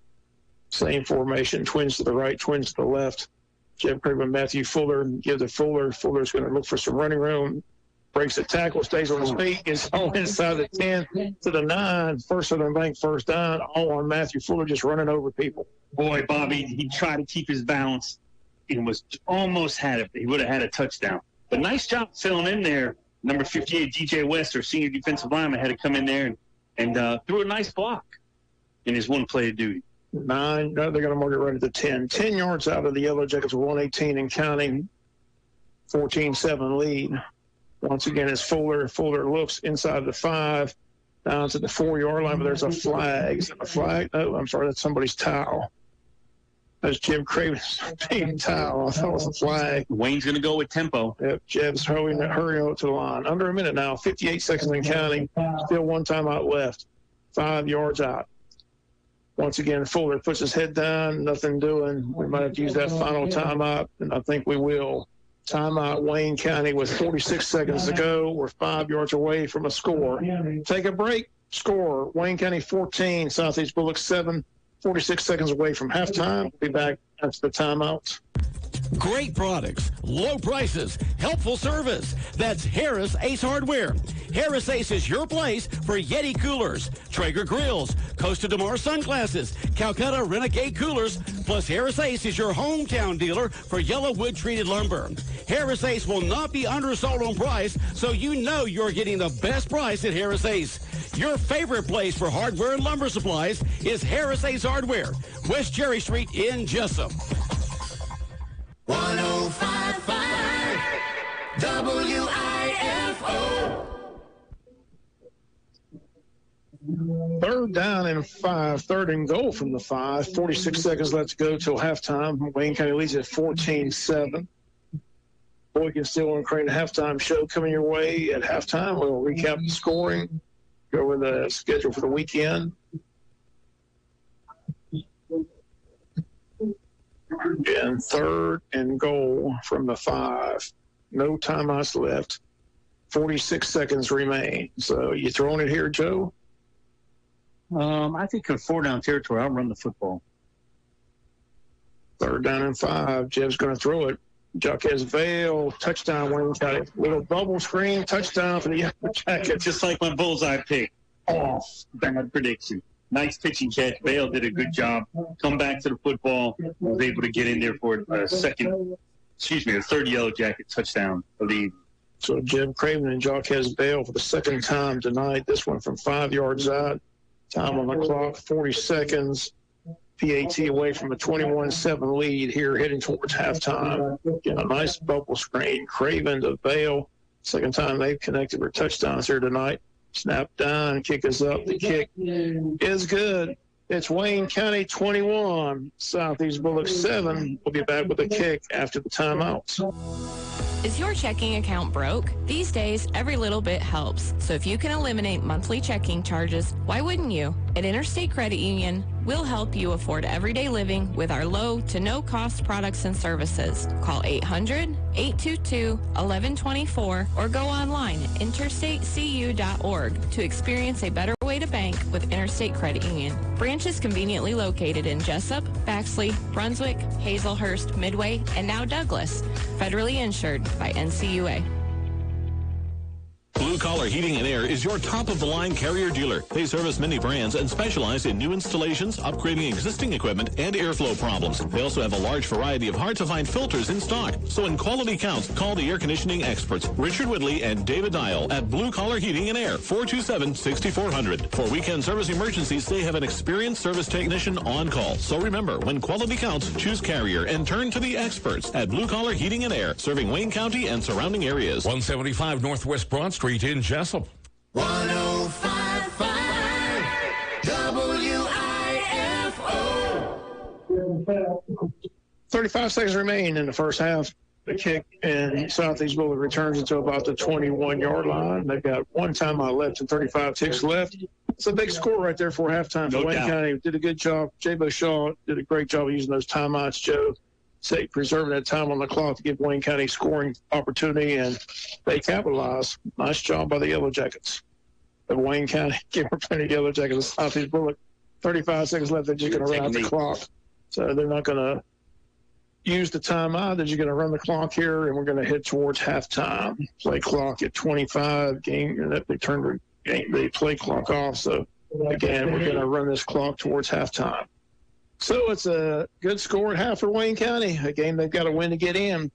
Same formation. Twins to the right, twins to the left. Jeb Craven, Matthew Fuller, give to Fuller. Fuller's going to look for some running room. Breaks the tackle, stays on his feet, gets all inside the 10 to the 9. First Southern Bank first down, all on Matthew Fuller, just running over people. Boy, Bobby, he tried to keep his balance and was almost had it. He would have had a touchdown. But nice job filling in there. Number 58, DJ West, our senior defensive lineman, had to come in there and threw a nice block in his 1 play of duty. 9, no, they're going to mark it right at the 10. 10 yards out of the Yellow Jackets, 1:18 and counting. 14-7 lead. Once again, it's Fuller. Fuller looks inside the 5, down to the 4-yard line, but there's a flag. Is that a flag? No, I'm sorry, that's somebody's towel. That's Jeb Craven's big towel. I thought it was a flag. Wayne's going to go with tempo. Yep, Jeb's hurrying out to the line. Under a minute now, 58 seconds and counting. Still 1 timeout left. 5 yards out. Once again, Fuller puts his head down, nothing doing. We might have to use that final timeout, and I think we will. Timeout, Wayne County with 46 seconds to go. We're 5 yards away from a score. Take a break. Score, Wayne County 14, Southeast Bulloch 7. 46 seconds away from halftime. We'll be back after the timeout. Great products, low prices, helpful service. That's Harris Ace Hardware. Harris Ace is your place for Yeti coolers, Traeger grills, Costa de Mar sunglasses, Calcutta Renegade coolers, Plus, Harris Ace is your hometown dealer for yellow wood-treated lumber. Harris Ace will not be undersold on price, so you know you're getting the best price at Harris Ace. Your favorite place for hardware and lumber supplies is Harris Ace Hardware, West Cherry Street in Jesup. 105.5 WIFO. Third down and 5, third and goal from the 5. 46 seconds left to go till halftime. Wayne County leads at 14-7. Boykin Steel and Crane halftime show coming your way at halftime. We'll recap the scoring, go over the schedule for the weekend. And third and goal from the 5. No timeouts left. 46 seconds remain. So you throwing it here, Joe? I think in 4-down territory, I'll run the football. Third down and 5. Jeb's going to throw it. Jaquez Vale, touchdown, Wayne County. Little bubble screen, touchdown for the Yellow Jackets. Just like my bullseye pick. Off. Bad prediction. Nice pitching catch. Vale did a good job. Come back to the football. Was able to get in there for a third Yellow Jacket touchdown lead. So Jeb Craven and Jaquez Vale for the second time tonight. This one from 5 yards out. Time on the clock, 40 seconds. PAT away from a 21-7 lead here, heading towards halftime. Again, a nice bubble screen. Craven to Vale. Second time they've connected for touchdowns here tonight. Snap down, kick is up. The kick is good. It's Wayne County 21, Southeast Bulloch 7. We'll be back with a kick after the timeouts. Is your checking account broke? These days, every little bit helps. So if you can eliminate monthly checking charges, why wouldn't you? At Interstate Credit Union, we'll help you afford everyday living with our low to no cost products and services. Call 800-822-1124 or go online at interstatecu.org to experience a better way to bank with Interstate Credit Union. Branches conveniently located in Jesup, Baxley, Brunswick, Hazelhurst, Midway, and now Douglas. Federally insured by NCUA. Blue Collar Heating and Air is your top-of-the-line Carrier dealer. They service many brands and specialize in new installations, upgrading existing equipment, and airflow problems. They also have a large variety of hard-to-find filters in stock. So when quality counts, call the air conditioning experts, Richard Whitley and David Dial at Blue Collar Heating and Air, 427-6400. For weekend service emergencies, they have an experienced service technician on call. So remember, when quality counts, choose Carrier and turn to the experts at Blue Collar Heating and Air, serving Wayne County and surrounding areas. 175 Northwest Broad Street in Jesup. 105.5 WIFO. 35 seconds remain in the first half. The kick and Southeast Bulloch returns it to about the 21-yard line. They've got one timeout left and 35 ticks left. It's a big score right there for halftime. No Wayne doubt. County did a good job. J-Bo Shaw did a great job using those timeouts, Joe. Preserving that time on the clock to give Wayne County scoring opportunity, and they capitalized. Nice job by the Yellow Jackets. But Wayne County gave plenty of Yellow Jackets. Southeast Bulloch, 35 seconds left. They're just going to run out the clock. So they're not going to use the timeout. They're just going to run the clock here, and we're going to head towards halftime. Play clock at 25. They turned the play clock off. So, again, we're going to run this clock towards halftime. So it's a good score at half for Wayne County, a game they've got to win to get in.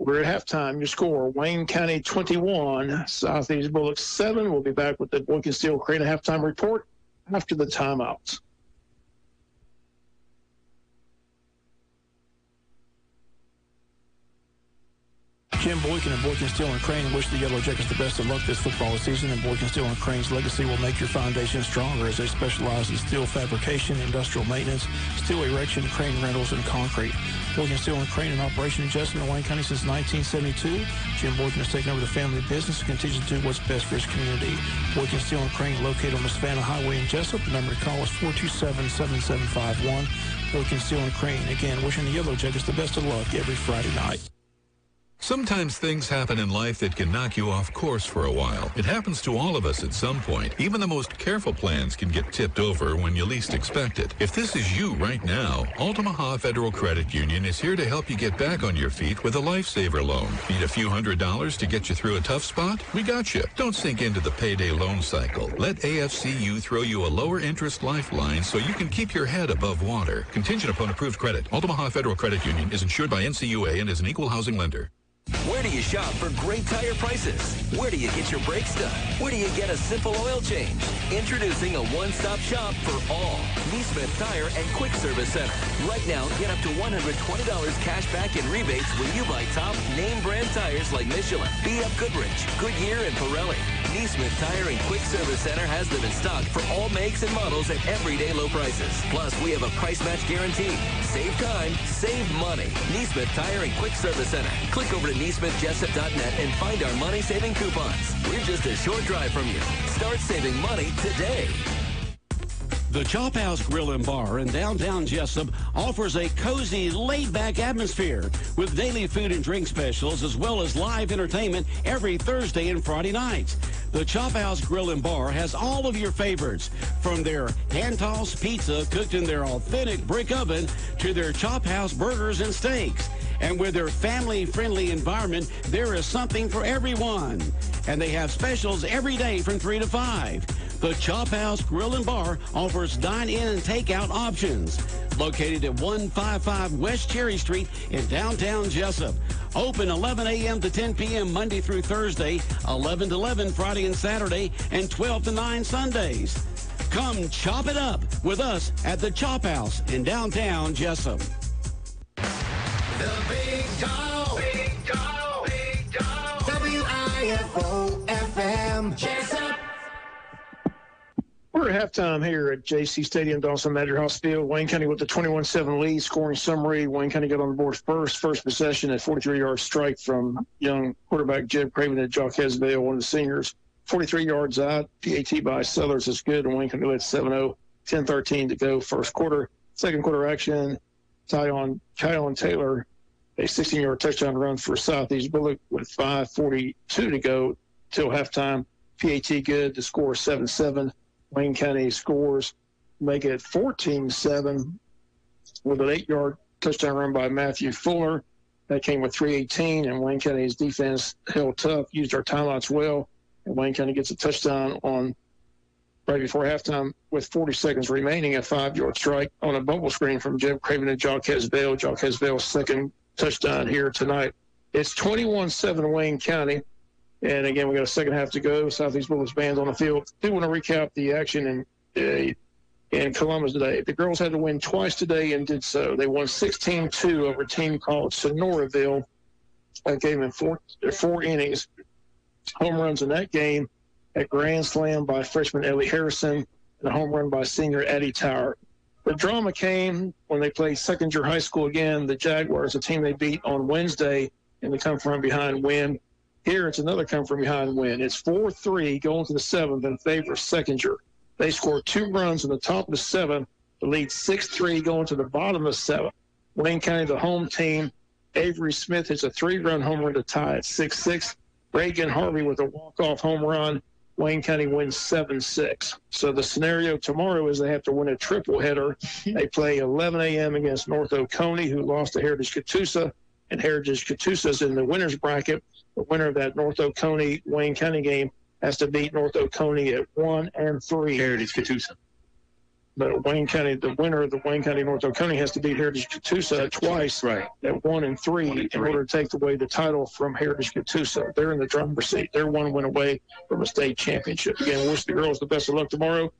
We're at halftime. Your score, Wayne County 21, Southeast Bulloch 7. We'll be back with the Boykin Steel Crane halftime report after the timeouts. Jim Boykin and Boykin Steel and Crane wish the Yellow Jackets the best of luck this football season, and Boykin Steel and Crane's legacy will make your foundation stronger as they specialize in steel fabrication, industrial maintenance, steel erection, crane rentals, and concrete. Boykin Steel and Crane in operation in Jesup and Wayne County since 1972. Jim Boykin has taken over the family business and continues to do what's best for his community. Boykin Steel and Crane located on the Savannah Highway in Jesup. The number to call is 427-7751. Boykin Steel and Crane, again, wishing the Yellow Jackets the best of luck every Friday night. Sometimes things happen in life that can knock you off course for a while. It happens to all of us at some point. Even the most careful plans can get tipped over when you least expect it. If this is you right now, Altamaha Federal Credit Union is here to help you get back on your feet with a Lifesaver loan. Need a few $100s to get you through a tough spot? We got you. Don't sink into the payday loan cycle. Let AFCU throw you a lower interest lifeline so you can keep your head above water. Contingent upon approved credit. Altamaha Federal Credit Union is insured by NCUA and is an equal housing lender. Where do you shop for great tire prices? Where do you get your brakes done? Where do you get a simple oil change? Introducing a one-stop shop for all. Neesmith Tire and Quick Service Center. Right now, get up to $120 cash back in rebates when you buy top name brand tires like Michelin, B.F. Goodrich, Goodyear, and Pirelli. Neesmith Tire and Quick Service Center has them in stock for all makes and models at everyday low prices. Plus, we have a price match guarantee. Save time, save money. Neesmith Tire and Quick Service Center. Click over to NeesmithJesup.net and find our money-saving coupons. We're just a short drive from you. Start saving money today. The Chop House Grill and Bar in downtown Jesup offers a cozy, laid-back atmosphere with daily food and drink specials as well as live entertainment every Thursday and Friday nights. The Chop House Grill and Bar has all of your favorites, from their hand-tossed pizza cooked in their authentic brick oven to their Chop House burgers and steaks. And with their family-friendly environment, there is something for everyone. And they have specials every day from 3 to 5. The Chop House Grill and Bar offers dine-in and takeout options. Located at 155 West Cherry Street in downtown Jesup. Open 11 a.m. to 10 p.m. Monday through Thursday, 11 to 11 Friday and Saturday, and 12 to 9 Sundays. Come chop it up with us at the Chop House in downtown Jesup. The Big Dog. Big Dog. Big Dog. WIFO-FM. Jesup. We're at halftime here at Jaycee Stadium, Dawson Madger House Field. Wayne County with the 21-7 lead. Scoring summary, Wayne County got on the board first possession, a 43-yard strike from young quarterback Jeb Craven at Jacquesville, one of the seniors. 43 yards out. PAT by Sellers is good, and Wayne County led 7-0. 10-13 to go first quarter. Second quarter action, Kyle Taylor, a 16-yard touchdown run for Southeast Bulloch with 5:42 to go till halftime. PAT good. The score 7-7. Wayne County scores, make it 14-7 with an 8-yard touchdown run by Matthew Fuller. That came with 3:18, and Wayne County's defense held tough, used our timeouts well, and Wayne County gets a touchdown on right before halftime with 40 seconds remaining, a 5-yard strike on a bubble screen from Jeb Craven and Jacquesville. Jacquesville's second touchdown here tonight. It's 21-7 Wayne County. And again, we got a second half to go. Southeast Bulloch's band's on the field. I do want to recap the action in Columbus today. The girls had to win twice today and did so. They won 16-2 over a team called Sonoraville. That gave them four innings. Home runs in that game, a grand slam by freshman Ellie Harrison, and a home run by senior Addie Tower. The drama came when they played Second-Year High School again. The Jaguars, a team they beat on Wednesday, in the come-from-behind win. Here, it's another come-from-behind win. It's 4-3 going to the seventh in favor of Second-Year. They scored 2 runs in the top of the seventh to lead 6-3 going to the bottom of the seventh. Wayne County, the home team. Avery Smith hits a 3-run home run to tie at 6-6. Reagan Harvey with a walk-off home run. Wayne County wins 7-6. So the scenario tomorrow is they have to win a triple header. They play 11 a.m. against North Oconee, who lost to Heritage Catoosa, and Heritage Catoosa is in the winner's bracket. The winner of that North Oconee-Wayne County game has to beat North Oconee at 1 and 3. Heritage Catoosa. But Wayne County, the winner of the Wayne County North Oconee has to beat Heritage Catoosa twice at 1 and 3 in order to take away the title from Heritage Catoosa. They're in the driver's seat. They're 1 win away from a state championship. Again, wish the girls the best of luck tomorrow.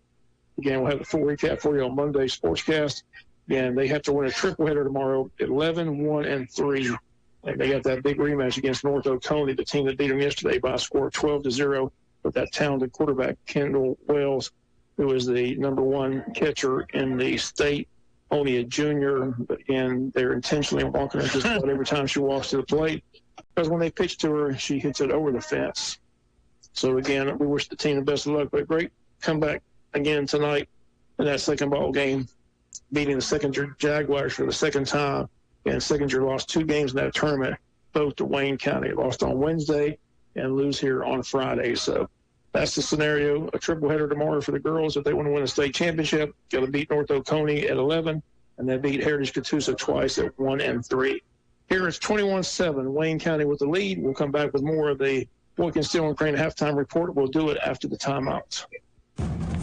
Again, we'll have the full recap for you on Monday's Sportscast. Again, they have to win a triple header tomorrow, 11, 1, and 3. And they got that big rematch against North Oconee, the team that beat them yesterday by a score of 12-0 with that talented quarterback, Kendall Wells, who is the #1 catcher in the state, only a junior. But again, they're intentionally walking her just about every time she walks to the plate, because when they pitch to her, she hits it over the fence. So again, we wish the team the best of luck, but great comeback again tonight in that second ball game, beating the Second-Year Jaguars for the second time. And Second-Year lost 2 games in that tournament. both to Wayne County. Lost on Wednesday and lose here on Friday. So that's the scenario. A triple header tomorrow for the girls if they want to win a state championship. Got to beat North Oconee at 11, and they beat Heritage Catoosa twice at 1 and 3. Here it's 21-7. Wayne County with the lead. We'll come back with more of the Boykin Steel and Crane halftime report. We'll do it after the timeouts.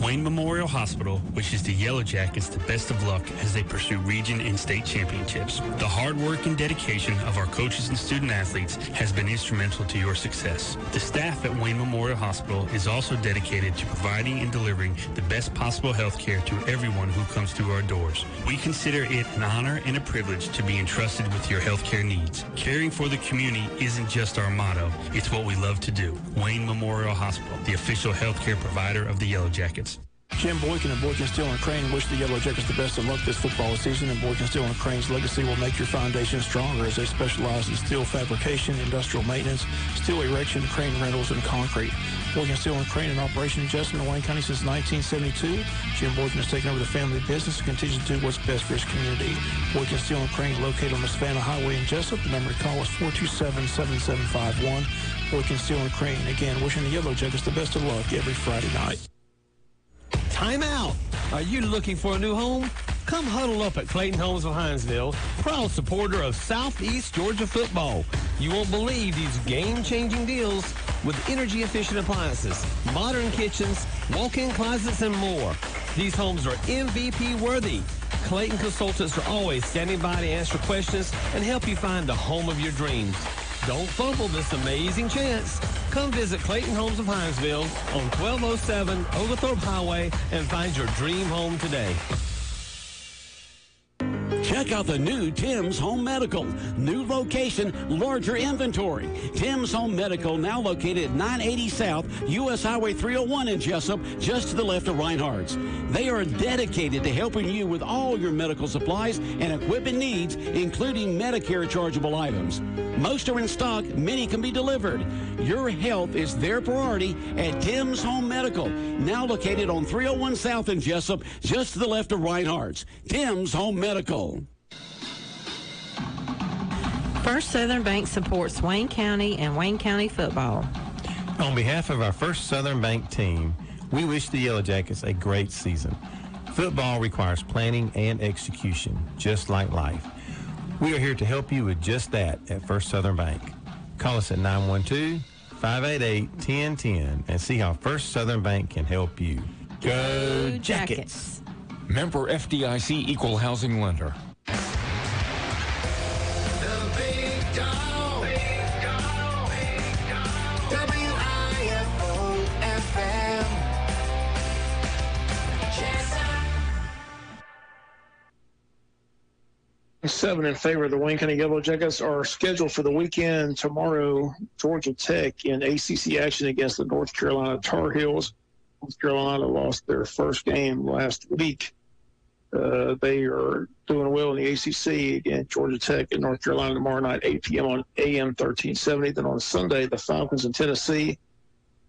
Wayne Memorial Hospital wishes the Yellow Jackets the best of luck as they pursue region and state championships. The hard work and dedication of our coaches and student athletes has been instrumental to your success. The staff at Wayne Memorial Hospital is also dedicated to providing and delivering the best possible health care to everyone who comes through our doors. We consider it an honor and a privilege to be entrusted with your health care needs. Caring for the community isn't just our motto, it's what we love to do. Wayne Memorial Hospital, the official health care provider of the Yellow Jackets. Jim Boykin and Boykin Steel and Crane wish the Yellow Jackets the best of luck this football season, and Boykin Steel and Crane's legacy will make your foundation stronger as they specialize in steel fabrication, industrial maintenance, steel erection, crane rentals, and concrete. Boykin Steel and Crane in operation in Jesup and Wayne County since 1972. Jim Boykin has taken over the family business and continues to do what's best for his community. Boykin Steel and Crane located on the Savannah Highway in Jesup. The number to call is 427-7751. Boykin Steel and Crane, again, wishing the Yellow Jackets the best of luck every Friday night. Time out. Are you looking for a new home? Come huddle up at Clayton Homes of Hinesville, proud supporter of Southeast Georgia football. You won't believe these game-changing deals with energy-efficient appliances, modern kitchens, walk-in closets, and more. These homes are MVP worthy. Clayton consultants are always standing by to answer questions and help you find the home of your dreams. Don't fumble this amazing chance. Come visit Clayton Homes of Hinesville on 1207 Oglethorpe Highway and find your dream home today. Check out the new Tim's Home Medical. New location, larger inventory. Tim's Home Medical now located at 980 South, U.S. Highway 301 in Jesup, just to the left of Reinhardt's. They are dedicated to helping you with all your medical supplies and equipment needs, including Medicare chargeable items. Most are in stock, many can be delivered. Your health is their priority at Tim's Home Medical, now located on 301 South in Jesup, just to the left of Reinhardt's. Tim's Home Medical. First Southern Bank supports Wayne County and Wayne County football. On behalf of our First Southern Bank team, we wish the Yellow Jackets a great season. Football requires planning and execution, just like life. We are here to help you with just that at First Southern Bank. Call us at 912-588-1010 and see how First Southern Bank can help you. Go Jackets! Member FDIC Equal Housing Lender. Seven in favor of the Wayne County Yellow Jackets are scheduled for the weekend. Tomorrow, Georgia Tech in ACC action against the North Carolina Tar Heels. North Carolina lost their first game last week. They are doing well in the ACC. Again, Georgia Tech and North Carolina tomorrow night, 8 p.m. on AM 1370. Then on Sunday, the Falcons in Tennessee.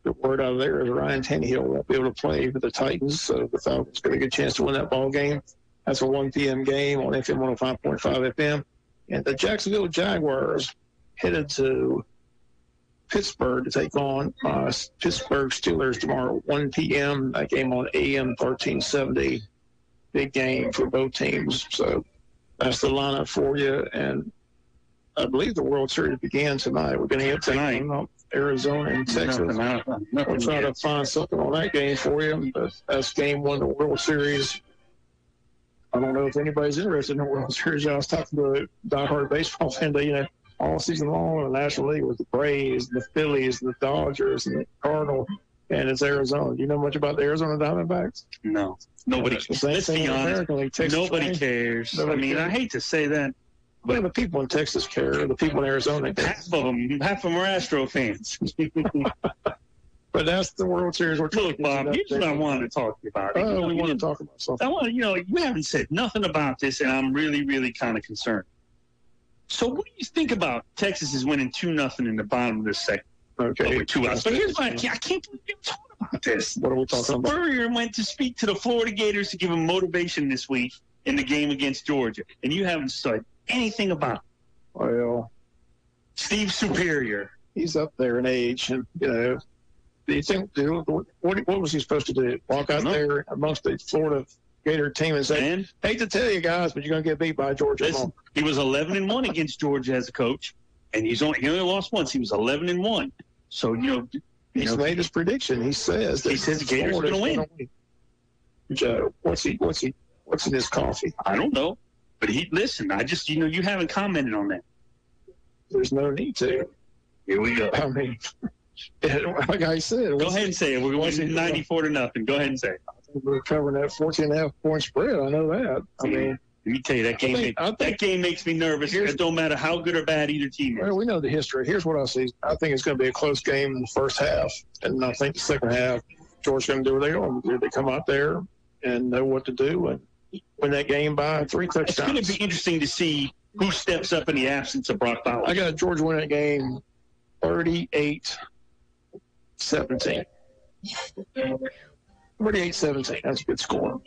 The word out of there is Ryan Tannehill won't be able to play for the Titans, so the Falcons got a good chance to win that ball game. That's a 1 p.m. game on FM 105.5 FM. And the Jacksonville Jaguars headed to Pittsburgh to take on Pittsburgh Steelers tomorrow, 1 p.m. That game on AM 1370. Big game for both teams. So that's the lineup for you. And I believe the World Series began tonight. We're going to tonight Arizona and Texas. We'll try to find something on that game for you. But that's game one of the World Series. I don't know if anybody's interested in the World Series. I was talking to a diehard baseball fan that, all season long in the National League with the Braves, the Phillies, the Dodgers, and the Cardinals, and it's Arizona. Do you know much about the Arizona Diamondbacks? No. Nobody cares. Let's be honest. Nobody cares. I hate to say that. But the people in Texas care. The people in Arizona care. Half of them are Astro fans. But that's the World Series we're talking about. Bob, here's what I wanted to talk to you about. We want to talk about something. You haven't said nothing about this, and I'm really, really kind of concerned. So what do you think about Texas is winning 2-0 in the bottom of this second? Okay. Over 2 hours. But here's why I can't believe you're talking about this. What are we talking about? Spurrier went to speak to the Florida Gators to give them motivation this week in the game against Georgia, and you haven't said anything about it. Well, Steve Superior. He's up there in age, and do you think what was he supposed to do? Walk out there amongst the Florida Gator team and say, "Hate to tell you guys, but you're going to get beat by Georgia." Listen, he was 11-1 against Georgia as a coach, and he only lost once. He was 11-1. So he's made his prediction. He says that the Gators are going to win. Joe, what's in his coffee? I don't know, but listen. I just you haven't commented on that. There's no need to. Here we go. I mean, like I said, go ahead and say it. We're winning 94-0. Go ahead and say it. We're covering that 14.5 point spread. I know that. I mean, let me tell you, that game makes me nervous. It don't matter how good or bad either team is. Well, we know the history. Here's what I see. I think it's going to be a close game in the first half, and I think the second half, Georgia's going to do what they want to do. They come out there and know what to do and win that game by 3 touchdowns. It's going to be interesting to see who steps up in the absence of Brock Bowers. I got Georgia winning that game 38-17. 38-17. That's a good score.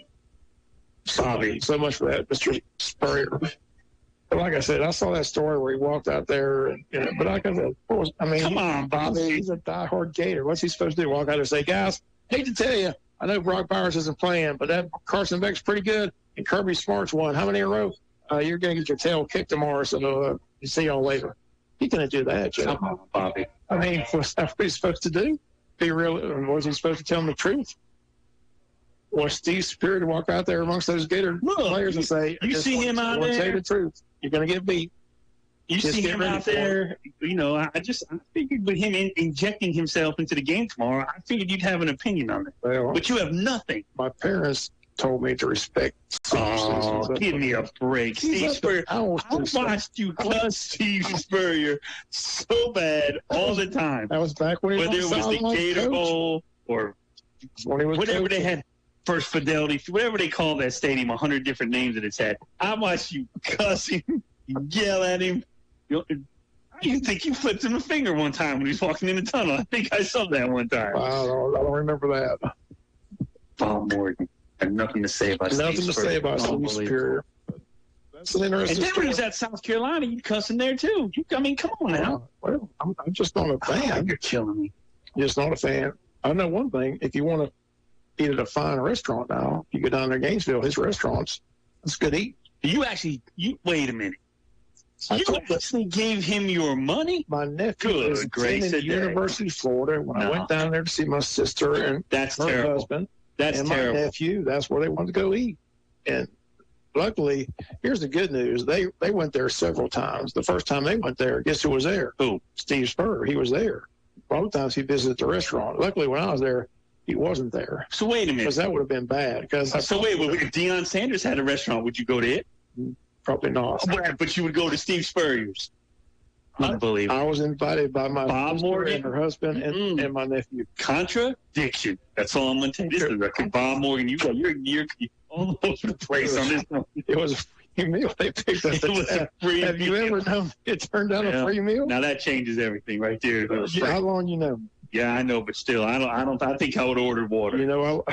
Bobby, so much for that, Mr. Spurrier. But like I said, I saw that story where he walked out there, and but like I said, come on, Bobby. He's a diehard Gator. What's he supposed to do? Walk out there and say, "Guys, hate to tell you, I know Brock Bowers isn't playing, but that Carson Beck's pretty good, and Kirby Smart's won. How many in a row? You're going to get your tail kicked tomorrow, so see y'all later." He couldn't do that, Joe. Come on, Bobby. I mean, what's that what he's supposed to do? Be real? Was he supposed to tell him the truth? Was Steve Superior to walk out there amongst those Gator players and say, "You see him out there? Tell you the truth. You're going to get beat." You see him out there. I figured with him injecting himself into the game tomorrow, I figured you'd have an opinion on it. Well, but you have nothing. My parents told me to respect Steve. Give me a break. Steve Spurrier. I watched you cuss Steve Spurrier so bad all the time. That was back when he whether it was the Gator Bowl or whatever they had, First Fidelity, whatever they call that stadium, 100 different names that it's had. I watched you cuss him, yell at him. I even think you flipped him a finger one time when he was walking in the tunnel. I think I saw that one time. I don't remember that. Bob Morgan. I have nothing to say about Steve Steve Superior. That's an interesting And then when he was at South Carolina, you cussing there too. Come on now. Well, I'm just not a fan. You're killing me. Just not a fan. I know one thing. If you want to eat at a fine restaurant now, you go down there to Gainesville, his restaurants, it's good eat. Wait a minute. You actually gave him your money? My nephew is attending University of Florida. When I went down there to see my sister and her husband and my nephew, that's where they wanted to go eat. And luckily, here's the good news. They went there several times. The first time they went there, guess who was there? Who? Steve Spurrier. He was there. Both times he visited the restaurant. Luckily, when I was there, he wasn't there. So wait a minute. Because that would have been bad. If Deion Sanders had a restaurant, would you go to it? Probably not. But you would go to Steve Spurrier's. Unbelievable. I was invited by my Bob sister Morgan and her husband and my nephew. Contradiction. That's all I'm going to tell you. This is a record. Bob Morgan, you're all over the place on this one. It was a free meal they picked up. Have you ever known it turned out a free meal? Now that changes everything right there. How long you know? Yeah, I know, but still, I think I would order water. You know,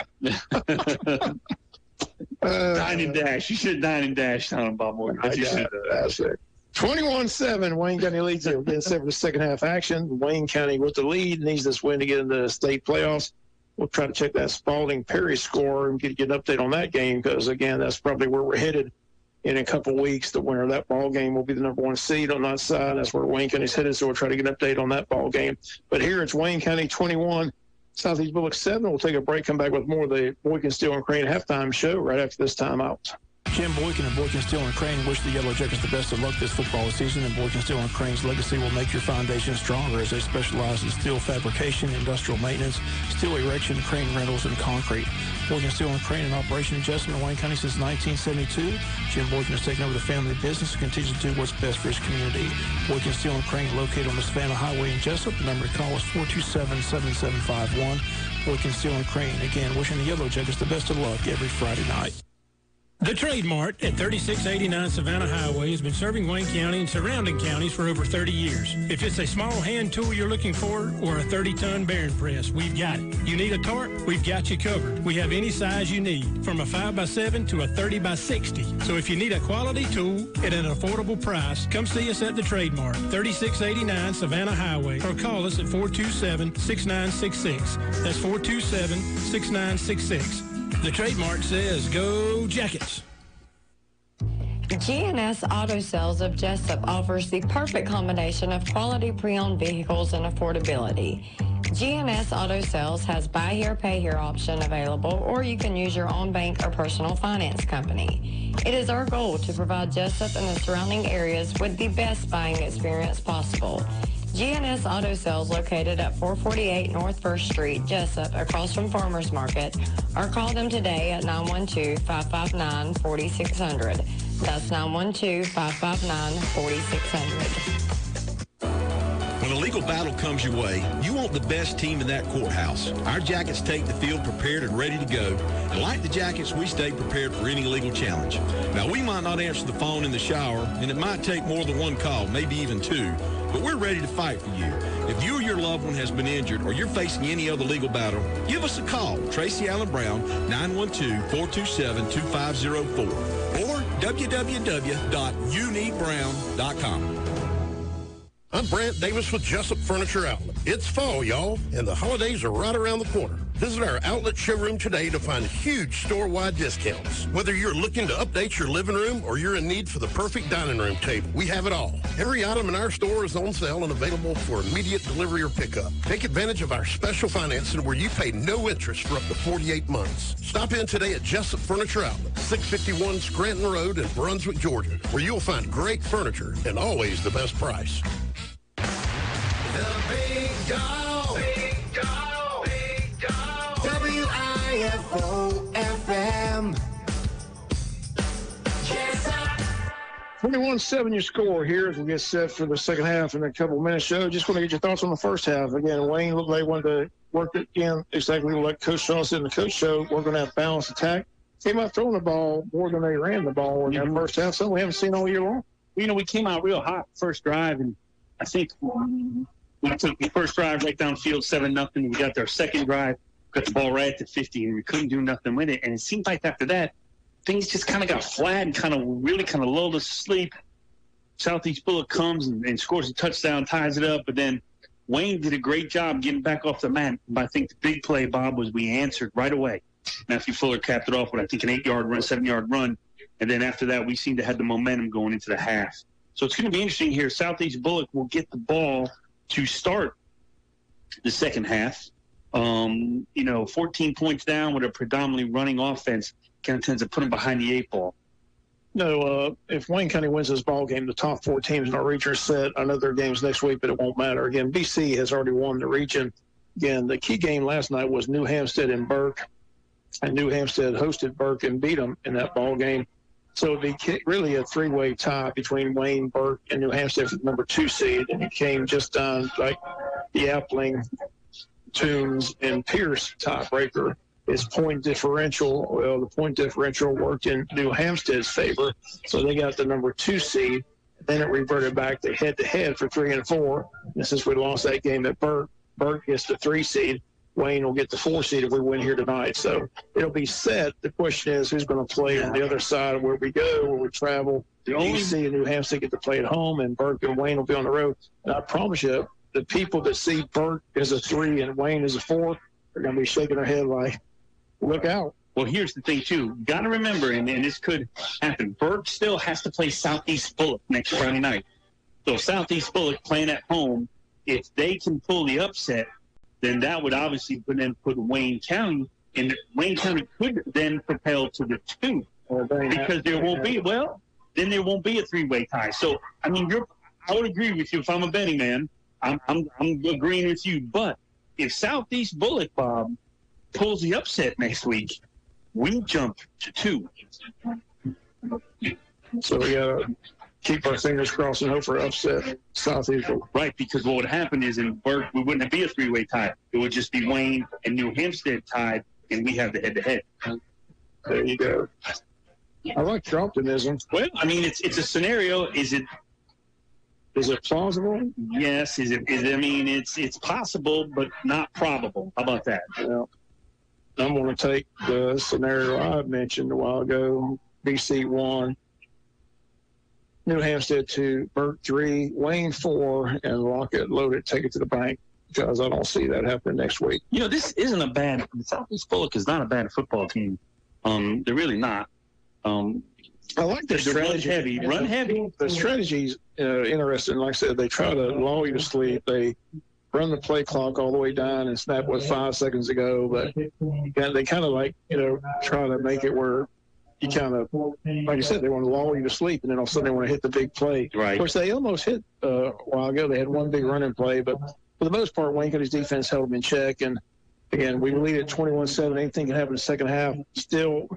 Dine and dash. You should dine and dash on Bob Morgan. But you should. That's it. 21-7, Wayne County leads it. Getting set for the second half action. Wayne County with the lead needs this win to get into the state playoffs. We'll try to check that Spalding-Perry score and get an update on that game because, again, that's probably where we're headed in a couple weeks. The winner of that ball game will be the number 1 seed on that side. That's where Wayne County's headed, so we'll try to get an update on that ball game. But here it's Wayne County 21, Southeast Bulloch 7. We'll take a break, come back with more of the Boykin, Steele, and Crane halftime show right after this timeout. Jim Boykin and Boykin, Steele, and Crane wish the Yellow Jackets the best of luck this football season, and Boykin, Steele, and Crane's legacy will make your foundation stronger as they specialize in steel fabrication, industrial maintenance, steel erection, crane rentals, and concrete. Boykin, Steele, and Crane in operation in Jesup and Wayne County since 1972. Jim Boykin has taken over the family business and continues to do what's best for his community. Boykin, Steele, and Crane located on the Savannah Highway in Jesup. The number to call is 427-7751. Boykin, Steele, and Crane, again, wishing the Yellow Jackets the best of luck every Friday night. The Trade Mart at 3689 Savannah Highway has been serving Wayne County and surrounding counties for over 30 years. If it's a small hand tool you're looking for or a 30-ton bearing press, we've got it. You need a tarp? We've got you covered. We have any size you need, from a 5x7 to a 30x60. So if you need a quality tool at an affordable price, come see us at the Trade Mart, 3689 Savannah Highway, or call us at 427-6966. That's 427-6966. The Trade Mart says, go Jackets. GNS Auto Sales of Jesup offers the perfect combination of quality pre-owned vehicles and affordability. GNS Auto Sales has buy here, pay here option available, or you can use your own bank or personal finance company. It is our goal to provide Jesup and the surrounding areas with the best buying experience possible. GNS Auto Sales located at 448 North 1st Street, Jesup, across from Farmers Market, or call them today at 912-559-4600. That's 912-559-4600. When a legal battle comes your way, you want the best team in that courthouse. Our Jackets take the field prepared and ready to go. And like the Jackets, we stay prepared for any legal challenge. Now, we might not answer the phone in the shower, and it might take more than one call, maybe even two, but we're ready to fight for you. If you or your loved one has been injured or you're facing any other legal battle, give us a call. Tracy Allen Brown, 912-427-2504 or www.youneedbrown.com. I'm Brant Davis with Jesup Furniture Outlet. It's fall, y'all, and the holidays are right around the corner. Visit our outlet showroom today to find huge store-wide discounts. Whether you're looking to update your living room or you're in need for the perfect dining room table, we have it all. Every item in our store is on sale and available for immediate delivery or pickup. Take advantage of our special financing where you pay no interest for up to 48 months. Stop in today at Jesup Furniture Outlet, 651 Scranton Road in Brunswick, Georgia, where you'll find great furniture and always the best price. The Big Dog. Big Dog. Big Dog. WIFO-FM. 21-7 your score here as we get set for the second half in a couple of minutes. Joe, just want to get your thoughts on the first half. Again, Wayne looked like they wanted to work it again exactly like Coach Shaw said in the coach show. We're going to have balanced attack. Came out throwing the ball more than they ran the ball in that first half, something we haven't seen all year long. You know, we came out real hot first drive, and I think we took the first drive right downfield, 7-0. We got their second drive, got the ball right at the 50, and we couldn't do nothing with it. And it seemed like after that, things just kind of got flat and kind of lulled us to sleep. Southeast Bulloch comes and scores a touchdown, ties it up. But then Wayne did a great job getting back off the mat. But I think the big play, Bob, was we answered right away. Matthew Fuller capped it off with, I think, an 8-yard run, 7-yard run. And then after that, we seemed to have the momentum going into the half. So it's going to be interesting here. Southeast Bulloch will get the ball to start the second half. 14 points down with a predominantly running offense kind of tends to put them behind the 8 ball. No, if Wayne County wins this ball game, the top 4 teams in our region are set. I know their games next week, but it won't matter. Again, BC has already won the region. Again, the key game last night was New Hampstead and Burke, and New Hampstead hosted Burke and beat them in that ball game. So it'd be really a 3-way tie between Wayne, Burke, and New Hampstead for the number 2 seed, and it came just down like the Appling, Toombs, and Pierce tiebreaker. Its point differential, well, the point differential worked in New Hampstead's favor, so they got the number 2 seed. Then it reverted back to head-to-head for 3 and 4. And since we lost that game at Burke gets the 3 seed. Wayne will get the 4 seed if we win here tonight. So it'll be set. The question is who's going to play on the other side of where we go, where we travel. The BC and New Hampstead get to play at home, and Burke and Wayne will be on the road. And I promise you, the people that see Burke as a 3 and Wayne as a 4 are going to be shaking their head like, look out. Well, here's the thing, too. Got to remember, and this could happen, Burke still has to play Southeast Bulloch next Friday night. So Southeast Bulloch playing at home, if they can pull the upset, then that would obviously put Wayne County, and Wayne County could then propel to the 2 because there won't be, then there won't be a 3-way tie. So, I mean, I would agree with you if I'm a betting man. I'm agreeing with you. But if Southeast Bulloch, Bob, pulls the upset next week, we jump to 2. So we got to keep our fingers crossed and hope for upset Southeast. Right, because what would happen is in Burke, we wouldn't be a 3-way tie. It would just be Wayne and New Hampstead tied, and we have the head-to-head. There you go. I like your optimism. Well, I mean, it's a scenario. Is it plausible? Yes. Is it? I mean, it's possible, but not probable. How about that? Well, I'm going to take the scenario I mentioned a while ago. BC 1, New Hampstead 2, Burt 3, Wayne 4, and lock it, load it, take it to the bank, because I don't see that happening next week. You know, this isn't a bad. Southeast Bulloch is not a bad football team. They're really not. I like their strategy. Run heavy. The strategy's interesting. Like I said, they try to lull you to sleep. They run the play clock all the way down and snap with 5 seconds to go. But they kind of try to make it where you kind of, like you said, they want to lull you to sleep, and then all of a sudden they want to hit the big play. Right. Of course, they almost hit a while ago. They had one big running play, but for the most part, Wayne County's defense held them in check. And again, we lead at 21-7. Anything can happen in the second half. Still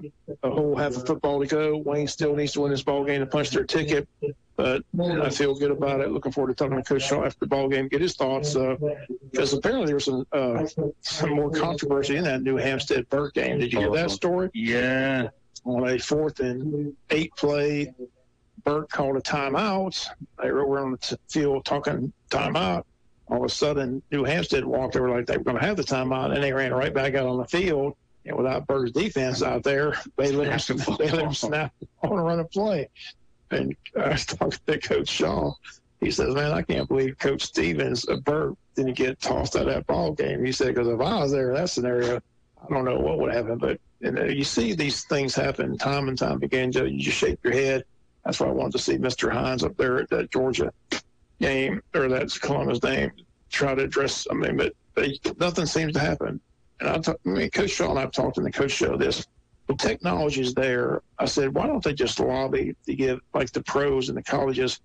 a whole half of football to go. Wayne still needs to win this ball game to punch their ticket. But I feel good about it. Looking forward to talking to Coach Shaw after the ball game, get his thoughts. Because apparently there was some more controversy in that New Hampstead-Burt game. Did you hear that story? Yeah. On a 4th and 8 play, Burt called a timeout. They were on the field talking timeout. All of a sudden, New Hampstead walked over like they were going to have the timeout, and they ran right back out on the field. And without Burt's defense out there, they let him snap on a run and play. And I was talking to Coach Shaw. He says, man, I can't believe Coach Stevens of Burt didn't get tossed out of that ball game. He said, because if I was there in that scenario, I don't know what would happen. But you see these things happen time and time again. You just shake your head. That's why I wanted to see Mr. Hines up there at that Georgia game, or that's Columbus game, try to address. I mean, but nothing seems to happen. And Coach Shaw and I've talked in the coach show this. The technology is there. I said, why don't they just lobby to give, like the pros and the colleges,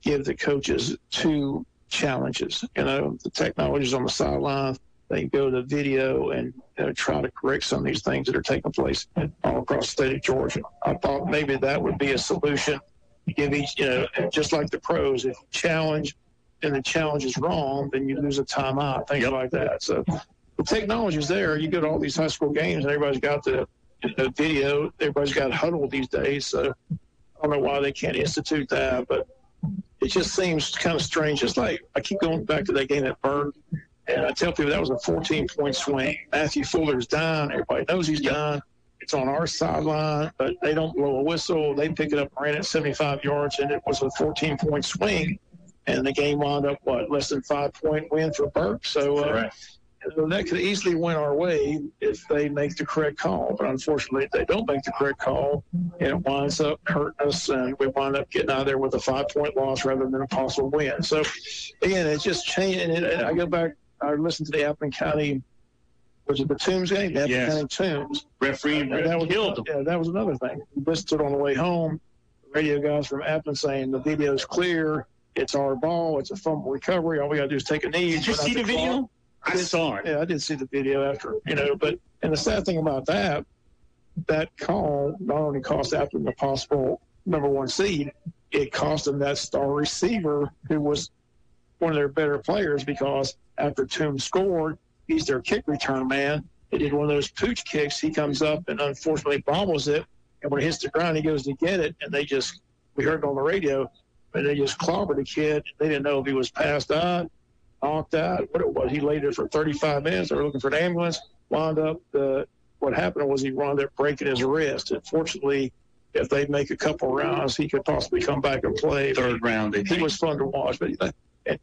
give the coaches 2 challenges? The technology is on the sideline. They can go to the video and try to correct some of these things that are taking place all across the state of Georgia. I thought maybe that would be a solution. Give each, just like the pros, if you challenge and the challenge is wrong, then you lose a timeout, things like that. So the technology is there. You go to all these high school games and everybody's got the video. Everybody's got huddle these days. So I don't know why they can't institute that, but it just seems kind of strange. Just like I keep going back to that game at Burt, and I tell people that was a 14-point swing. Matthew Fuller's down. Everybody knows he's down. It's on our sideline, but they don't blow a whistle. They pick it up and ran it 75 yards, and it was a 14-point swing. And the game wound up, less than 5-point win for Burt. So that could easily win our way if they make the correct call. But unfortunately, if they don't make the correct call, it winds up hurting us, and we wind up getting out of there with a 5-point loss rather than a possible win. So, again, it's just changed. And I go back, I listened to the Appleton County, was it the Toombs game? The Appleton County Toombs. Referee killed them. Yeah, that was another thing. We listened to it on the way home. The radio guys from Appleton saying the video's clear. It's our ball. It's a fumble recovery. All we got to do is take a knee. Did you see the video? I saw it. Yeah, I did see the video after, but, and the sad thing about that call not only cost Appleton the possible #1 seed, it cost them that star receiver who was one of their better players, because after Toombs scored, he's their kick return man. They did one of those pooch kicks. He comes up and unfortunately bobbles it, and when it hits the ground, he goes to get it, and we heard it on the radio, but they just clobbered the kid. They didn't know if he was passed out, knocked out, what it was. He laid there for 35 minutes. They were looking for an ambulance. What happened was he wound up breaking his wrist. Unfortunately, if they make a couple rounds, he could possibly come back and play. Third round. He was fun to watch. But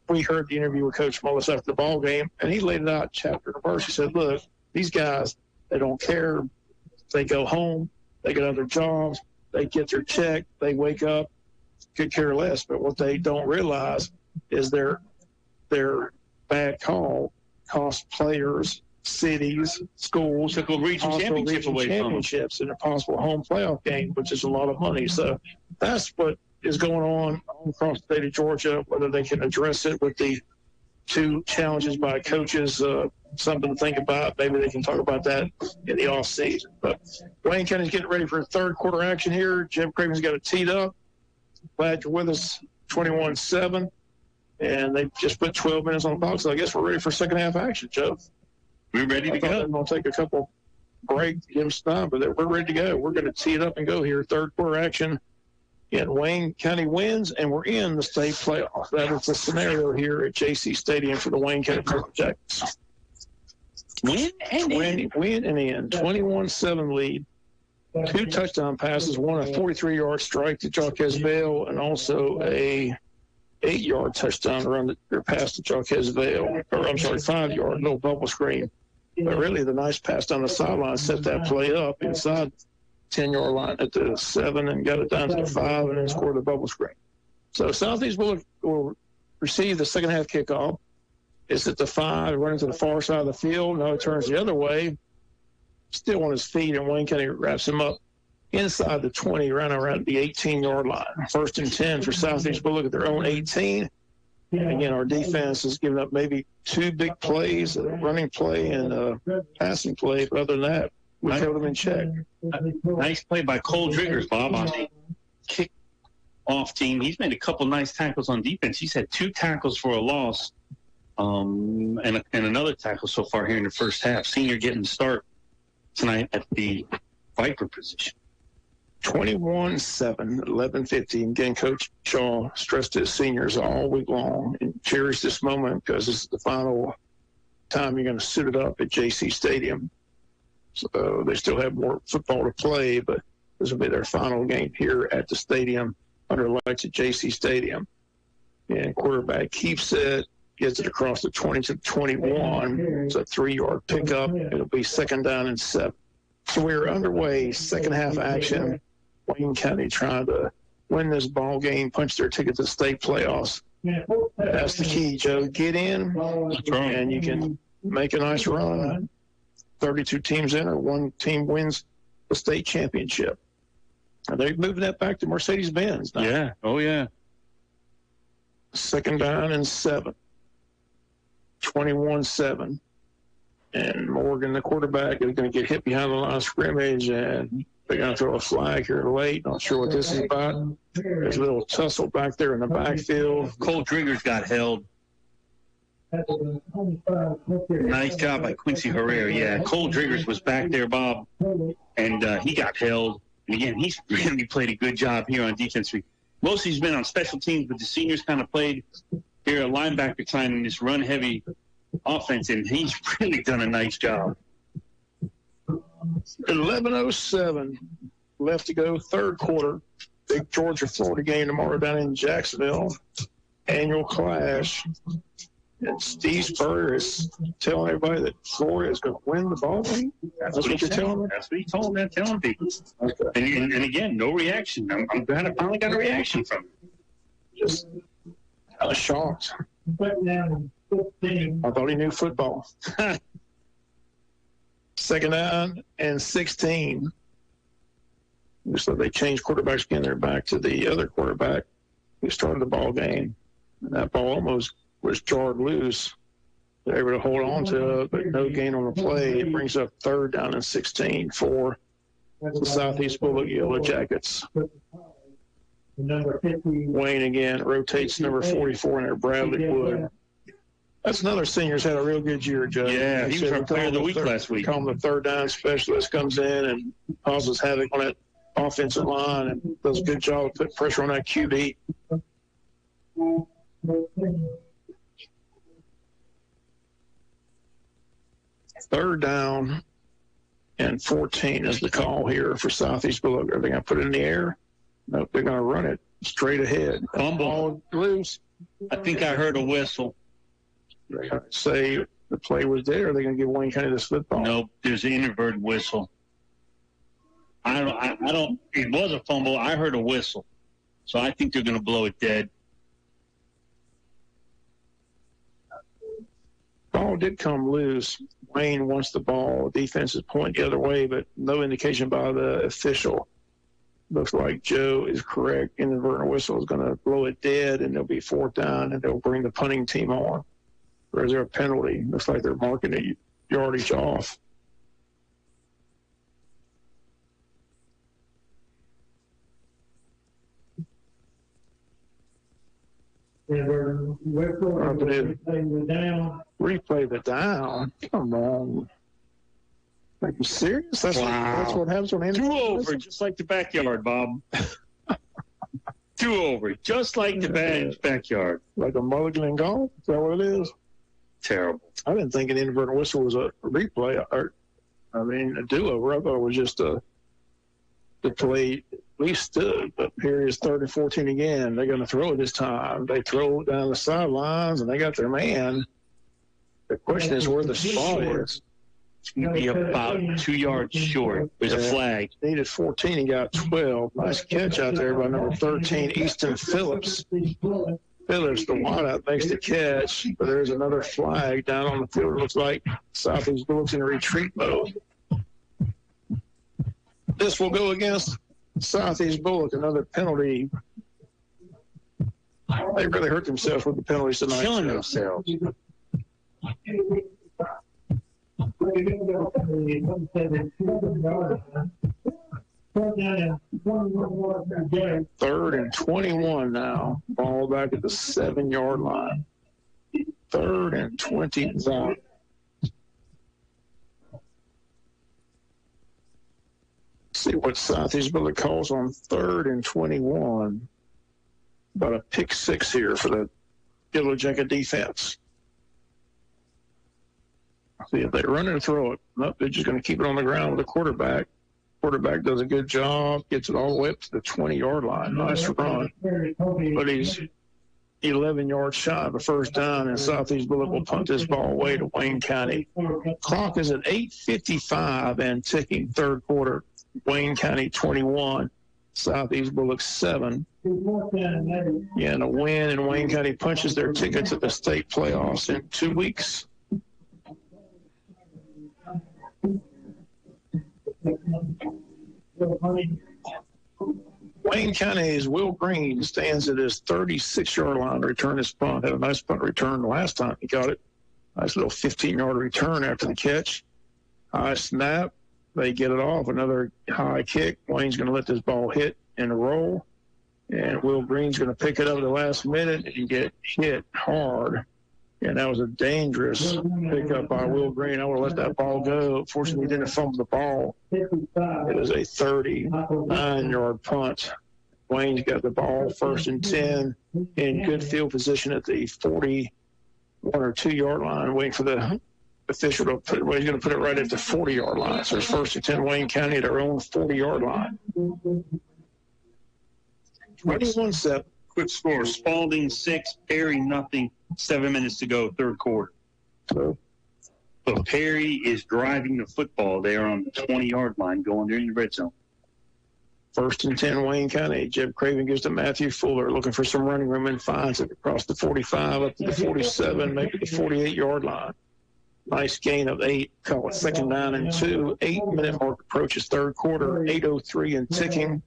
we heard the interview with Coach Mullis after the ball game, and he laid it out chapter and verse. He said, look, these guys, they don't care. They go home. They get other jobs. They get their check. They wake up, could care less. But what they don't realize is their bad call cost players, cities, schools, took a region championships and a possible home playoff game, which is a lot of money. So that's what is going on across the state of Georgia. Whether they can address it with the 2 challenges by coaches, something to think about. Maybe they can talk about that in the off season. But Wayne County's getting ready for third quarter action here. Jim Craven's got it teed up. Glad you're with us. 21-7. And they just put 12 minutes on the clock, so I guess we're ready for second half action, Joe. We're ready to go. I'm going to take a couple break to give them some time, but we're ready to go. We're going to tee it up and go here. Third quarter action. And Wayne County wins, and we're in the state playoff. That is the scenario here at Jaycee Stadium for the Wayne County Purple Jackets. Win and in. 21-7 lead. 2 touchdown passes, one a 43-yard strike to Jaquez Vale, and also a 8-yard touchdown run or pass to Jaquez Vale. Or I'm sorry, 5-yard, little bubble screen. But really, the nice pass down the sideline set that play up inside 10-yard line at the 7 and got it down to the 5 and then scored the bubble screen. So Southeast will receive the second half kickoff. It's at the 5, running to the far side of the field. Now it turns the other way, still on his feet, and Wayne County wraps him up inside the 20, around the 18-yard line. 1st and 10 for Southeast Bulloch at their own 18. Again, our defense has given up maybe 2 big plays, a running play and a passing play, but other than that, we held them in check. Nice play by Cole Driggers, Bob, on the kick-off team. He's made a couple nice tackles on defense. He's had 2 tackles for a loss and another tackle so far here in the first half. Senior getting the start tonight at the Viper position. 21-7, 11-15. Again, Coach Shaw stressed his seniors all week long and cherished this moment because this is the final time you're going to suit it up at Jaycee Stadium. So they still have more football to play, but this will be their final game here at the stadium under lights at Jaycee Stadium. And quarterback keeps it, gets it across the 20 to 21. It's a 3-yard pickup. It'll be 2nd down and 7. So we are underway, second half action. Wayne County trying to win this ball game, punch their ticket to the state playoffs. That's the key, Joe. Get in, and you can make a nice run. 32 teams in, or 1 team wins the state championship. And they're moving that back to Mercedes-Benz now. Yeah, oh yeah. 2nd down and 7. 21-7. And Morgan, the quarterback, is going to get hit behind the line of scrimmage, and they're going to throw a flag here late. Not sure what this is about. There's a little tussle back there in the backfield. Cole Driggers got held. Nice job by Quincy Herrera. Yeah, Cole Driggers was back there, Bob, and he got held. And again, he's really played a good job here on defense. Mostly he's been on special teams, but the seniors kind of played here at linebacker time in this run-heavy offense, and he's really done a nice job. 11:07 left to go, third quarter. Big Georgia-Florida game tomorrow down in Jacksonville. Annual clash. And Steve Spurrier is telling everybody that Florida is going to win the ball game. That's what you're telling me? That's what he told me. I'm telling people. Okay. And again, no reaction. I'm glad I finally got a reaction from him. Just kind of shocked. I thought he knew football. 2nd down and 16. So they changed quarterbacks again. They're back to the other quarterback who started the ball game. And that ball almost was jarred loose. They're able to hold on to it, but no gain on the play. It brings up 3rd down and 16 for the Southeast Bulloch Yellow Jackets. Wayne again rotates number 44 in there, Bradley Wood. That's another senior's had a real good year, Joe. Yeah, he was our player of the week last week. Call him the 3rd down specialist, comes in and causes havoc on that offensive line and does a good job of putting pressure on that QB. 3rd down and 14 is the call here for Southeast Bulloch. Are they going to put it in the air? No, they're going to run it straight ahead. Fumble. Loose. I think I heard a whistle. They're going to say the play was there. Are they going to give Wayne County this football? No, there's an inadvertent whistle. I don't. It was a fumble. I heard a whistle. So I think they're going to blow it dead. Ball did come loose. Wayne wants the ball. Defense is pointing the other way, but no indication by the official. Looks like Joe is correct. Inadvertent whistle is going to blow it dead, and there'll be 4th down, and they'll bring the punting team on. Or is there a penalty? Looks like they're marking the yardage off. Replay the down. Come on. Are you serious? That's what happens when Two over, just like the backyard, Bob. Two over, just like the backyard. Like a mulligan in golf? Is that what it is? Terrible. I didn't think an inadvertent whistle was a replay. A do-over. I thought it was just to play at least but here is 3rd and 14 again. They're going to throw it this time. They throw it down the sidelines, and they got their man. The question is where the spot is. It's going to be about 2 yards short. There's a flag. Needed 14. He got 12. Nice catch out there by number 13, Easton Phillips. Phillips, the wideout, makes the catch, but there's another flag down on the field. It looks like Southeast Bulloch's in retreat mode. This will go against Southeast Bulloch, another penalty. They really hurt themselves with the penalties tonight. Killing themselves. Third and 21 now. Ball back at the 7-yard line. 3rd and 21. See what Southeast Bulloch calls on 3rd and 21. About a pick 6 here for the Yellow Jacket defense. See if they run it or throw it. Nope, they're just going to keep it on the ground with the quarterback. Quarterback does a good job, gets it all the way up to the 20-yard line. Nice run. But he's 11 yards shy of a first down, and Southeast Bulloch will punt this ball away to Wayne County. Clock is at 8:55 and ticking. Third quarter. Wayne County 21, Southeast Bulloch 7. Yeah, and a win, and Wayne County punches their ticket to the state playoffs in 2 weeks. Wayne County's Will Green stands at his 36-yard line to return his punt. Had a nice punt return the last time he got it. Nice little 15-yard return after the catch. High snap. They get it off. Another high kick. Wayne's going to let this ball hit and roll. And Will Green's going to pick it up at the last minute and get hit hard. And that was a dangerous pickup by Will Green. I would have let that ball go. Fortunately, he didn't fumble the ball. It was a 39-yard punt. Wayne's got the ball 1st and 10 in good field position at the 41 or 2-yard line, waiting for the official to put it. Well, he's going to put it right at the 40-yard line. So it's 1st and 10 Wayne County at their own 40-yard line. 21-7. Quick score. Spalding 6, Perry nothing. 7 minutes to go, third quarter. So Perry is driving the football there on the 20-yard line, going there in the red zone. 1st and 10 Wayne County. Jeb Craven gives to Matthew Fuller, looking for some running room and finds it across the 45 up to the 47, maybe the 48-yard line. Nice gain of 8. Call it 2nd down and 2. 8-minute mark approaches third quarter. 8:03 and ticking.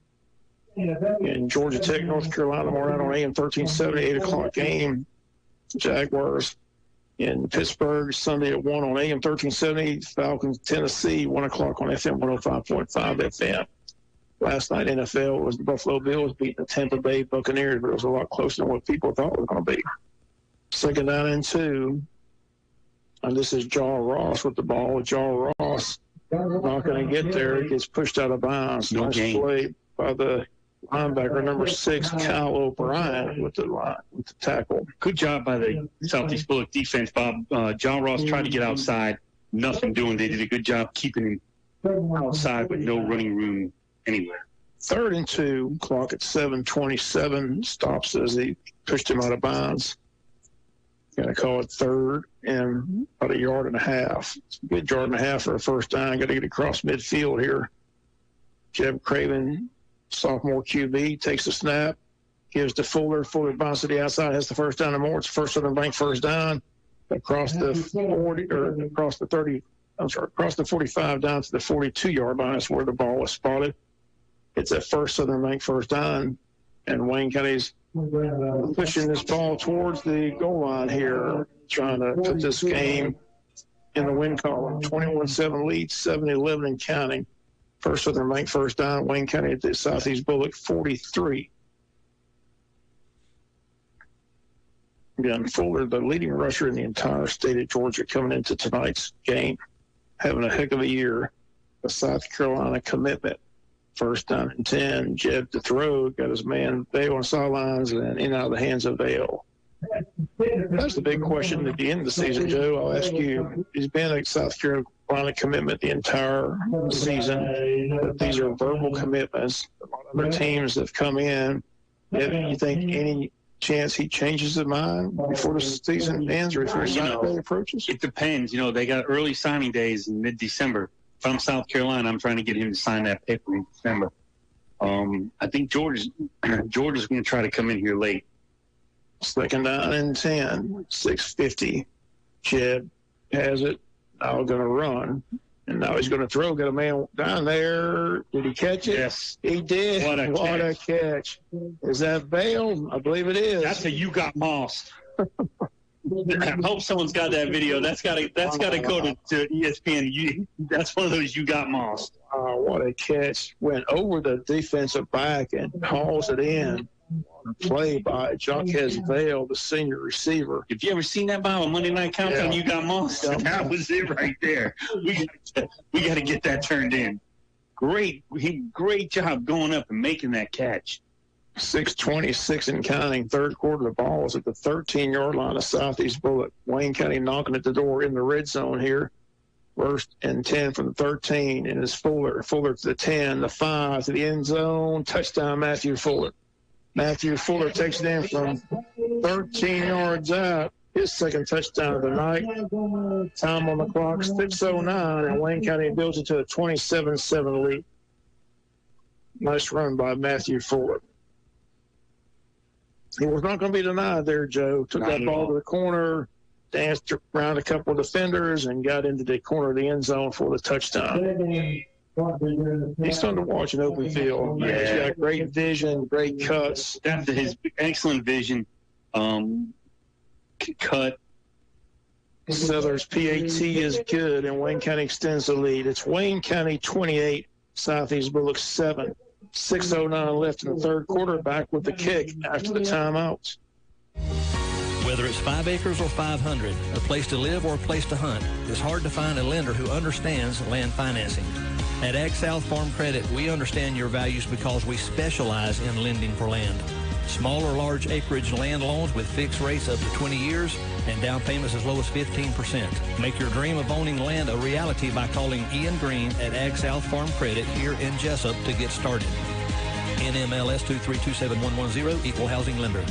In Georgia Tech, North Carolina, more out on AM 1370, 8 o'clock game. Jaguars in Pittsburgh, Sunday at 1 on AM 1370. Falcons, Tennessee, 1 o'clock on FM 105.5 FM. Last night, NFL, was the Buffalo Bills beating the Tampa Bay Buccaneers, but it was a lot closer than what people thought it was going to be. 2nd down and 2. And this is Jaw Ross with the ball. Jaw Ross not going to get there. It gets pushed out of bounds. No nice gain. Play by the linebacker, number 6, Kyle O'Brien, with the tackle. Good job by the Southeast Bulloch defense, Bob. John Ross tried to get outside. Nothing doing. They did a good job keeping him outside with no running room anywhere. 3rd and 2, clock at 7:27. Stops as he pushed him out of bounds. Going to call it 3rd and about 1.5 yards. It's a good 1.5 yards for a first down. Got to get across midfield here. Jeb Craven, sophomore QB, takes the snap, gives to Fuller. Fuller bounces to the outside, has the first down and more. It's First Southern Bank first down. Across the 40, or across the 30, across the 45 down to the 42-yard line. That's where the ball was spotted. It's at First Southern Bank first down, and Wayne County's pushing this ball towards the goal line here, trying to put this game in the win column. 21-7 lead, 7-11 and counting. First Southern Bank first down, Wayne County at the Southeast Bulloch 43. Again, Fuller, the leading rusher in the entire state of Georgia, coming into tonight's game, having a heck of a year. a South Carolina commitment. First down and 10, Jeb to throw, got his man Vale on sidelines and in out of the hands of Vale. That's the big question at the end of the season, Joe. I'll ask you, he's been a South Carolina commitment the entire season, but these are verbal commitments. A lot of other teams have come in. You think any chance he changes his mind before the season ends or if his signing day approaches? It depends. They got early signing days in mid-December. If I'm South Carolina, I'm trying to get him to sign that paper in December. I think Georgia's going to try to come in here late. Second down and 10, 6:50. Jeb has it. Now going to run. And now he's going to throw. Got a man down there. Did he catch it? Yes. He did. What a catch. Is that Vale? I believe it is. That's a you got mossed. I hope someone's got that video. That's got to go to ESPN. That's one of those you got mossed. What a catch. Went over the defensive back and hauls it in. Play by Jaquez Vale, the senior receiver. If you ever seen that by a Monday Night Countdown, you got mossed. That was it right there. We got to get that turned in. Great job going up and making that catch. 6:26 and counting. Third quarter, the ball is at the 13-yard line of Southeast Bulloch. Wayne County knocking at the door in the red zone here. First and 10 from the 13, and it's Fuller. Fuller to the 10, the 5 to the end zone. Touchdown, Matthew Fuller. Matthew Fuller takes it in from 13 yards out. His second touchdown of the night. Time on the clock, 6:09, and Wayne County builds it to a 27-7 lead. Nice run by Matthew Fuller. He was not going to be denied there, Joe. Took that ball to the corner, danced around a couple of defenders, and got into the corner of the end zone for the touchdown. He's fun to watch in open field. Yeah. He's got great vision, great cuts. After his excellent vision, cut. Southern's PAT is good, and Wayne County extends the lead. It's Wayne County 28, Southeast Bulloch 7. 6:09 left in the third quarter. Back with the kick after the timeouts. Whether it's 5 acres or 500, a place to live or a place to hunt, it's hard to find a lender who understands land financing. At Ag South Farm Credit, we understand your values because we specialize in lending for land. Small or large acreage land loans with fixed rates up to 20 years and down payments as low as 15%. Make your dream of owning land a reality by calling Ian Green at Ag South Farm Credit here in Jesup to get started. NMLS 2327110, Equal Housing Lender.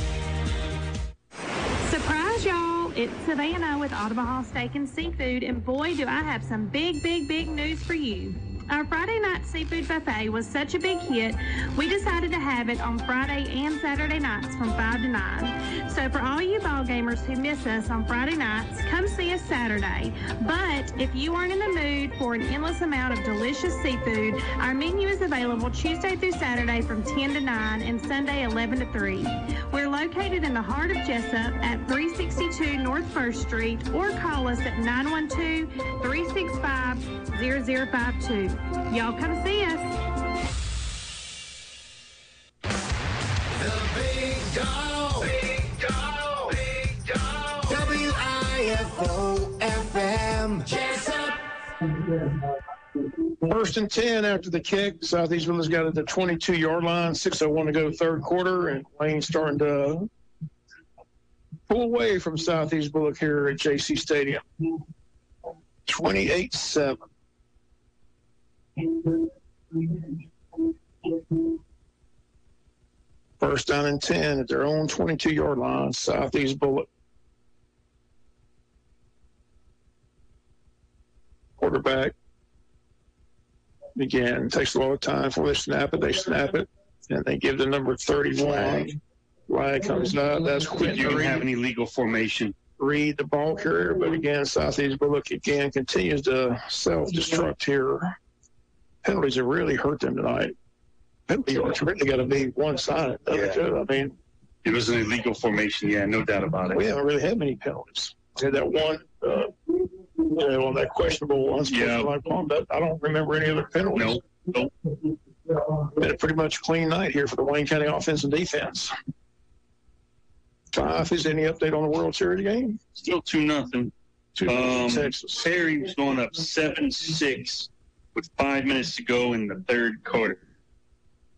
Surprise, y'all. It's Savannah with Omaha Steak and Seafood, and boy, do I have some big news for you. Our Friday night seafood buffet was such a big hit, we decided to have it on Friday and Saturday nights from 5 to 9. So for all you ball gamers who miss us on Friday nights, come see us Saturday. But if you aren't in the mood for an endless amount of delicious seafood, our menu is available Tuesday through Saturday from 10 to 9 and Sunday 11 to 3. We're located in the heart of Jesup at 362 North 1st Street, or call us at 912-365-0052. Y'all come see us. The Big Dog. Big Dog. Big Dog. WIFO-FM. Jesup. First and 10 after the kick. Southeast Bulloch's got it at the 22-yard line. 6:01 to go third quarter, and Wayne's starting to pull away from Southeast Bulloch here at Jaycee Stadium. 28-7. First down and 10 at their own 22-yard line, Southeast Bulloch. Quarterback again takes a lot of time before they snap it, and they give the number 31. Flag comes out. That's quick. You don't have any legal formation. Read the ball carrier, but again, Southeast Bulloch again continues to self-destruct here. Penalties have really hurt them tonight. Penalty yards really got to be one-sided. I mean, it was an illegal formation. Yeah, no doubt about it. We haven't really had many penalties. We had that one, on that questionable one. Yeah. But I don't remember any other penalties. Nope. Been a pretty much clean night here for the Wayne County offense and defense. Is any update on the World Series game? Still 2-0. Texas. Perry's going up 7-6 with 5 minutes to go in the third quarter.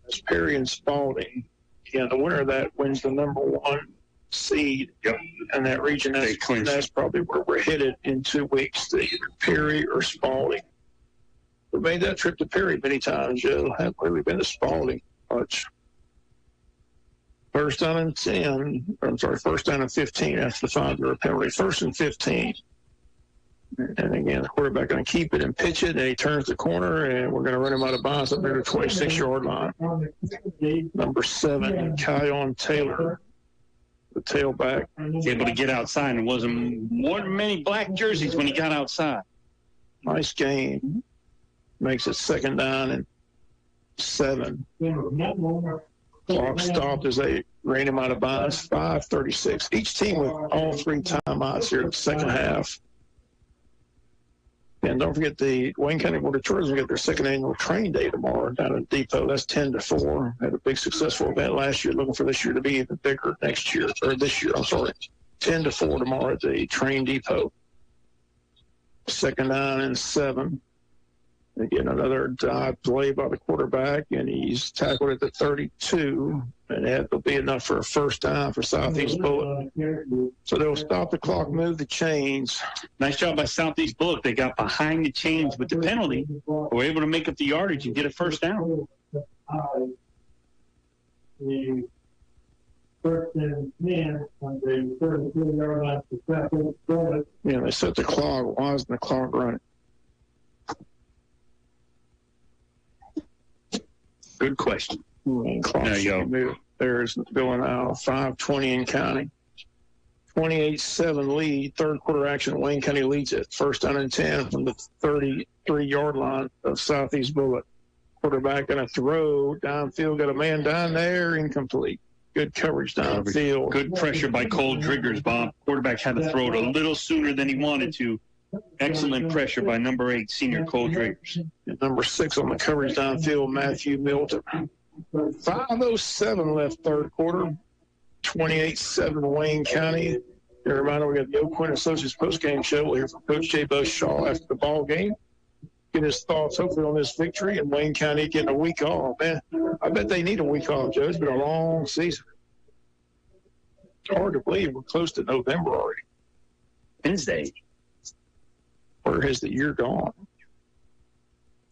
That's Perry and Spalding. Yeah, the winner of that wins the number 1 seed in that region. That's probably where we're headed in 2 weeks, either Perry or Spalding. We made that trip to Perry many times, Joe. Haven't really been to Spalding much. First down and 15. That's the 5-yard penalty. First and 15. And again, the quarterback going to keep it and pitch it, and he turns the corner, and we're going to run him out of bounds up near the 26-yard line. Number 7, Kyon Taylor, the tailback. Able to get outside, and wasn't many black jerseys when he got outside. Nice game. Makes it 2nd down and 7. Clock stopped as they ran him out of bounds. 5:36. Each team with all 3 timeouts here in the second half. And don't forget the Wayne County Board of Tourism will get their 2nd annual train day tomorrow down at Depot. That's 10 to 4. Had a big successful event last year. Looking for this year to be even bigger next year, or this year, I'm sorry. 10 to 4 tomorrow at the train depot. 2nd down and 7. Again, another dive play by the quarterback, and he's tackled at the 32, and that'll be enough for a first down for Southeast Bulloch. So they'll stop the clock, move the chains. Nice job by Southeast Bulloch. They got behind the chains with the penalty. Were able to make up the yardage and get a first down. The first and 10 on the 33-yard line for Southeast Bulloch. Yeah, they set the clock. Why isn't the clock running? Good question. There you go. There's going out 5:20 in county. 28-7 lead. Third quarter action. Wayne County leads it. First down and 10 from the 33-yard line of Southeast Bulloch. Quarterback going to throw downfield. Got a man down there. Incomplete. Good coverage downfield. Good pressure by Cole Driggers, Bob. Quarterback had to throw it a little sooner than he wanted to. Excellent pressure by number 8, senior Cole Driggers. And number 6 on the coverage downfield, Matthew Milton. 5:07 left third quarter. 28-7 Wayne County. A reminder, we got the Oak Quinn Associates postgame show. We'll hear from Coach Jay Shaw after the ball game. Get his thoughts, hopefully, on this victory. And Wayne County getting a week off. Man, I bet they need a week off, Joe. It's been a long season. It's hard to believe we're close to November already. Wednesday. Where has the year gone?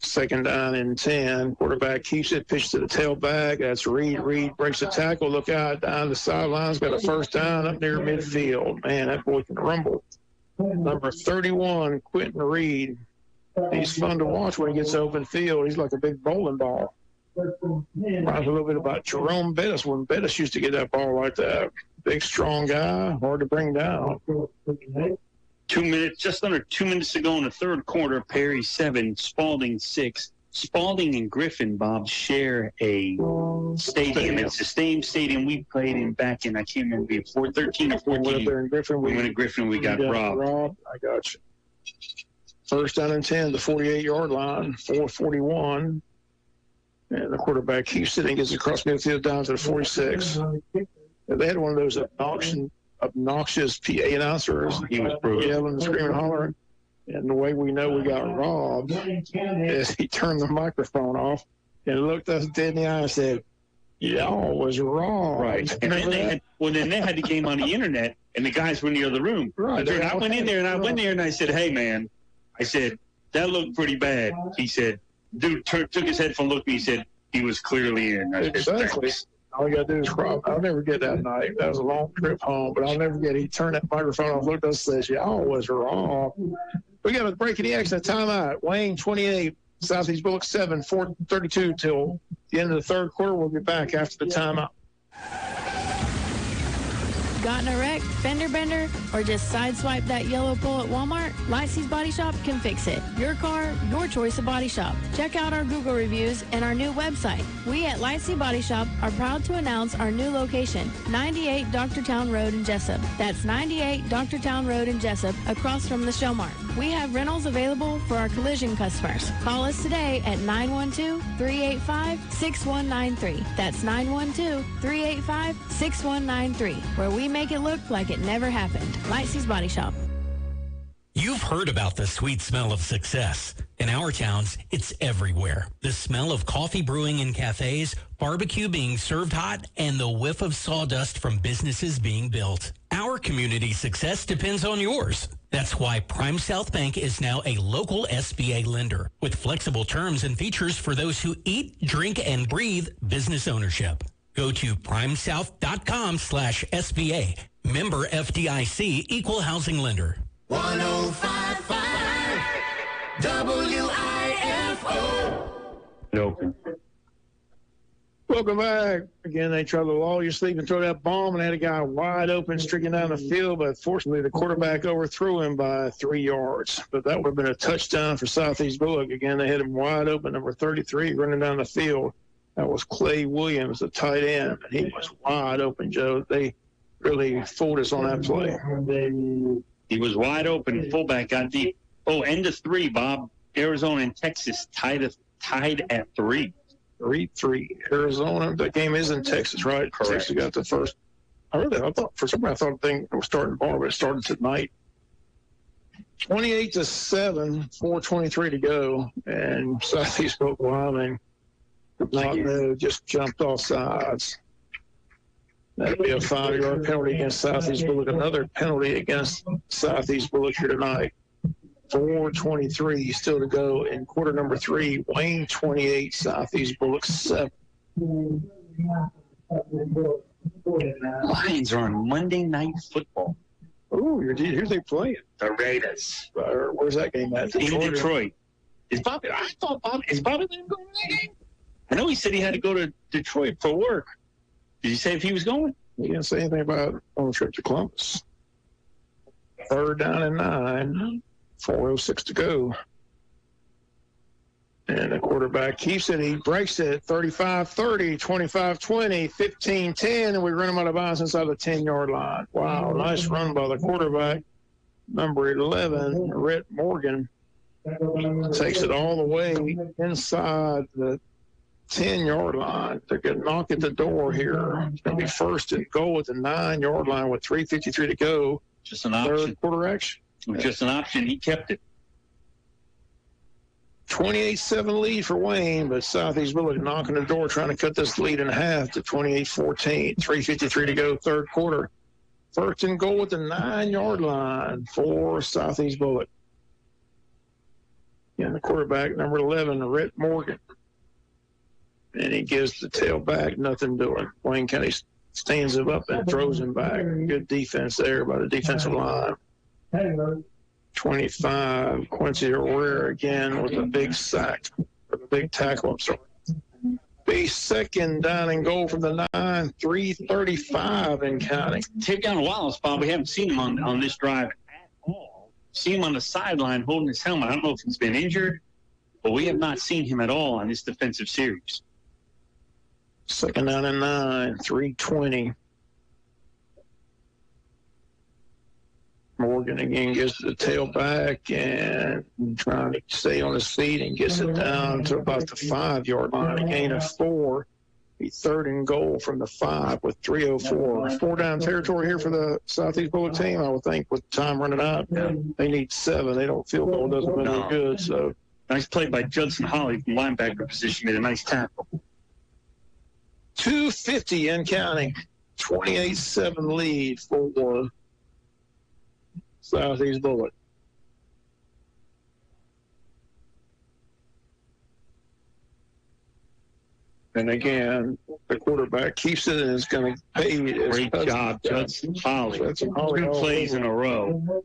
2nd down and 10. Quarterback keeps it, pitch to the tailback. That's Reed. Reed breaks the tackle. Look out down the sidelines. Got a first down up near midfield. Man, that boy can rumble. Number 31, Quentin Reed. He's fun to watch when he gets open field. He's like a big bowling ball. Reminds a little bit about Jerome Bettis when Bettis used to get that ball like that. Big, strong guy, hard to bring down. 2 minutes, just under 2 minutes to go in the third quarter. Perry 7, Spalding 6. Spalding and Griffin, Bob, share a stadium. It's the same stadium we played in back in, I can't remember, 13 or 14. We went up there in Griffin. We went to Griffin. We got robbed. I got you. First down and 10, the 48-yard line, 4:41. And the quarterback keeps it and gets across midfield down to the 46. They had one of those obnoxious PA announcers. He was yelling, screaming, hollering. And the way we know we got robbed is he turned the microphone off and looked us dead in the eye and said, y'all was wrong. Right. And then they had the game on the internet, and the guys were in the other room. Right. I went in there, and I said, hey, man, I said, that looked pretty bad. He said, dude took his headphone, looked at me, he said, he was clearly in. Exactly. All you got to do is crawl. I'll never get that night. That was a long trip home, but I'll never get it. He turned that microphone off, looked at us and says, y'all was wrong. We got a break in the action, timeout. Wayne 28, Southeast Bulloch 7, 4:32 till the end of the third quarter. We'll be back after the timeout. Gotten a wreck, fender bender, or just sideswipe that yellow pull at Walmart? Lightsey's Body Shop can fix it. Your car, your choice of body shop. Check out our Google reviews and our new website. We at Lightsey Body Shop are proud to announce our new location, 98 Doctortown Road in Jesup. That's 98 Doctortown Road in Jesup, across from the Showmart. We have rentals available for our collision customers. Call us today at 912-385-6193. That's 912-385-6193, where we make it look like it never happened. Lightsey's Body Shop. You've heard about the sweet smell of success. In our towns, it's everywhere. The smell of coffee brewing in cafes, barbecue being served hot, and the whiff of sawdust from businesses being built. Our community success depends on yours. That's why Prime South Bank is now a local SBA lender with flexible terms and features for those who eat, drink, and breathe business ownership. Go to primesouth.com/SBA. Member FDIC, Equal Housing Lender. 105.5 WIFO. Open. Welcome back. Again, they tried to lull you sleep and throw that bomb, and had a guy wide open streaking down the field, but fortunately the quarterback overthrew him by 3 yards. But that would have been a touchdown for Southeast Bulloch. Again, they hit him wide open, number 33, running down the field. That was Clay Williams, the tight end, and he was wide open, Joe. They really fooled us on that play. He was wide open. Fullback got deep. Oh, end of 3, Bob. Arizona and Texas tied at 3. 3-3. Arizona. The game is in Texas, right? Correct. Texas got the first. I thought for some reason I thought the thing was starting tomorrow, but it started tonight. 28-7, 4:23 to go, and Southeast Bulloch Wyoming did not know, just jumped off sides. That'd be a 5-yard penalty against Southeast Bulloch. Another penalty against Southeast Bulloch here tonight. 4:23 still to go in quarter number 3. Wayne 28, Southeast Bulloch 7. Lions are on Monday Night Football. Oh, who's they playing? The Raiders. Where's that game at? In Detroit. Is Bobby going to that game? I know he said he had to go to Detroit for work. Did he say if he was going? He didn't say anything about on the trip to Columbus. 3rd down and 9. 4:06 to go. And the quarterback keeps it. He breaks it. 35-30, 25-20, 15-10, and we run him out of bounds inside the 10-yard line. Wow, nice run by the quarterback. Number 11, Rhett Morgan, takes it all the way inside the 10-yard line. They're going to knock at the door here. It's going to be 1st and goal at the 9-yard line with 3:53 to go. Just an option. 3rd quarter action. Just an option. He kept it. 28-7 lead for Wayne, but Southeast Bulloch knocking the door, trying to cut this lead in half to 28-14. 3:53 to go, 3rd quarter. 1st and goal at the 9-yard line for Southeast Bulloch. And the quarterback, number 11, Rhett Morgan. And he gives the tailback, nothing doing. Wayne County stands him up and throws him back. Good defense there by the defensive line. 25, Quincy Herrera again with a big sack, or a big tackle, I'm sorry. Be 2nd down and goal from the 9, 3:35 in counting. Tavion Wallace, Bob, we haven't seen him on this drive at all. See him on the sideline holding his helmet. I don't know if he's been injured, but we have not seen him at all on this defensive series. 2nd down and 9, 3:20. Morgan again gets the tailback and trying to stay on his feet and gets it down to about the 5-yard line. A gain of 4. Be 3rd and goal from the 5 with 3:04. 4-down territory here for the Southeast Bulloch team, I would think, with time running out. They need 7. They don't feel goal doesn't look any good. So nice play by Judson Holly from linebacker position. Made a nice tackle. 2:50 in counting. 28-7 lead for Southeast Bulloch. And again, the quarterback keeps it and is going to pay. Great job, Judson Holly. 2 plays in a row.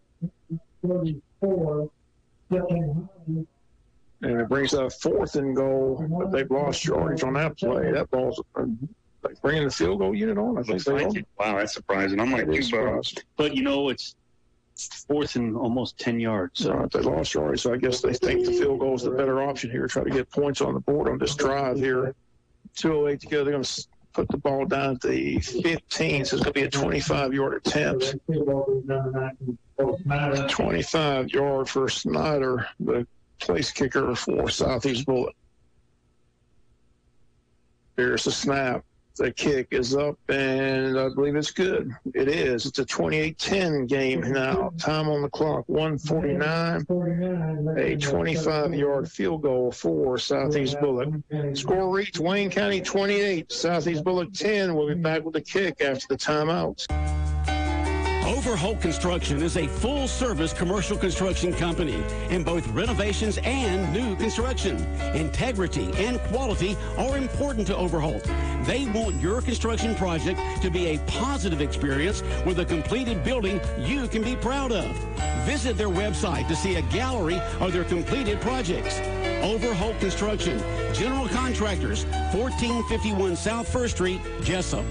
And it brings up 4th and goal, but they've lost yardage on that play. That ball's bringing the field goal unit on. I think they are. Wow, that's surprising. I'm like, but you know, it's 4th and almost 10 yards. So they lost yardage, so I guess they think the field goal is the better option here. Try to get points on the board on this drive here. 2:08 to go. They're going to put the ball down at the 15, so it's going to be a 25-yard attempt. 25-yard for Snyder, the place kicker for Southeast Bulloch. Here's the snap. The kick is up, and I believe it's good. It is. It's a 28-10 game now. Time on the clock, 1:49. A 25-yard field goal for Southeast Bulloch. Score reads Wayne County 28, Southeast Bulloch 10. We'll be back with the kick after the timeouts. Overholt Construction is a full-service commercial construction company in both renovations and new construction. Integrity and quality are important to Overholt. They want your construction project to be a positive experience with a completed building you can be proud of. Visit their website to see a gallery of their completed projects. Overholt Construction, General Contractors, 1451 South 1st Street, Jesup.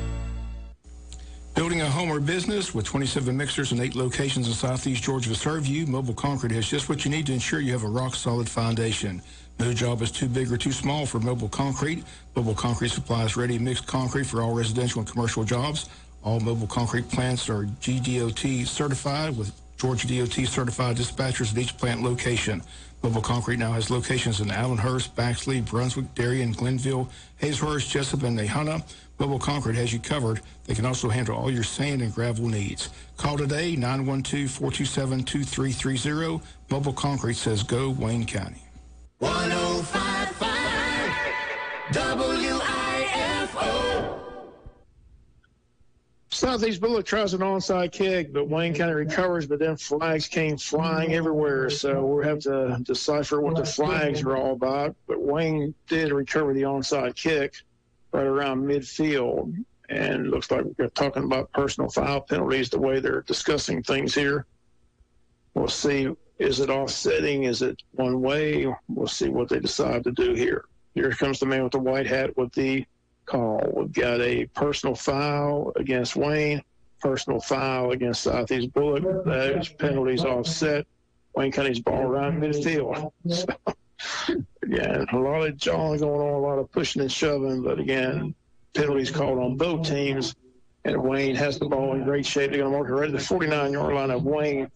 Building a home or business with 27 mixers and 8 locations in Southeast Georgia to serve you, Mobile Concrete has just what you need to ensure you have a rock-solid foundation. No job is too big or too small for Mobile Concrete. Mobile Concrete supplies ready mixed concrete for all residential and commercial jobs. All Mobile Concrete plants are GDOT certified with Georgia DOT certified dispatchers at each plant location. Mobile Concrete now has locations in Allenhurst, Baxley, Brunswick, Darien, Glenville, Hazlehurst, Jesup, and Nahana. Mobile Concrete has you covered. They can also handle all your sand and gravel needs. Call today, 912-427-2330. Mobile Concrete says go Wayne County. 105.5 WIFO. Southeast Bulloch tries an onside kick, but Wayne County recovers, but then flags came flying everywhere. So we'll have to decipher what the flags are all about. But Wayne did recover the onside kick right around midfield. And looks like we're talking about personal foul penalties, the way they're discussing things here. We'll see, is it offsetting? Is it one way? We'll see what they decide to do here. Here comes the man with the white hat with the call. We've got a personal foul against Wayne, personal foul against Southeast Bulloch. Those penalties offset. Wayne County's ball around midfield. So, again, a lot of jawing going on, a lot of pushing and shoving, but again, penalties called on both teams, and Wayne has the ball in great shape. They're going to mark it right at the 49-yard line of Wayne.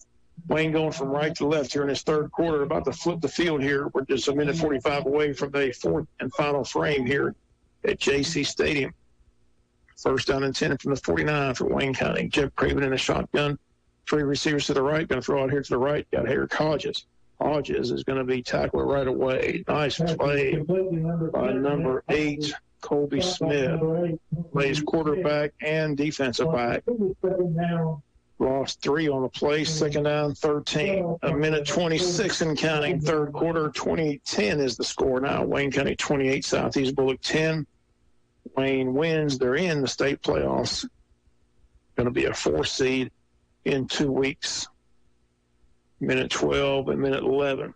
Wayne going from right to left here in his third quarter, about to flip the field here. We're just a minute 45 away from the fourth and final frame here at Jaycee Stadium. First down and 10 from the 49 for Wayne County. Jeff Craven in a shotgun. 3 receivers to the right. Going to throw out here to the right. Got Eric Hodges. Hodges is going to be tackled right away. Nice play by number 8, Colby Smith. Plays quarterback and defensive back. Lost 3 on the play. Second down, 13. A minute 26 and counting. Third quarter, 28-10 is the score now. Wayne County 28, Southeast Bulloch 10. Wayne wins. They're in the state playoffs. Going to be a 4 seed in 2 weeks. Minute 12 and minute 11.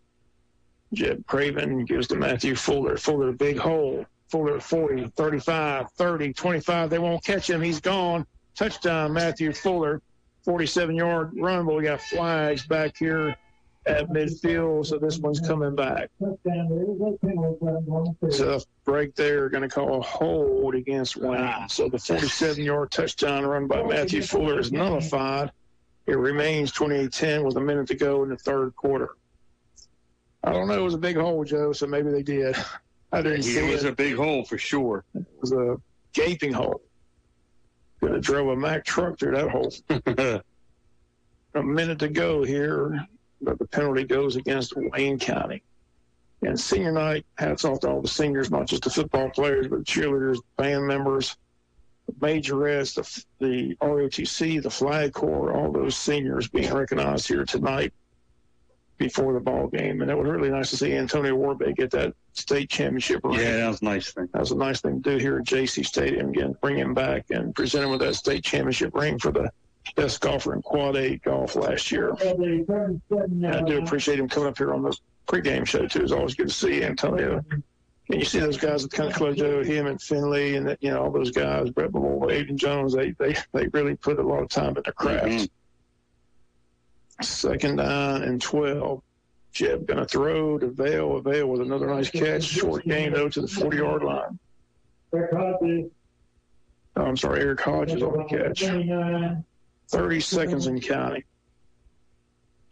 Jeb Craven gives to Matthew Fuller. Fuller, big hole. Fuller 40, 35, 30, 25. They won't catch him. He's gone. Touchdown, Matthew Fuller. 47-yard run, but we got flags back here at midfield, so this one's coming back. So break there, going to call a hold against Wayne. So the 47-yard touchdown run by Matthew Fuller is nullified. It remains 28-10 with a minute to go in the third quarter. I don't know. It was a big hole, Joe, so maybe they did. I didn't see it. It was a big hole for sure. It was a gaping hole. Could have drove a Mack truck through that hole. A minute to go here, but the penalty goes against Wayne County. And senior night, hats off to all the seniors, not just the football players, but the cheerleaders, band members, the majorettes, the ROTC, the flag corps, all those seniors being recognized here tonight before the ball game. And it was really nice to see Antonio Warbeck get that state championship ring. Yeah, that was a nice thing. That was a nice thing to do here at Jaycee Stadium. Again, bring him back and present him with that state championship ring for the best golfer in Quad 8 golf last year. And I do appreciate him coming up here on the pregame show, too. It's always good to see Antonio. And you see those guys at the Country Club, Joe, him and Finley, and that, you know, all those guys, Brett Malloy, Aiden Jones, they really put a lot of time in their craft. Mm-hmm. Second down and 12. Jeb going to throw to Vale. Vale with another nice catch. Short game, though, to the 40-yard line. Eric Hodges on the catch. 30 seconds and counting.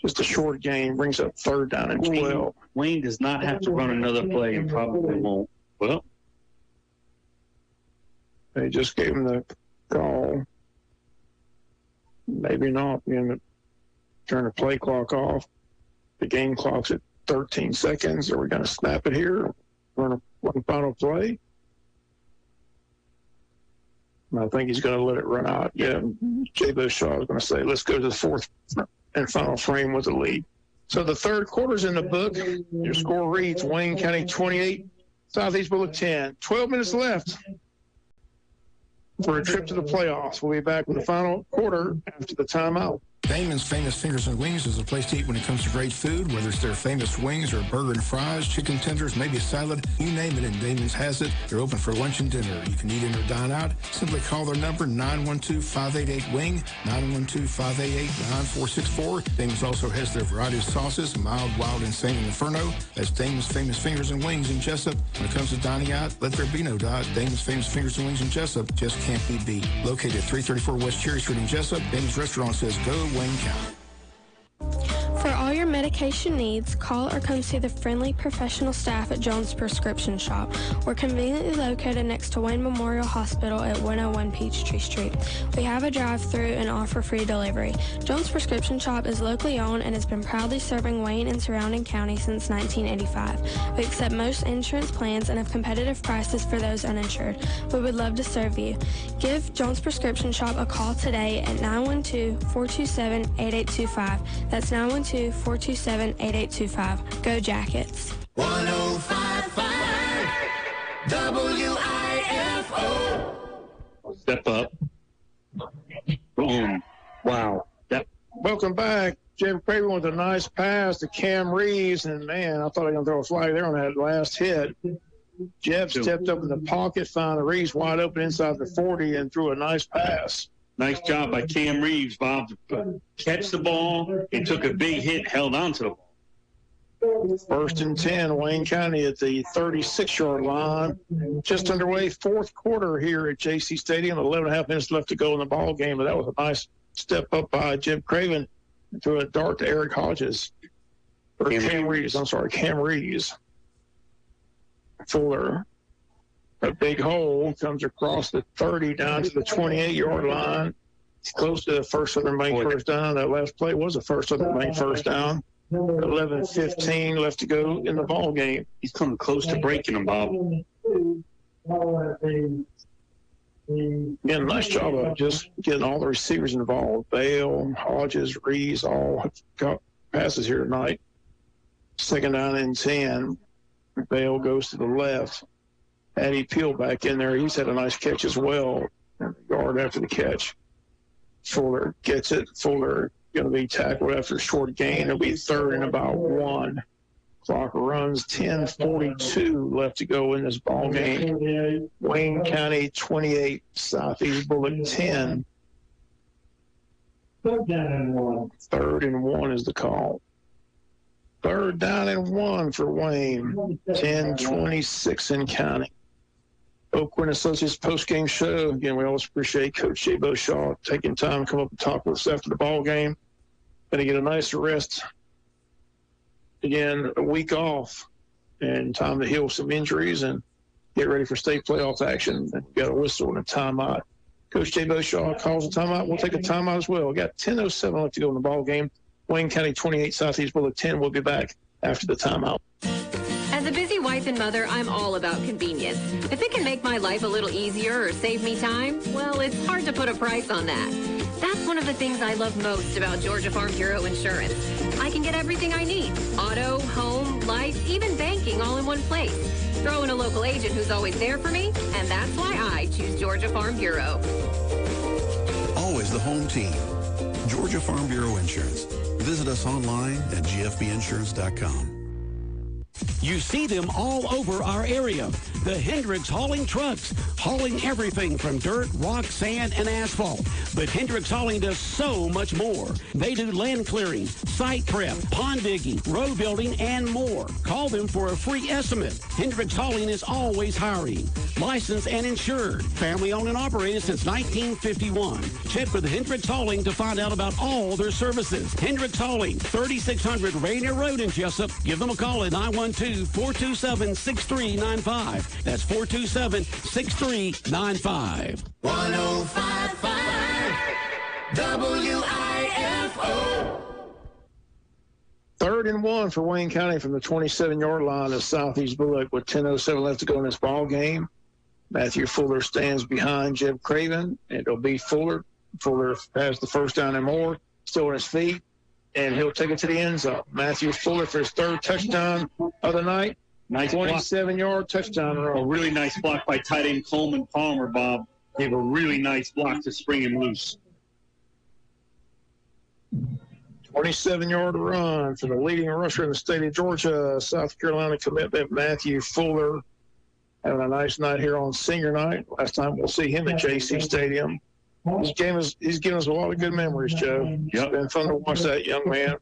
Just a short game. Brings up third down and 12. Wayne does not have to run another play and probably won't. Well, They just gave him the call. Maybe not. We're going to turn the play clock off. The game clock's at 13 seconds. Are we going to snap it here? Run one final play? I think he's going to let it run out. Yeah, Jay Beauchamp is going to say, let's go to the fourth and final frame with the lead. So the third quarter's in the book. Your score reads Wayne County 28, Southeast Bulloch 10. 12 minutes left for a trip to the playoffs. We'll be back with the final quarter after the timeout. Damon's Famous Fingers and Wings is a place to eat when it comes to great food, whether it's their famous wings or burger and fries, chicken tenders, maybe a salad, you name it, and Damon's has it. They're open for lunch and dinner. You can eat in or dine out. Simply call their number, 912-588-WING, 912-588-9464. Damon's also has their variety of sauces, mild, wild, insane, and inferno. That's Damon's Famous Fingers and Wings in Jesup. When it comes to dining out, let there be no doubt. Damon's Famous Fingers and Wings in Jesup just can't be beat. Located at 334 West Cherry Street in Jesup, Damon's Restaurant says go Wayne County. For all your medication needs, call or come see the friendly professional staff at Jones Prescription Shop. We're conveniently located next to Wayne Memorial Hospital at 101 Peachtree Street. We have a drive-through and offer free delivery. Jones Prescription Shop is locally owned and has been proudly serving Wayne and surrounding counties since 1985. We accept most insurance plans and have competitive prices for those uninsured. We would love to serve you. Give Jones Prescription Shop a call today at 912-427-8825. That's 912-427-8825. Go Jackets. 1055 WIFO. Step up. Boom. Wow. Welcome back. Jim Craven with a nice pass to Cam Reeves, and man, I thought I was going to throw a flag there on that last hit. Jeff stepped up in the pocket, found Reeves wide open inside the 40, and threw a nice pass. Nice job by Cam Reeves, Bob, to catch the ball. It took a big hit, held on to the ball. First and 10, Wayne County at the 36-yard line. Just underway, fourth quarter here at Jaycee Stadium. 11.5 minutes left to go in the ball game, but that was a nice step up by Jim Craven and threw a dart to Eric Hodges. Or Cam Reeves. Cam Reeves. Fuller. A big hole comes across the 30 down to the 28-yard line. It's close to the First Southern Bank first down. That last play was a First Southern Bank first down. 11:15 left to go in the ball game. He's coming close to breaking them, Bob. Yeah, nice job of just getting all the receivers involved. Bale, Hodges, Reeves, all got passes here tonight. Second down and 10. Bale goes to the left. Eddie Peel back in there. He's had a nice catch as well. Guard after the catch. Fuller gets it. Fuller going to be tackled after a short gain. It'll be third and about 1. Clock runs 10:42 left to go in this ball game. Wayne County 28, Southeast Bulloch 10. Third and 1 is the call. Third down and 1 for Wayne. 10:26 in counting. Oakland Associates post-game show. Again, we always appreciate Coach Jay Beauchamp taking time to come up and talk with us after the ball game. Going to get a nice rest. Again, a week off and time to heal some injuries and get ready for state playoff action. And got a whistle and a timeout. Coach Jay Beauchamp calls a timeout. We'll take a timeout as well. We got 10:07 left to go in the ball game. Wayne County 28, Southeast Bulloch 10. We'll be back after the timeout. As a busy wife and mother, I'm all about convenience. If it can make my life a little easier or save me time, well, it's hard to put a price on that. That's one of the things I love most about Georgia Farm Bureau Insurance. I can get everything I need. Auto, home, life, even banking all in one place. Throw in a local agent who's always there for me, and that's why I choose Georgia Farm Bureau. Always the home team. Georgia Farm Bureau Insurance. Visit us online at gfbinsurance.com. You see them all over our area. The Hendricks hauling trucks, hauling everything from dirt, rock, sand, and asphalt. But Hendricks Hauling does so much more. They do land clearing, site prep, pond digging, road building, and more. Call them for a free estimate. Hendricks Hauling is always hiring. licensed and insured. Family owned and operated since 1951. Check with Hendricks Hauling to find out about all their services. Hendricks Hauling, 3600 Rainier Road in Jesup. Give them a call at 912-427-6395. That's 427-6395. 1055 WIFO. 3rd and 1 for Wayne County from the 27-yard line of Southeast Bulloch with 10:07 left to go in this ball game. Matthew Fuller stands behind Jeb Craven, and it'll be Fuller. Fuller has the first down and more, still on his feet, and he'll take it to the end zone. Matthew Fuller for his 3rd touchdown of the night. Nice 27-yard touchdown run. A really nice block by tight end Coleman Palmer, Bob. Gave a really nice block to spring him loose. 27-yard run for the leading rusher in the state of Georgia, South Carolina commitment, Matthew Fuller. Having a nice night here on senior night. Last time we'll see him at Jaycee Stadium. He's given us a lot of good memories, Joe. Yep. It's been fun to watch that young man.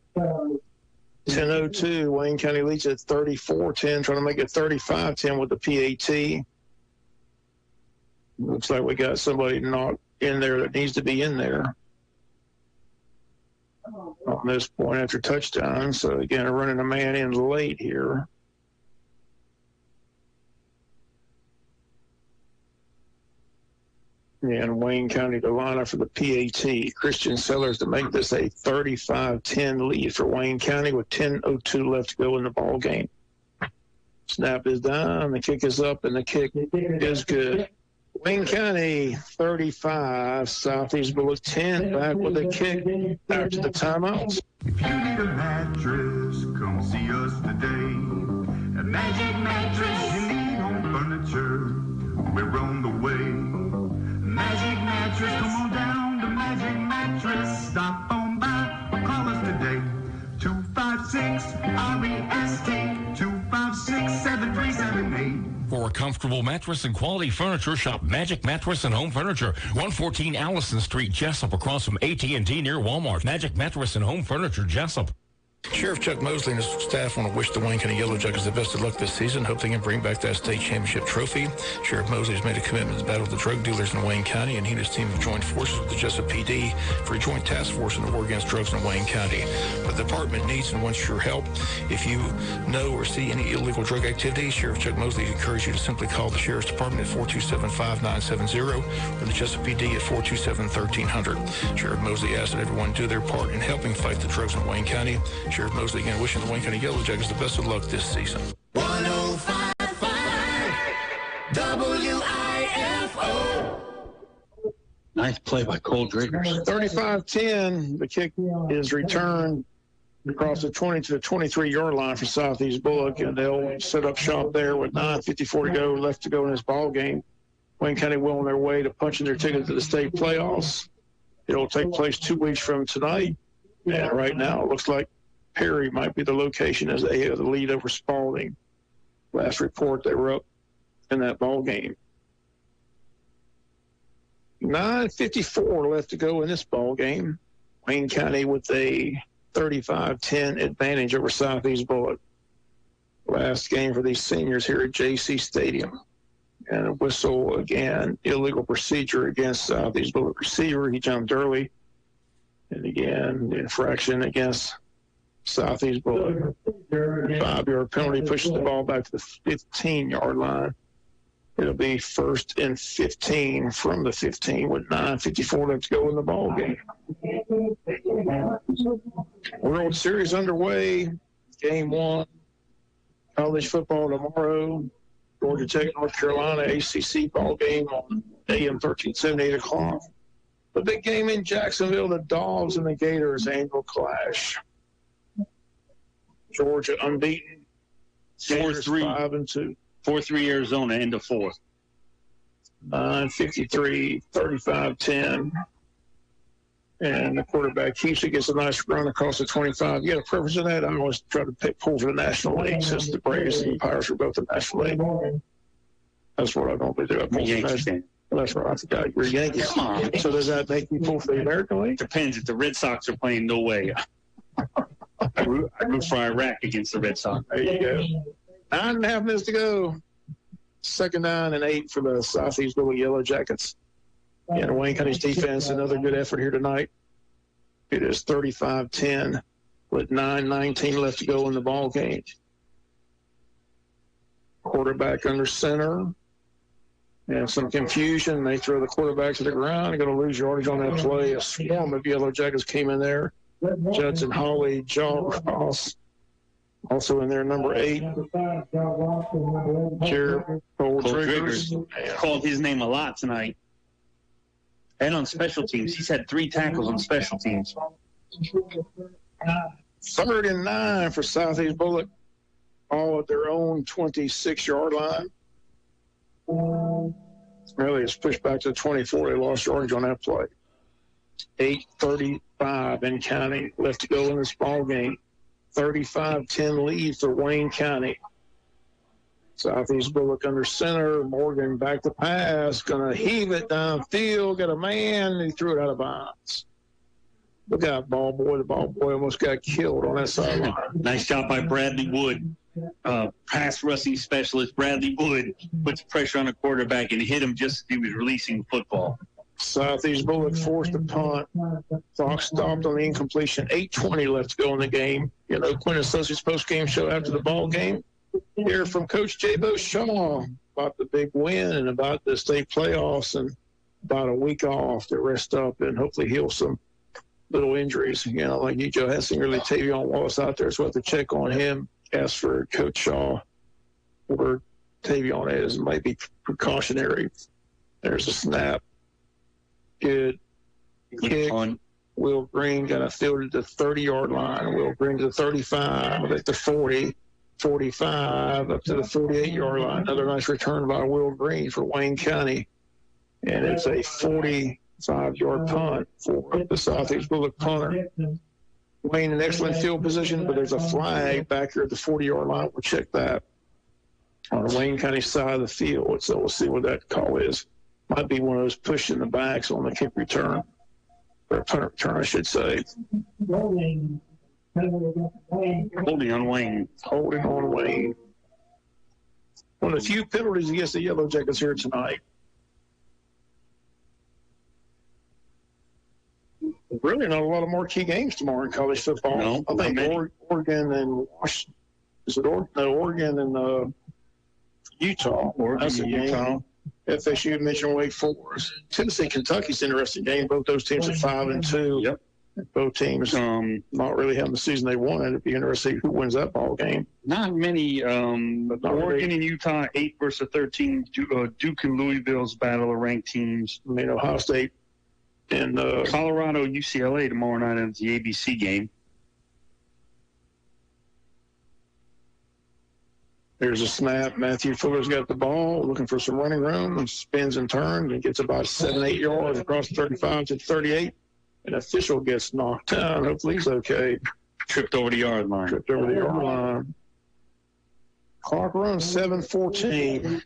10:02, Wayne County leads at 34-10, trying to make it 35-10 with the PAT. Looks like we got somebody not in there that needs to be in there on this point after touchdown. So, again, running a man in late here. And Wayne County to line up for the PAT. Christian Sellers to make this a 35-10 lead for Wayne County with 10:02 left to go in the ball game. Snap is down, the kick is up, and the kick is good. Wayne County 35, Southeast Bulloch 10, back with a kick after the timeouts. If you need a mattress, come see us today. A Magic Mattress, you need home furniture. We're on the way. Magic Mattress, come on down to Magic Mattress. Stop on by or call us today. 256-REST, 256-7378. For a comfortable mattress and quality furniture, shop Magic Mattress and Home Furniture, 114 Allison Street, Jesup, across from AT&T near Walmart. Magic Mattress and Home Furniture, Jesup. Sheriff Chuck Mosley and his staff want to wish the Wayne County Yellow Jackets the best of luck this season. Hope they can bring back that state championship trophy. Sheriff Mosley has made a commitment to battle the drug dealers in Wayne County, and he and his team have joined forces with the Jesup PD for a joint task force in the war against drugs in Wayne County. The department needs and wants your help. If you know or see any illegal drug activity, Sheriff Chuck Mosley encourages you to simply call the Sheriff's Department at 427-5970 or the Jesup PD at 427-1300. Sheriff Mosley asks that everyone do their part in helping fight the drugs in Wayne County. Sheriff Mosley again wishing the Wayne County Yellow Jackets the best of luck this season. 1055 WIFO. Nice play by Cole Driggers. 35-10, the kick is returned across the 20 to the 23-yard line for Southeast Bulloch, and they'll set up shop there with 9:54 to go, left to go in this ball game. Wayne County well on their way to punching their ticket to the state playoffs. It'll take place 2 weeks from tonight, and right now it looks like Perry might be the location as they have the lead over Spalding. Last report, they were up in that ball game. 9:54 left to go in this ball game. Wayne County with a 35-10 advantage over Southeast Bulloch. Last game for these seniors here at Jaycee Stadium. And a whistle again, illegal procedure against Southeast Bulloch receiver. He jumped early. And again, infraction against Southeast Bulloch. 5-yard penalty pushes the ball back to the 15-yard line. It'll be 1st and 15 from the 15 with 9:54 left to go in the ball game. World Series underway. Game 1. College football tomorrow. Georgia Tech, North Carolina, ACC ball game on AM 1370, 8 o'clock. The big game in Jacksonville, the Dogs and the Gators annual clash. Georgia unbeaten. 4-3. 5-2. 4-3 Arizona into 4th. 9:53, 35-10. And the quarterback keeps it, gets a nice run across the 25. You got a preference in that? I always try to pull for the National League since the Braves and the Pirates are both the National League. That's what I normally do. I pull for the National League. That's right. I forgot you're Yankees. Come on. So does that make you pull for the American League? Depends. If the Red Sox are playing, no way. I root for Iraq against the Red Sox. There you go. 9.5 minutes to go. 2nd down and 8 for the Southeast Bulloch Yellow Jackets. And Wayne County's defense, another good effort here tonight. It is 35-10 with 9:19 left to go in the ball game. Quarterback under center. And some confusion. They throw the quarterback to the ground. They're going to lose yardage on that play. A swarm of Yellow Jackets came in there. Judson Holly, John Ross. Also in there, number 8. Jared Triggers. Called his name a lot tonight. And on special teams. He's had 3 tackles on special teams. 3rd and 9 for Southeast Bulloch. All at their own 26-yard line. Really, it's pushed back to the 24. They lost yardage on that play. 8:35 in county left to go in this ball game. 35-10 lead for Wayne County. Southeast Bulloch under center. Morgan back to pass. Going to heave it downfield. Got a man. And he threw it out of bounds. Look out, ball boy. The ball boy almost got killed on that sideline. Nice job by Bradley Wood. Pass rushing specialist Bradley Wood puts pressure on the quarterback and hit him just as he was releasing the football. Southeast Bulloch forced a punt. Clock stopped on the incompletion. 8:20 left to go in the game. You know, Quinn Associates post-game show after the ball game. Hear from Coach J-Bo Shaw about the big win and about the state playoffs and about a week off to rest up and hopefully heal some little injuries. You know, like Joe Hessinger, Tavion Wallace out there, so we'll have to check on him. Ask for Coach Shaw where Tavion is. It might be precautionary. There's a snap. Good kick. Will Green got a field at the 30-yard line. Will Green to the 35, at the 40, 45, up to the 48-yard line. Another nice return by Will Green for Wayne County. And it's a 45-yard punt for the Southeast Bulloch punter. Wayne in excellent field position, but there's a flag back here at the 40-yard line. We'll check that on the Wayne County side of the field. So we'll see what that call is. Might be one of those pushing the backs on the kick return, or punt return, I should say. Holding on Wayne. Holding on Wayne. One of the few penalties against the Yellow Jackets here tonight. Really not a lot of marquee games tomorrow in college football. No, I think Oregon and Washington. Is it Oregon and Utah? That's a game. FSU mentioned Wake Forest. Tennessee, Kentucky's an interesting game. Both those teams are 5-2. Yep. Both teams not really having the season they wanted. It'd be interesting who wins that ball game. Not many. Oregon and Utah, 8 versus 13. Duke and Louisville's battle of ranked teams. I mean, Ohio State and Colorado, UCLA tomorrow night is the ABC game. There's a snap. Matthew Fuller's got the ball, looking for some running room, and spins and turns and gets about 7-8 yards across the 35 to the 38. An official gets knocked down. Hopefully he's okay. Tripped over the yard line. Tripped over the yard line. Clock runs 7:14.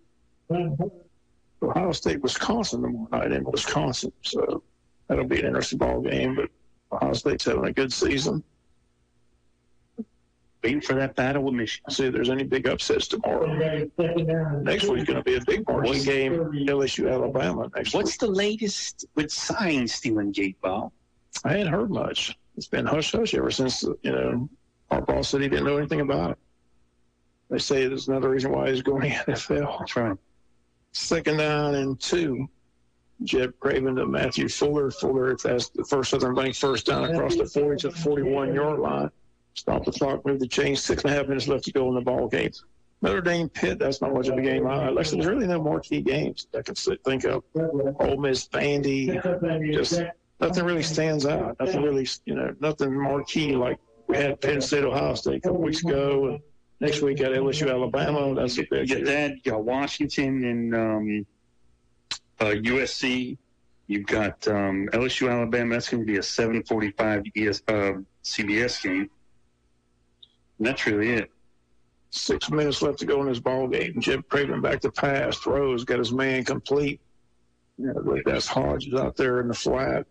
Ohio State, Wisconsin tomorrow night in Wisconsin. So that'll be an interesting ball game, but Ohio State's having a good season. Waiting for that battle with Michigan. See if there's any big upsets tomorrow. Next week's going to be a big marquee game, LSU, Alabama. What's the latest with signs stealing Gate Ball? I hadn't heard much. It's been hush-hush ever since, our boss said he didn't know anything about it. They say there's another reason why he's going to the NFL. That's right. 2nd down and 2. Jeb Craven to Matthew Fuller. Fuller, that's the first Southern Bank first down across the 40 to the 41-yard line. Stop the clock, move the chains. 6.5 minutes left to go in the ball game. Notre Dame Pitt, that's not much of a game. There's really no marquee games I can think of. Ole Miss, Vandy, just nothing really stands out. Nothing really, nothing marquee like we had Penn State, Ohio State a couple weeks ago. And next week at LSU, Alabama. That's a big You got Washington and USC. You've got LSU, Alabama. That's going to be a 7:45 CBS game. And that's really it. 6 minutes left to go in this ball game. Jeb Craven back to pass, throws, got his man complete. That's Hodges out there in the flat.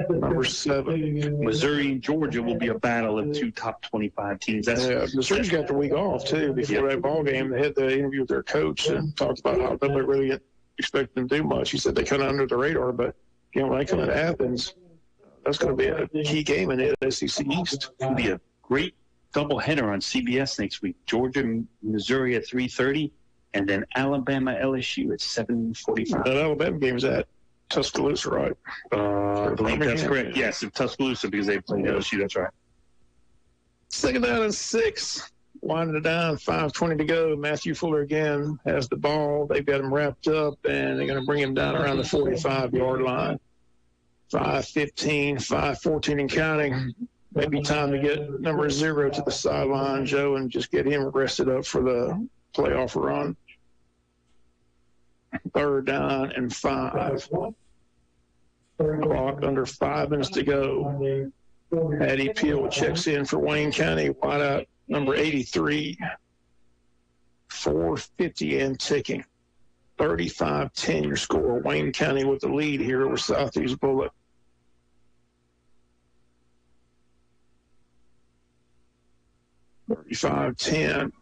Number 7. Missouri and Georgia will be a battle of 2 top 25 teams. Missouri's got the week off, too. Before that ball game, they had the interview with their coach and talked about how nobody really expected them to do much. He said they kind of under the radar, but, when they come into Athens, that's going to be a key game in the SEC East. It'll be a great doubleheader on CBS next week. Georgia and Missouri at 3:30, and then Alabama LSU at 7:45. That Alabama game is at Tuscaloosa, right? I believe that's correct. Yes, in Tuscaloosa, because they play LSU. That's right. 2nd down and 6. Winding it down, 5:20 to go. Matthew Fuller again has the ball. They've got him wrapped up, and they're going to bring him down around the 45-yard line. 5:15, 5:14 and counting. Maybe time to get number 0 to the sideline, Joe, and just get him rested up for the playoff run. 3rd down and 5. Clock under 5 minutes to go. Patty Peel checks in for Wayne County. Wideout number 83. 4:50 and ticking. 35-10 your score. Wayne County with the lead here over Southeast Bulloch. $35-10.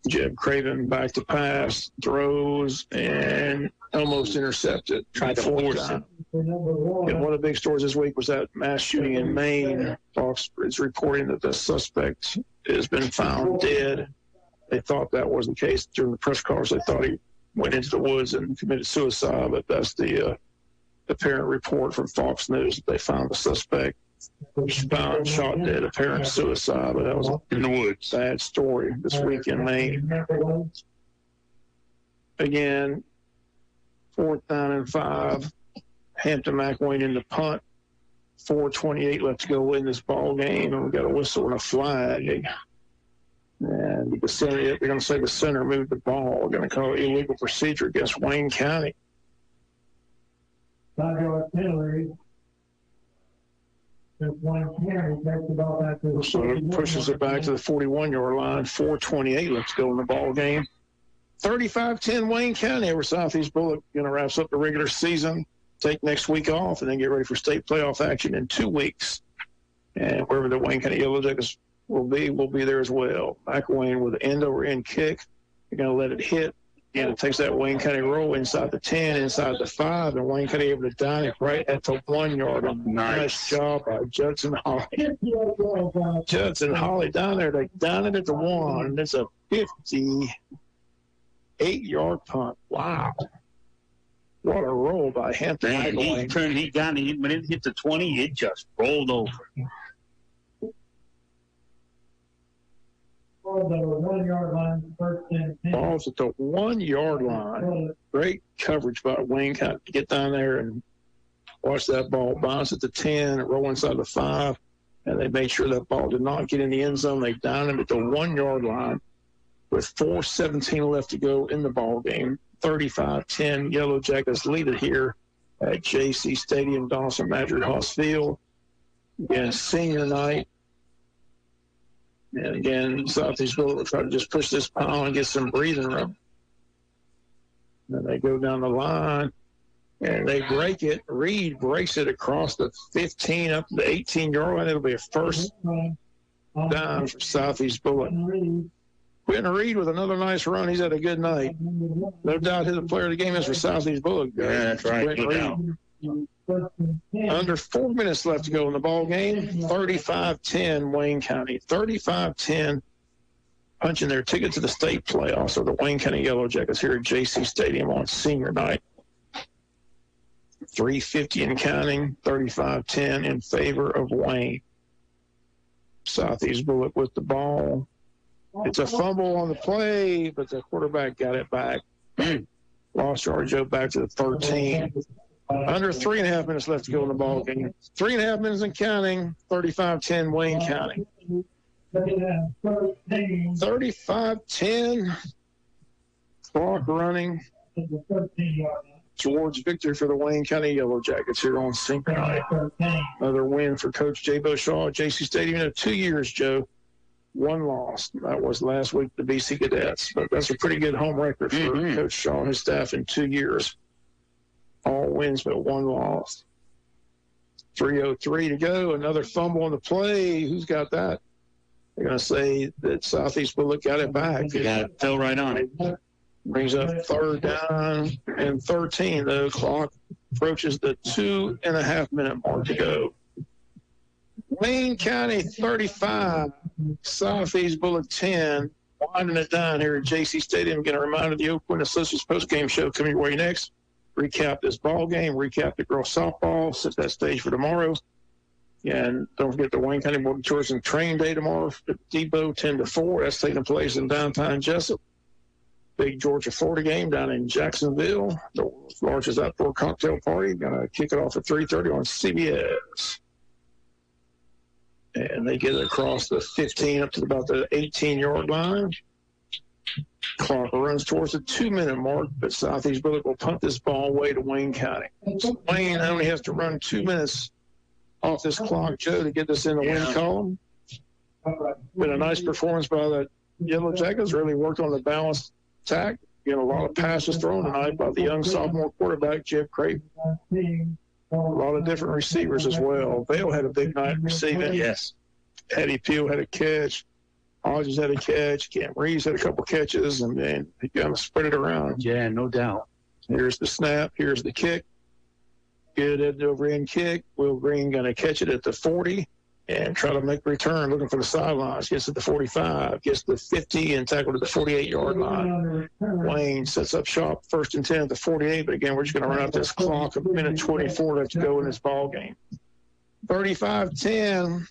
Jeb Craven back to pass, throws, and almost intercepted. Tried to force it. And one of the big stories this week was that mass shooting in Maine. Fox is reporting that the suspect has been found dead. They thought that was the case during the press conference. They thought he went into the woods and committed suicide, but that's the apparent report from Fox News that they found the suspect found shot dead, apparent suicide, but that was in the woods. Sad story this week in Maine. Again, 4th down and 5. Hampton McWayne in the punt. 4:28 left to go in this ball game, and we got a whistle and a flag. And the center, they're going to say the center moved the ball. We're going to call it illegal procedure against Wayne County. 5-yard penalty. So it pushes it back to the 41-yard line. 4:28 left to go in the ball game. 35-10 Wayne County over Southeast Bulloch. Going to wrap up the regular season, take next week off, and then get ready for state playoff action in 2 weeks. And wherever the Wayne County Yellow Jackets will be, we'll be there as well. McElwain with an end-over-end kick. They're going to let it hit. And it takes that Wayne County roll inside the 10, inside the 5, and Wayne County able to dine it right at the 1-yard line. Nice job by Judson Holly. Judson Holly down there. They dine it at the 1, and it's a 58-yard punt. Wow. What a roll by Hampton McElwain. He got it. When it hit the 20, it just rolled over. Ball's at the 1-yard line. Great coverage by Wayne County to get down there and watch that ball bounce at the 10, roll inside the 5, and they made sure that ball did not get in the end zone. They downed him at the 1-yard line with 4:17 left to go in the ball game. 35-10 Yellow Jackets lead it here at Jaycee Stadium, Dawson Madrid-Haas Field. Again, senior night. And again, Southeast Bulloch will try to just push this pile and get some breathing room. And they go down the line, and they break it. Reed breaks it across the 15 up to the 18-yard line. It'll be a first down for Southeast Bulloch. Quentin Reed with another nice run. He's had a good night. No doubt who the player of the game is for Southeast Bulloch. Yeah, that's right. Quentin Reed. Under 4 minutes left to go in the ball game. 35-10 Wayne County. 35-10 punching their ticket to the state playoffs of the Wayne County Yellow Jackets here at Jaycee Stadium on senior night. 3:50 and counting. 35-10 in favor of Wayne. Southeast Bulloch with the ball. It's a fumble on the play, but the quarterback got it back. Lost yard, Joe, back to the 13. Under 3.5 minutes left to go in the ball game. 3.5 minutes and counting. 35-10 Wayne County. 35-10. Clock running towards victory for the Wayne County Yellow Jackets here on senior night. Another win for Coach Jay Beauchamp at Jaycee Stadium. 2 years, Joe. 1 loss. That was last week, the BC Cadets. But that's a pretty good home record for Coach Shaw and his staff in 2 years. all wins but one loss. 3:03 to go. Another fumble on the play. Who's got that? They're going to say that Southeast Bulloch got it back. Yeah, it fell right on it. Brings up 3rd down and 13. The clock approaches the 2.5-minute mark to go. Wayne County 35, Southeast Bulloch 10. Winding it down here at Jaycee Stadium. Again, a reminder, the Oak Point Associates postgame show coming your way next. Recap this ball game, recap the girls softball, set that stage for tomorrow. And don't forget the Wayne County Board of Tourism Train Day tomorrow at Depot, 10 to 4. That's taking place in downtown Jesup. Big Georgia-Florida game down in Jacksonville. The world's largest outdoor cocktail party. Going to kick it off at 3:30 on CBS. And they get it across the 15 up to about the 18-yard line. Clock runs towards the 2-minute mark, but Southeast Bulloch will punt this ball away to Wayne County. So Wayne only has to run 2 minutes off this clock, Joe, to get this in the win column. Been a nice performance by the Yellow Jackets. Really worked on the balanced attack. Getting a lot of passes thrown tonight by the young sophomore quarterback, Jeff Creighton. A lot of different receivers as well. Vale had a big night receiving. Yes. Eddie Peel had a catch. Hodges had a catch. Cam Reeves had a couple catches, and then he kind of spread it around. Yeah, no doubt. Here's the snap. Here's the kick. Good end over end kick. Will Green going to catch it at the 40 and try to make a return, looking for the sidelines. Gets at the 45, gets to the 50, and tackled at the 48-yard line. Wayne sets up shop, 1st and 10 at the 48, but again, we're just going to run out this clock. 1:24 left to go in this ball game. 35-10.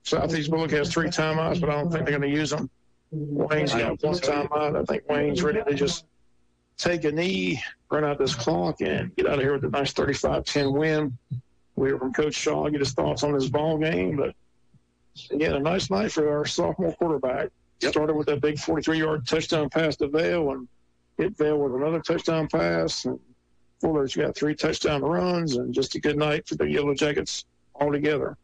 Southeast Bulloch has 3 timeouts, but I don't think they're going to use them. Wayne's got 1 timeout. I think Wayne's ready to just take a knee, run out this clock, and get out of here with a nice 35-10 win. We hear from Coach Shaw, get his thoughts on this ball game. But, again, a nice night for our sophomore quarterback. Started with that big 43-yard touchdown pass to Vale and hit Vale with another touchdown pass. And Fuller's got 3 touchdown runs, and just a good night for the Yellow Jackets altogether.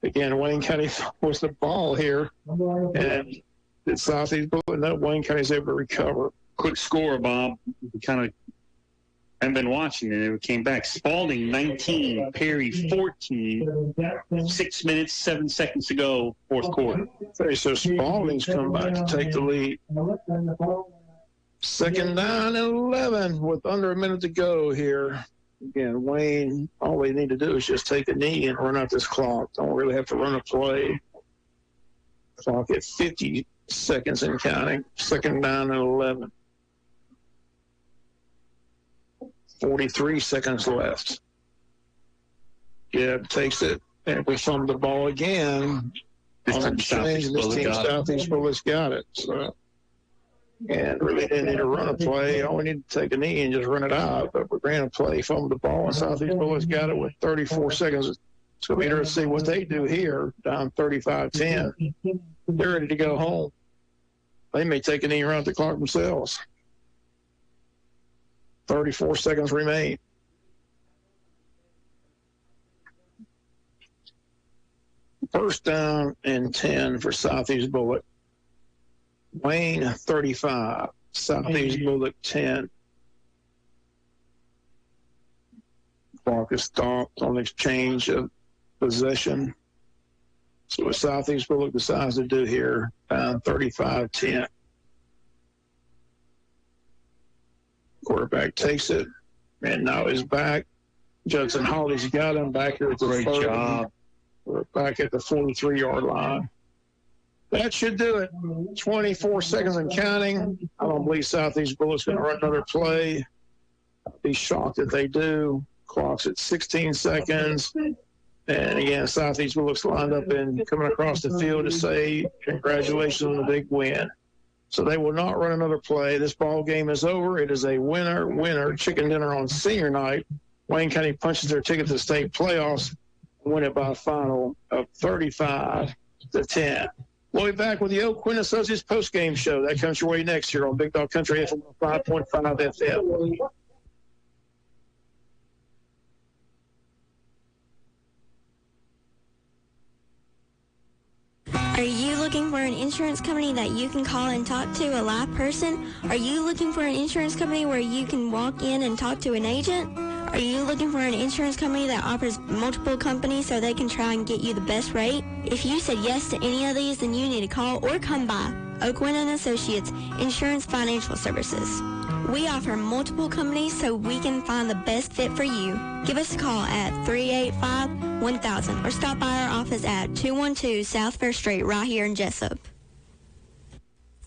Again, Wayne County was the ball here, and it's Southeast Bulloch. No, Wayne County's able to recover. Quick score, Bob. We kind of haven't been watching it. It came back. Spalding 19, Perry 14. 6 minutes, 7 seconds to go, 4th quarter. Okay, so Spalding's come back to take the lead. 2nd down and 11 with under a minute to go here. Again, Wayne, all they need to do is just take a knee and run out this clock. Don't really have to run a play. Clock at 50 seconds and counting. 2nd down and 11. 43 seconds left. Gibb takes it, and we fumble the ball again. This time Southeast Bulloch's got it. So, and really didn't need to run a play. All we need to take a knee and just run it out. But we ran a play, fumbled the ball, and Southeast Bulloch's got it with 34 seconds. So we interested to see what they do here, down 35-10. They're ready to go home. They may take a knee around the clock themselves. 34 seconds remain. First down and 10 for Southeast Bulloch. Wayne 35, Southeast Bulloch 10. Clock is stopped on exchange of possession. So what Southeast Bulloch decides to do here, down 35-10. Quarterback takes it, and now he's back. Judson Holly's got him back here at the Great job. We're back at the 43-yard line. That should do it. 24 seconds and counting. I don't believe Southeast Bulloch's going to run another play. I'd be shocked if they do. Clock's at 16 seconds. And again, Southeast Bulloch's lined up and coming across the field to say congratulations on the big win. So they will not run another play. This ball game is over. It is a winner chicken dinner on senior night. Wayne County punches their ticket to the state playoffs and win it by a final of 35-10. We'll be back with the Oak Quinn Associates postgame show. That comes your way next here on Big Dog Country FM 5.5 FM. Are you looking for an insurance company that you can call and talk to a live person? Are you looking for an insurance company where you can walk in and talk to an agent? Are you looking for an insurance company that offers multiple companies so they can try and get you the best rate? If you said yes to any of these, then you need to call or come by Oakland & Associates Insurance Financial Services. We offer multiple companies so we can find the best fit for you. Give us a call at 385-1000 or stop by our office at 212 South First Street right here in Jesup.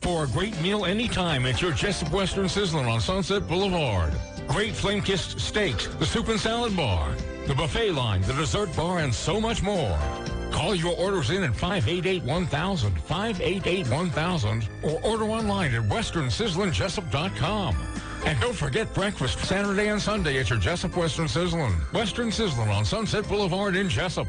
For a great meal anytime at your Jesup Western Sizzlin' on Sunset Boulevard. Great flame-kissed steaks, the soup and salad bar, the buffet line, the dessert bar, and so much more. Call your orders in at 588-1000, 588-1000, or order online at westernsizzlinjessup.com. And don't forget breakfast Saturday and Sunday at your Jesup Western Sizzlin'. Western Sizzlin' on Sunset Boulevard in Jesup.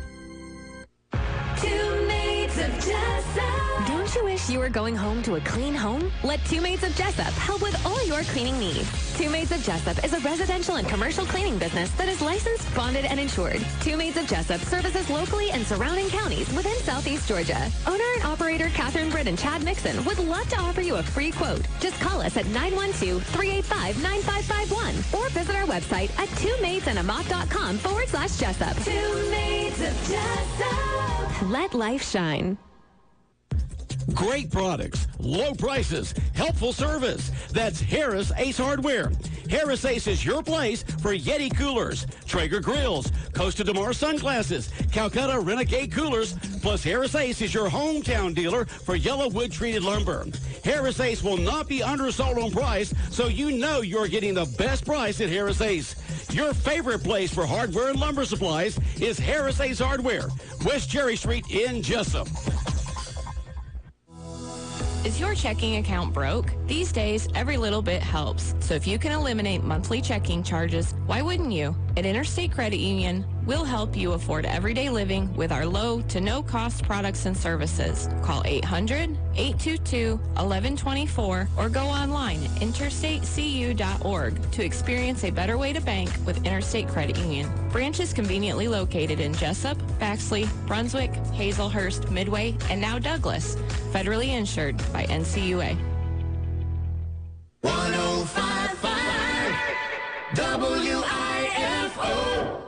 Two Maids of Jesup. Don't you wish you were going home to a clean home? Let Two Maids of Jesup help with all your cleaning needs. Two Maids of Jesup is a residential and commercial cleaning business that is licensed, bonded, and insured. Two Maids of Jesup services locally and surrounding counties within Southeast Georgia. Owner and operator Catherine Britt and Chad Mixon would love to offer you a free quote. Just call us at 912-385-9551 or visit our website at twomaidsandaMop.com/Jesup. Two Maids of Jesup. Let life shine. Great products, low prices, helpful service. That's Harris Ace Hardware. Harris Ace is your place for Yeti coolers, Traeger grills, Costa de Mar sunglasses, Calcutta Renegade coolers, plus Harris Ace is your hometown dealer for yellow wood treated lumber. Harris Ace will not be undersold on price, so you know you're getting the best price at Harris Ace. Your favorite place for hardware and lumber supplies is Harris Ace Hardware, West Cherry Street in Jesup. Is your checking account broke? These days, every little bit helps. So if you can eliminate monthly checking charges, why wouldn't you? At Interstate Credit Union, we'll help you afford everyday living with our low to no cost products and services. Call 800-822-1124 or go online at interstatecu.org to experience a better way to bank with Interstate Credit Union. Branches conveniently located in Jesup, Baxley, Brunswick, Hazelhurst, Midway, and now Douglas. Federally insured by NCUA. 1055 WIFO.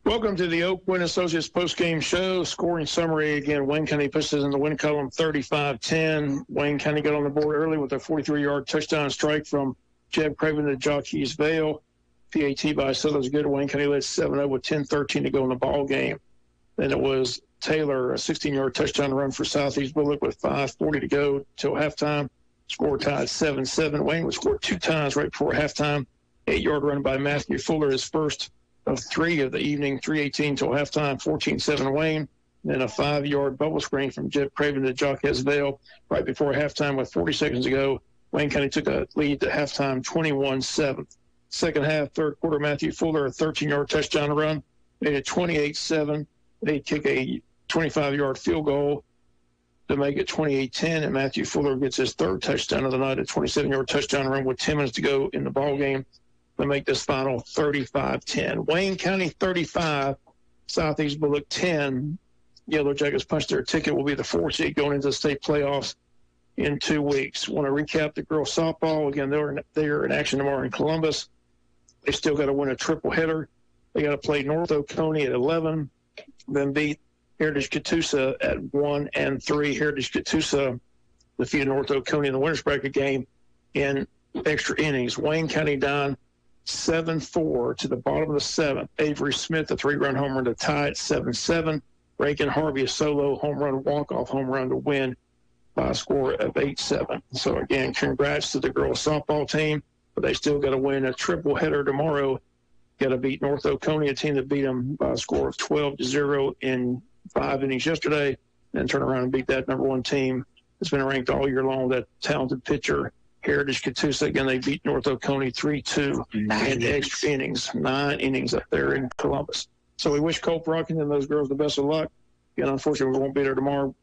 Welcome to the Oakland Associates postgame show. Scoring summary again. Wayne County pushes in the win column 35-10. Wayne County got on the board early with a 43-yard touchdown strike from Jeb Craven to Jaycee Vale. PAT by Southern's good. Wayne County led 7-0 with 10:13 to go in the ball game. Then it was Taylor, a 16-yard touchdown run for Southeast Bulloch with 5:40 to go till halftime. Score tied 7-7. Wayne would score 2 times right before halftime. 8-yard run by Matthew Fuller, his first of 3 of the evening, 3:18 till halftime, 14-7 Wayne. Then a 5-yard bubble screen from Jeb Craven to Jaycee Vale right before halftime with 40 seconds to go. Wayne County took a lead to halftime, 21-7. Second half, third quarter, Matthew Fuller, a 13-yard touchdown run, made it 28-7. They kick a 25-yard field goal to make it 28-10, and Matthew Fuller gets his third touchdown of the night, a 27-yard touchdown run with 10 minutes to go in the ball game to make this final 35-10. Wayne County 35, Southeast Bulloch 10. Yellow Jackets punched their ticket, will be the 4 seed going into the state playoffs in 2 weeks. Want to recap the girls softball. Again, they're in action tomorrow in Columbus. They still got to win a triple header. They got to play North Oconee at 11, then beat Heritage Catoosa at 1 and 3. Heritage Catoosa defeated North Oconee in the winners bracket game in extra innings. Wayne County down 7-4 to the bottom of the 7th. Avery Smith, a 3-run home run to tie at 7-7. Reagan Harvey, a solo home run, walk-off home run to win by a score of 8-7. So again, congrats to the girls softball team, but they still got to win a triple header tomorrow. Got to beat North Oconee, a team that beat them by a score of 12-0 in 5 innings yesterday, and turn around and beat that number 1 team that's been ranked all year long, that talented pitcher, Heritage Catoosa. Again, they beat North Oconee 3-2 in extra innings, 9 innings up there in Columbus. So we wish Cope Rocking and those girls the best of luck. Again, unfortunately, we won't be there tomorrow.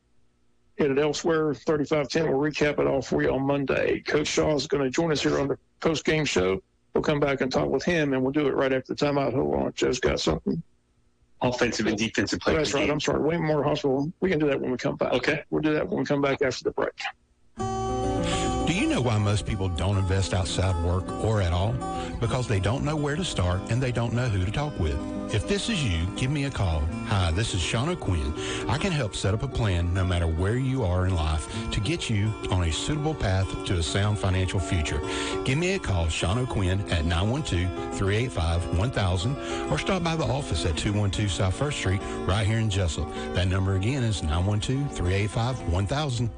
Headed elsewhere, 35-10. We'll recap it all for you on Monday. Coach Shaw is going to join us here on the post-game show. We'll come back and talk with him, and we'll do it right after the timeout. Hold on, Joe's got something. offensive and defensive player. That's right. I'm sorry. Wayne Memorial Hospital. We can do that when we come back. Okay. We'll do that when we come back after the break. Do you know why most people don't invest outside work or at all? Because they don't know where to start and they don't know who to talk with. If this is you, give me a call. Hi, this is Sean O'Quinn. I can help set up a plan no matter where you are in life to get you on a suitable path to a sound financial future. Give me a call, Sean O'Quinn, at 912-385-1000 or stop by the office at 212 South 1st Street right here in Jesup. That number again is 912-385-1000.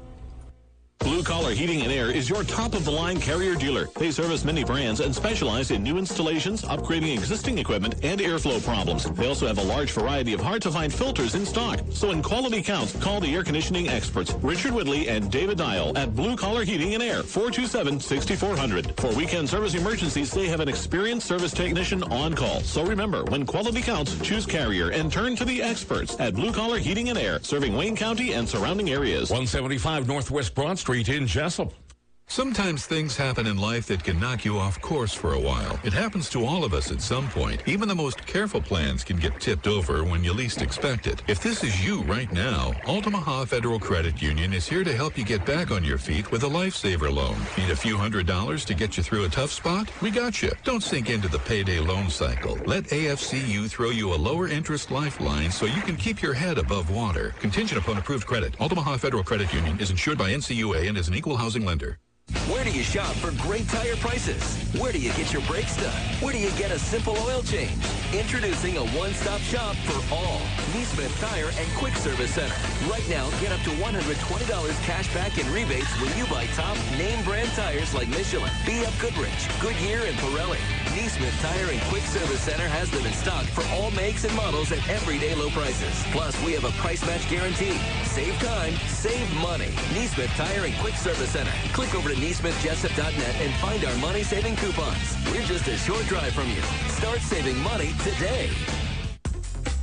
Blue Collar Heating and Air is your top-of-the-line Carrier dealer. They service many brands and specialize in new installations, upgrading existing equipment, and airflow problems. They also have a large variety of hard-to-find filters in stock. So when quality counts, call the air conditioning experts, Richard Whitley and David Dial at Blue Collar Heating and Air, 427-6400. For weekend service emergencies, they have an experienced service technician on call. So remember, when quality counts, choose Carrier and turn to the experts at Blue Collar Heating and Air, serving Wayne County and surrounding areas. 175 Northwest Broad Street in Jesup. Sometimes things happen in life that can knock you off course for a while. It happens to all of us at some point. Even the most careful plans can get tipped over when you least expect it. If this is you right now, Altamaha Federal Credit Union is here to help you get back on your feet with a Lifesaver loan. Need a few $100s to get you through a tough spot? We got you. Don't sink into the payday loan cycle. Let AFCU throw you a lower interest lifeline so you can keep your head above water. Contingent upon approved credit. Altamaha Federal Credit Union is insured by NCUA and is an equal housing lender. Where do you shop for great tire prices? Where do you get your brakes done? Where do you get a simple oil change? Introducing a one-stop shop for all. Neesmith Tire and Quick Service Center. Right now, get up to $120 cash back in rebates when you buy top name brand tires like Michelin, B.F. Goodrich, Goodyear, and Pirelli. Neesmith Tire and Quick Service Center has them in stock for all makes and models at everyday low prices. Plus, we have a price match guarantee. Save time, save money. Neesmith Tire and Quick Service Center. Click over to NeesmithJessup.net and find our money-saving coupons. We're just a short drive from you. Start saving money today.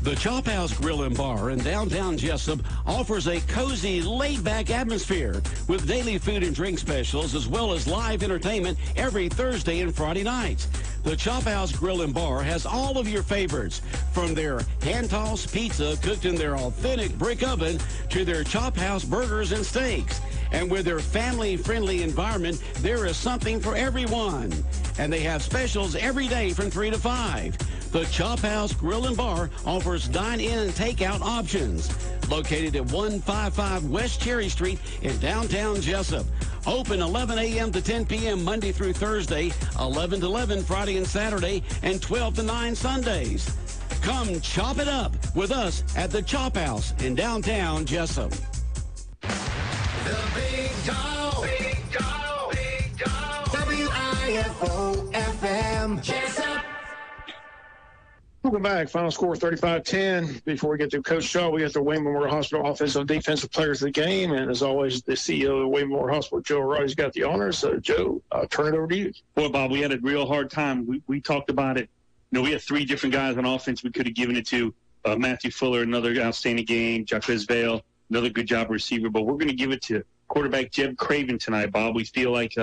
The Chop House Grill and Bar in downtown Jesup offers a cozy, laid-back atmosphere with daily food and drink specials as well as live entertainment every Thursday and Friday nights. The Chop House Grill and Bar has all of your favorites, from their hand-tossed pizza cooked in their authentic brick oven to their Chop House burgers and steaks. And with their family-friendly environment, there is something for everyone. And they have specials every day from 3 to 5. The Chop House Grill and Bar offers dine-in and takeout options. Located at 155 West Cherry Street in downtown Jesup. Open 11 a.m. to 10 p.m. Monday through Thursday, 11 to 11 Friday and Saturday, and 12 to 9 Sundays. Come chop it up with us at the Chop House in downtown Jesup. The Big Dog. Big Dog. Big Dog. WIFO-FM. Jesup. Welcome back. Final score 35-10. Before we get to Coach Shaw, we got the Wayne Memorial Hospital Offensive Defensive Players of the Game. And as always, the CEO of the Wayne Memorial Hospital, Joe Roddy's got the honors. So, Joe, I'll turn it over to you. Boy, Bob, we had a real hard time. We talked about it. You know, we had three different guys on offense we could have given it to. Matthew Fuller, another outstanding game. Jacques Vale, another good job receiver. But we're going to give it to quarterback Jeb Craven tonight, Bob. We feel like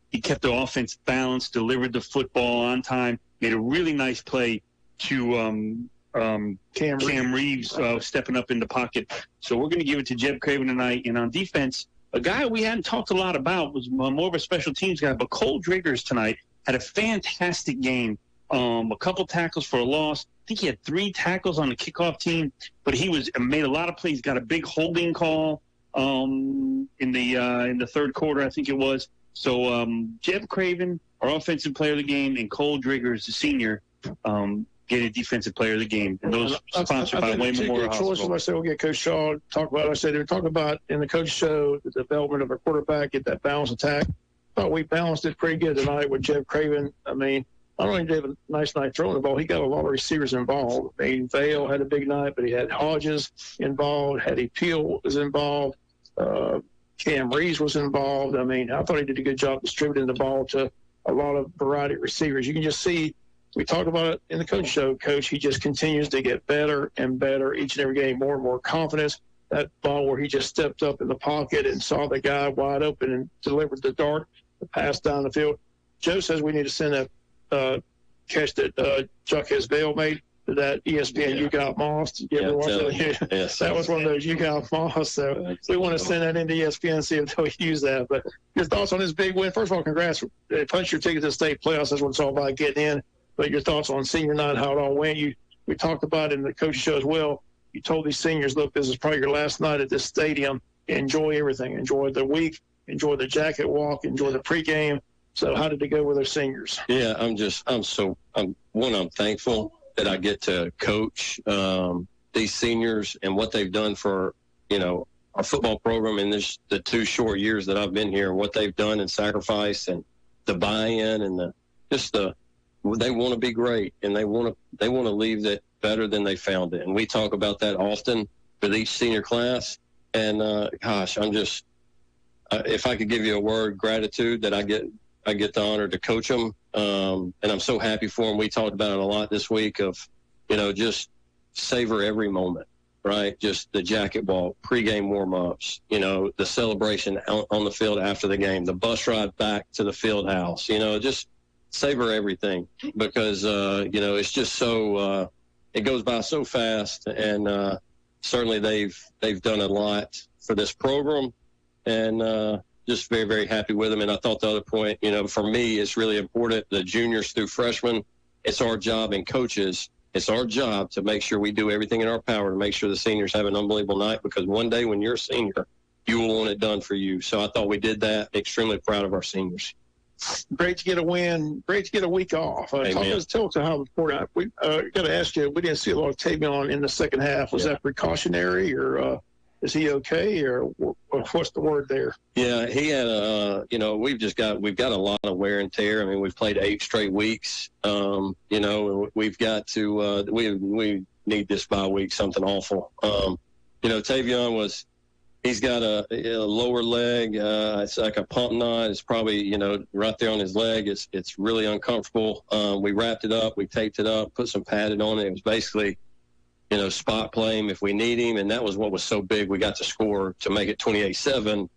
he kept the offense balanced, delivered the football on time, made a really nice play to Cam Reeves stepping up in the pocket. So we're going to give it to Jeb Craven tonight. And on defense, a guy we hadn't talked a lot about was more of a special teams guy, but Cole Driggers tonight had a fantastic game. A couple tackles for a loss. I think he had 3 tackles on the kickoff team, but he made a lot of plays. Got a big holding call in the third quarter, I think it was. So Jeb Craven, our offensive player of the game, and Cole Driggers, the senior, get a defensive player of the game. And those sponsored by Wayne Memorial Hospital. I said we'll get Coach Shaw to talk about it. I said they were talking about in the coach show the development of a quarterback, get that balanced attack. I thought we balanced it pretty good tonight with Jeb Craven. I mean, not only did he have a nice night throwing the ball, he got a lot of receivers involved. I mean, Vale had a big night, but he had Hodges involved, Hattie Peel was involved, Cam Reeves was involved. I mean, I thought he did a good job distributing the ball to a lot of variety of receivers. You can just see, we talked about it in the coach show, Coach, he just continues to get better and better each and every game, more and more confidence. That ball where he just stepped up in the pocket and saw the guy wide open and delivered the dart, the pass down the field. Joe says we need to send a catch that Jacques Vale made. that ESPN You Got Moss. Did you ever watch that? Yes. That was one of those You Got Moss. So we want to send that into ESPN and see if they'll use that. But your thoughts on this big win? First of all, congrats. Punch your ticket to the state playoffs. That's what it's all about, getting in. But your thoughts on senior night, how it all went. We talked about it in the coach show as well. You told these seniors, look, this is probably your last night at this stadium. Enjoy everything. Enjoy the week. Enjoy the jacket walk. Enjoy the pregame. So how did it go with their seniors? Yeah, I'm thankful that I get to coach these seniors and what they've done for, our football program in the 2 short years that I've been here, what they've done and sacrifice and the buy-in and they want to be great, and they want to leave it better than they found it. And we talk about that often with each senior class. And I'm just, if I could give you a word, gratitude that I get the honor to coach them. And I'm so happy for them. We talked about it a lot this week of, just savor every moment, right? Just the jacket ball, pregame warm-ups, the celebration on the field after the game, the bus ride back to the field house, just savor everything because, it's just so, it goes by so fast. And certainly they've done a lot for this program, and just very, very happy with them. And I thought the other point, for me, it's really important, the juniors through freshmen, it's our job, and coaches, it's our job to make sure we do everything in our power to make sure the seniors have an unbelievable night, because one day when you're a senior, you will want it done for you. So I thought we did that. Extremely proud of our seniors. Great to get a win. Great to get a week off. Tell us how important. We got to ask you. We didn't see a lot of Tavion in the second half. Was that precautionary, or is he okay, or what's the word there? Yeah, he had we've got a lot of wear and tear. I mean, we've played 8 straight weeks. We've got to we need this bye week, something awful. Tavion he's got a lower leg. It's like a pump knot. It's probably, right there on his leg. It's really uncomfortable. We wrapped it up. We taped it up, put some padding on it. It was basically, spot play him if we need him. And that was what was so big. We got to score to make it 28-7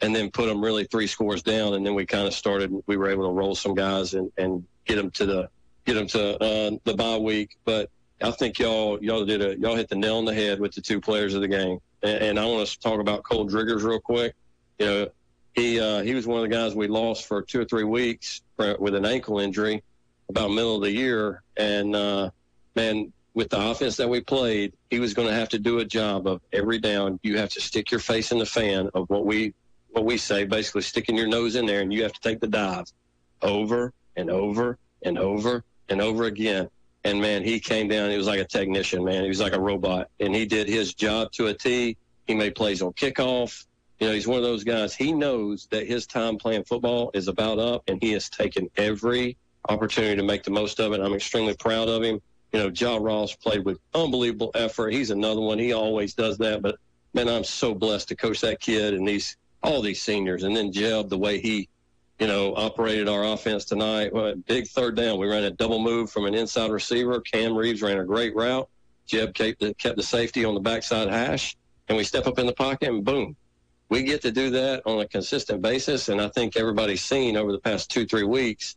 and then put them really 3 scores down. And then we kind of we were able to roll some guys and get them to the bye week. But I think y'all hit the nail on the head with the 2 players of the game. And I want to talk about Cole Driggers real quick. He was one of the guys we lost for 2 or 3 weeks with an ankle injury about middle of the year. And, with the offense that we played, he was going to have to do a job of every down. You have to stick your face in the fan of what we say, basically sticking your nose in there, and you have to take the dive over and over and over and over again. And, man, he came down. He was like a technician, man. He was like a robot. And he did his job to a T. He made plays on kickoff. He's one of those guys. He knows that his time playing football is about up, and he has taken every opportunity to make the most of it. I'm extremely proud of him. Ja Ross played with unbelievable effort. He's another one. He always does that. But, man, I'm so blessed to coach that kid and all these seniors. And then Jeb, the way he operated our offense tonight. Big third down. We ran a double move from an inside receiver. Cam Reeves ran a great route. Jeb kept the safety on the backside hash, and we step up in the pocket, and boom. We get to do that on a consistent basis, and I think everybody's seen over the past 2-3 weeks,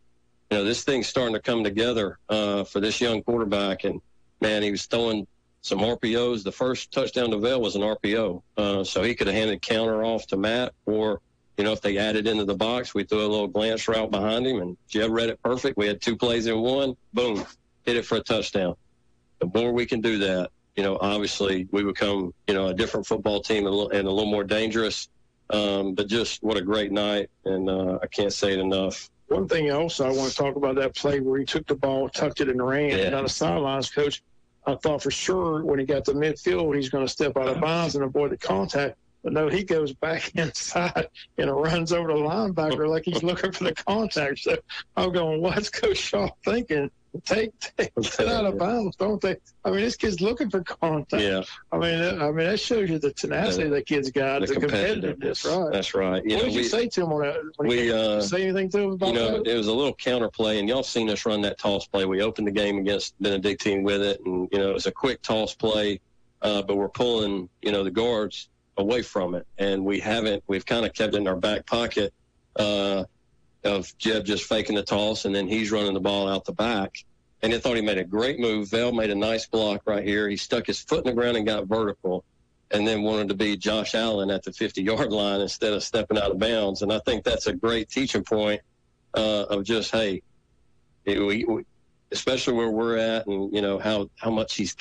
this thing's starting to come together for this young quarterback. And, man, he was throwing some RPOs. The first touchdown to Vail was an RPO. So he could have handed counter off to Matt, or if they added into the box, we threw a little glance route behind him, and Jeb read it perfect. We had 2 plays in one. Boom, hit it for a touchdown. The more we can do that, obviously we become, a different football team and a little more dangerous. But just what a great night, and I can't say it enough. One thing else I want to talk about, that play where he took the ball, tucked it, and ran down the sidelines, Coach. I thought for sure when he got to midfield, he's going to step out of bounds and avoid the contact. But no, he goes back inside and runs over the linebacker like he's looking for the contact. So I'm going, what's Coach Shaw thinking? Take out of bounds, don't they? I mean, this kid's looking for contact. Yeah. I mean, that shows you the tenacity that kid's got, the competitiveness, right? That's right. What did you say to him on that? Did you say anything to him about that? It was a little counter play, and y'all seen us run that toss play. We opened the game against Benedictine with it, and, it was a quick toss play, but we're pulling, the guards away from it, and we've kind of kept it in our back pocket of Jeb just faking the toss, and then he's running the ball out the back. and I thought he made a great move. Vale made a nice block right here. He stuck his foot in the ground and got vertical, and then wanted to be Josh Allen at the 50-yard line instead of stepping out of bounds. And I think that's a great teaching point of just, hey, we, especially where we're at, and how much he's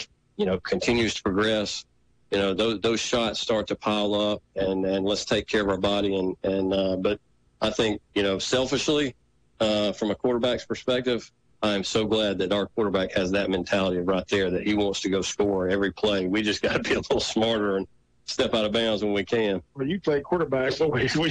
continues to progress. Those shots start to pile up, and let's take care of our body. But I think selfishly, from a quarterback's perspective, I'm so glad that our quarterback has that mentality right there, that he wants to go score every play. We just got to be a little smarter and step out of bounds when we can. When you play quarterback, what would you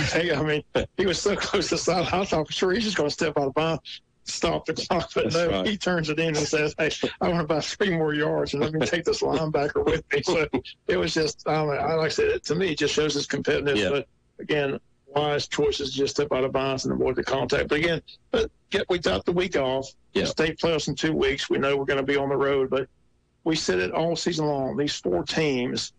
take? I mean, he was so close to the side. I thought for sure he's just going to step out of bounds, stop the clock. But That's no, right. He turns it in and says, hey, I want about 3 more yards, and let me take this linebacker with me. So it was just, like I said, to me, it just shows his competitiveness. Yeah. But, again, wise choices to just step out of bounds and avoid the contact. But, again, we got the week off. Yeah. State playoffs in 2 weeks. We know we're going to be on the road, but we said it all season long. These 4 teams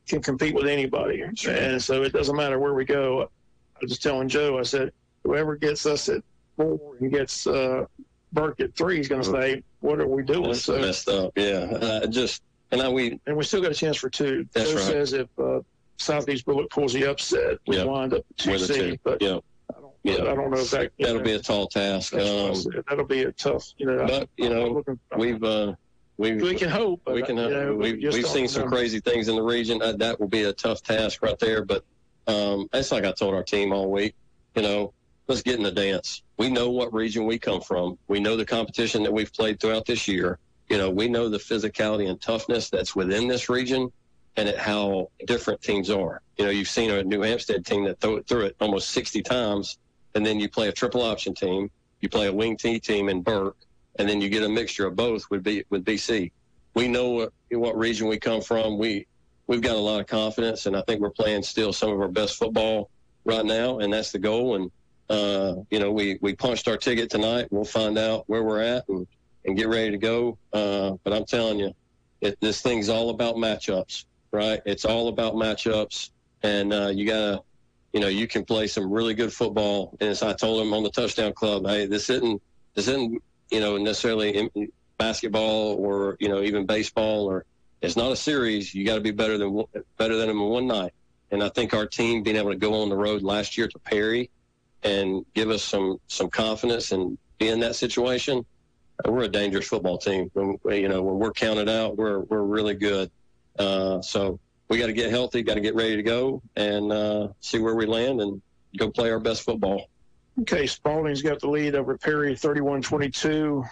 can compete with anybody. Sure. And so it doesn't matter where we go. I was just telling Joe, I said, whoever gets us at 4 and gets Burke at 3 is going to say, what are we doing? That's messed up. Yeah. And we still got a chance for 2. That's Joe right. says if Southeast Bulloch pulls the upset, we wind up 2 seed. But I don't know if that'll be a tall task. That'll be a tough, But we can hope. We can hope. We've seen some crazy things in the region. That will be a tough task right there. But it's like I told our team all week. Let's get in the dance. We know what region we come from. We know the competition that we've played throughout this year. We know the physicality and toughness that's within this region, and how different teams are. You've seen a New Hampstead team that threw it almost 60 times, and then you play a triple option team, you play a wing T team in Burke, and then you get a mixture of both with BC. We know what region we come from. We've got a lot of confidence, and I think we're playing still some of our best football right now, and that's the goal. And we punched our ticket tonight. We'll find out where we're at and get ready to go. But I'm telling you, this thing's all about matchups, right? It's all about matchups, and you gotta. You can play some really good football. And as I told him on the Touchdown Club, hey, this isn't necessarily basketball or, even baseball, or it's not a series. You got to be better than them in one night. And I think our team being able to go on the road last year to Perry and give us some confidence and be in that situation, we're a dangerous football team. When we're counted out, we're really good. So we got to get healthy, got to get ready to go, and see where we land and go play our best football. Okay, Spalding's got the lead over Perry, 31-22,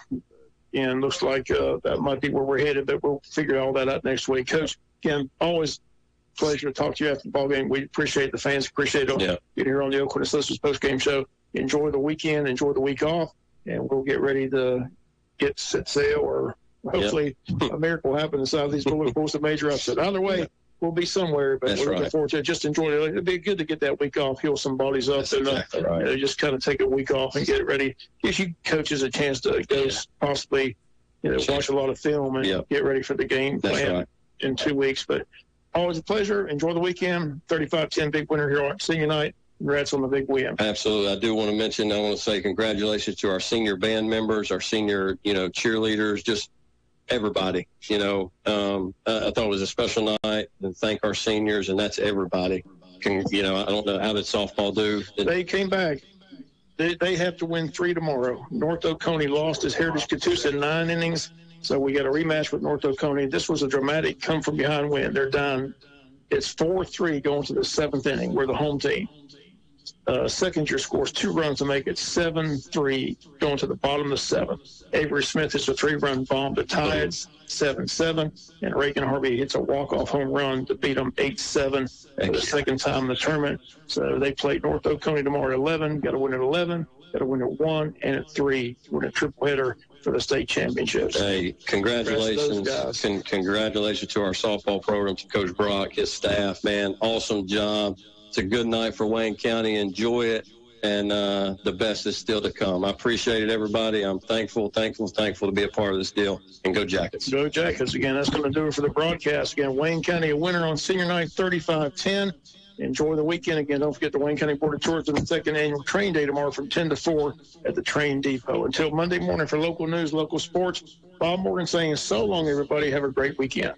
and looks like that might be where we're headed, but we'll figure all that out next week. Coach, again, always a pleasure to talk to you after the ball game. We appreciate the fans, appreciate you here on the Oakland Associates post-game show. Enjoy the weekend, enjoy the week off, and we'll get ready to set sail, or hopefully a miracle will happen in Southeast Bulloch pulls a major upset. Either way, we'll be somewhere, but we're looking forward to it. Just enjoy it. It'd be good to get that week off, heal some bodies up, and just kind of take a week off and get it ready. Gives you coaches a chance to go possibly, watch a lot of film and get ready for the game plan in 2 weeks. But always a pleasure. Enjoy the weekend. 35-10 big winner here on senior night. Congrats on the big win. Absolutely. I do want to say congratulations to our senior band members, our senior, cheerleaders, just everybody. I thought it was a special night, and thank our seniors, and that's everybody. I don't know, how did softball do? They came back. They have to win 3 tomorrow. North Oconee lost his Heritage Catoosa in 9 innings, so we got a rematch with North Oconee. This was a dramatic come-from-behind win. They're down. It's 4-3 going to the 7th inning. We're the home team. Second year scores 2 runs to make it 7-3 going to the bottom of the 7th. Avery Smith hits a 3-run bomb to tie it 7-7, and Reagan Harvey hits a walk-off home run to beat them 8-7 for the second time in the tournament. So they play North Oconee tomorrow at 11. Got to win at 11, got to win at 1, and at 3 win a triple header for the state championships. Hey, congratulations. Congratulations to our softball program, to Coach Brock, his staff, man. Awesome job. It's a good night for Wayne County. Enjoy it, and the best is still to come. I appreciate it, everybody. I'm thankful to be a part of this deal. And go Jackets. Go Jackets. Again, that's going to do it for the broadcast. Again, Wayne County a winner on senior night, 35-10. Enjoy the weekend. Again, don't forget the Wayne County Board of Tourism's second annual train day tomorrow from 10 to 4 at the train depot. Until Monday morning for local news, local sports, Bob Morgan saying so long, everybody. Have a great weekend.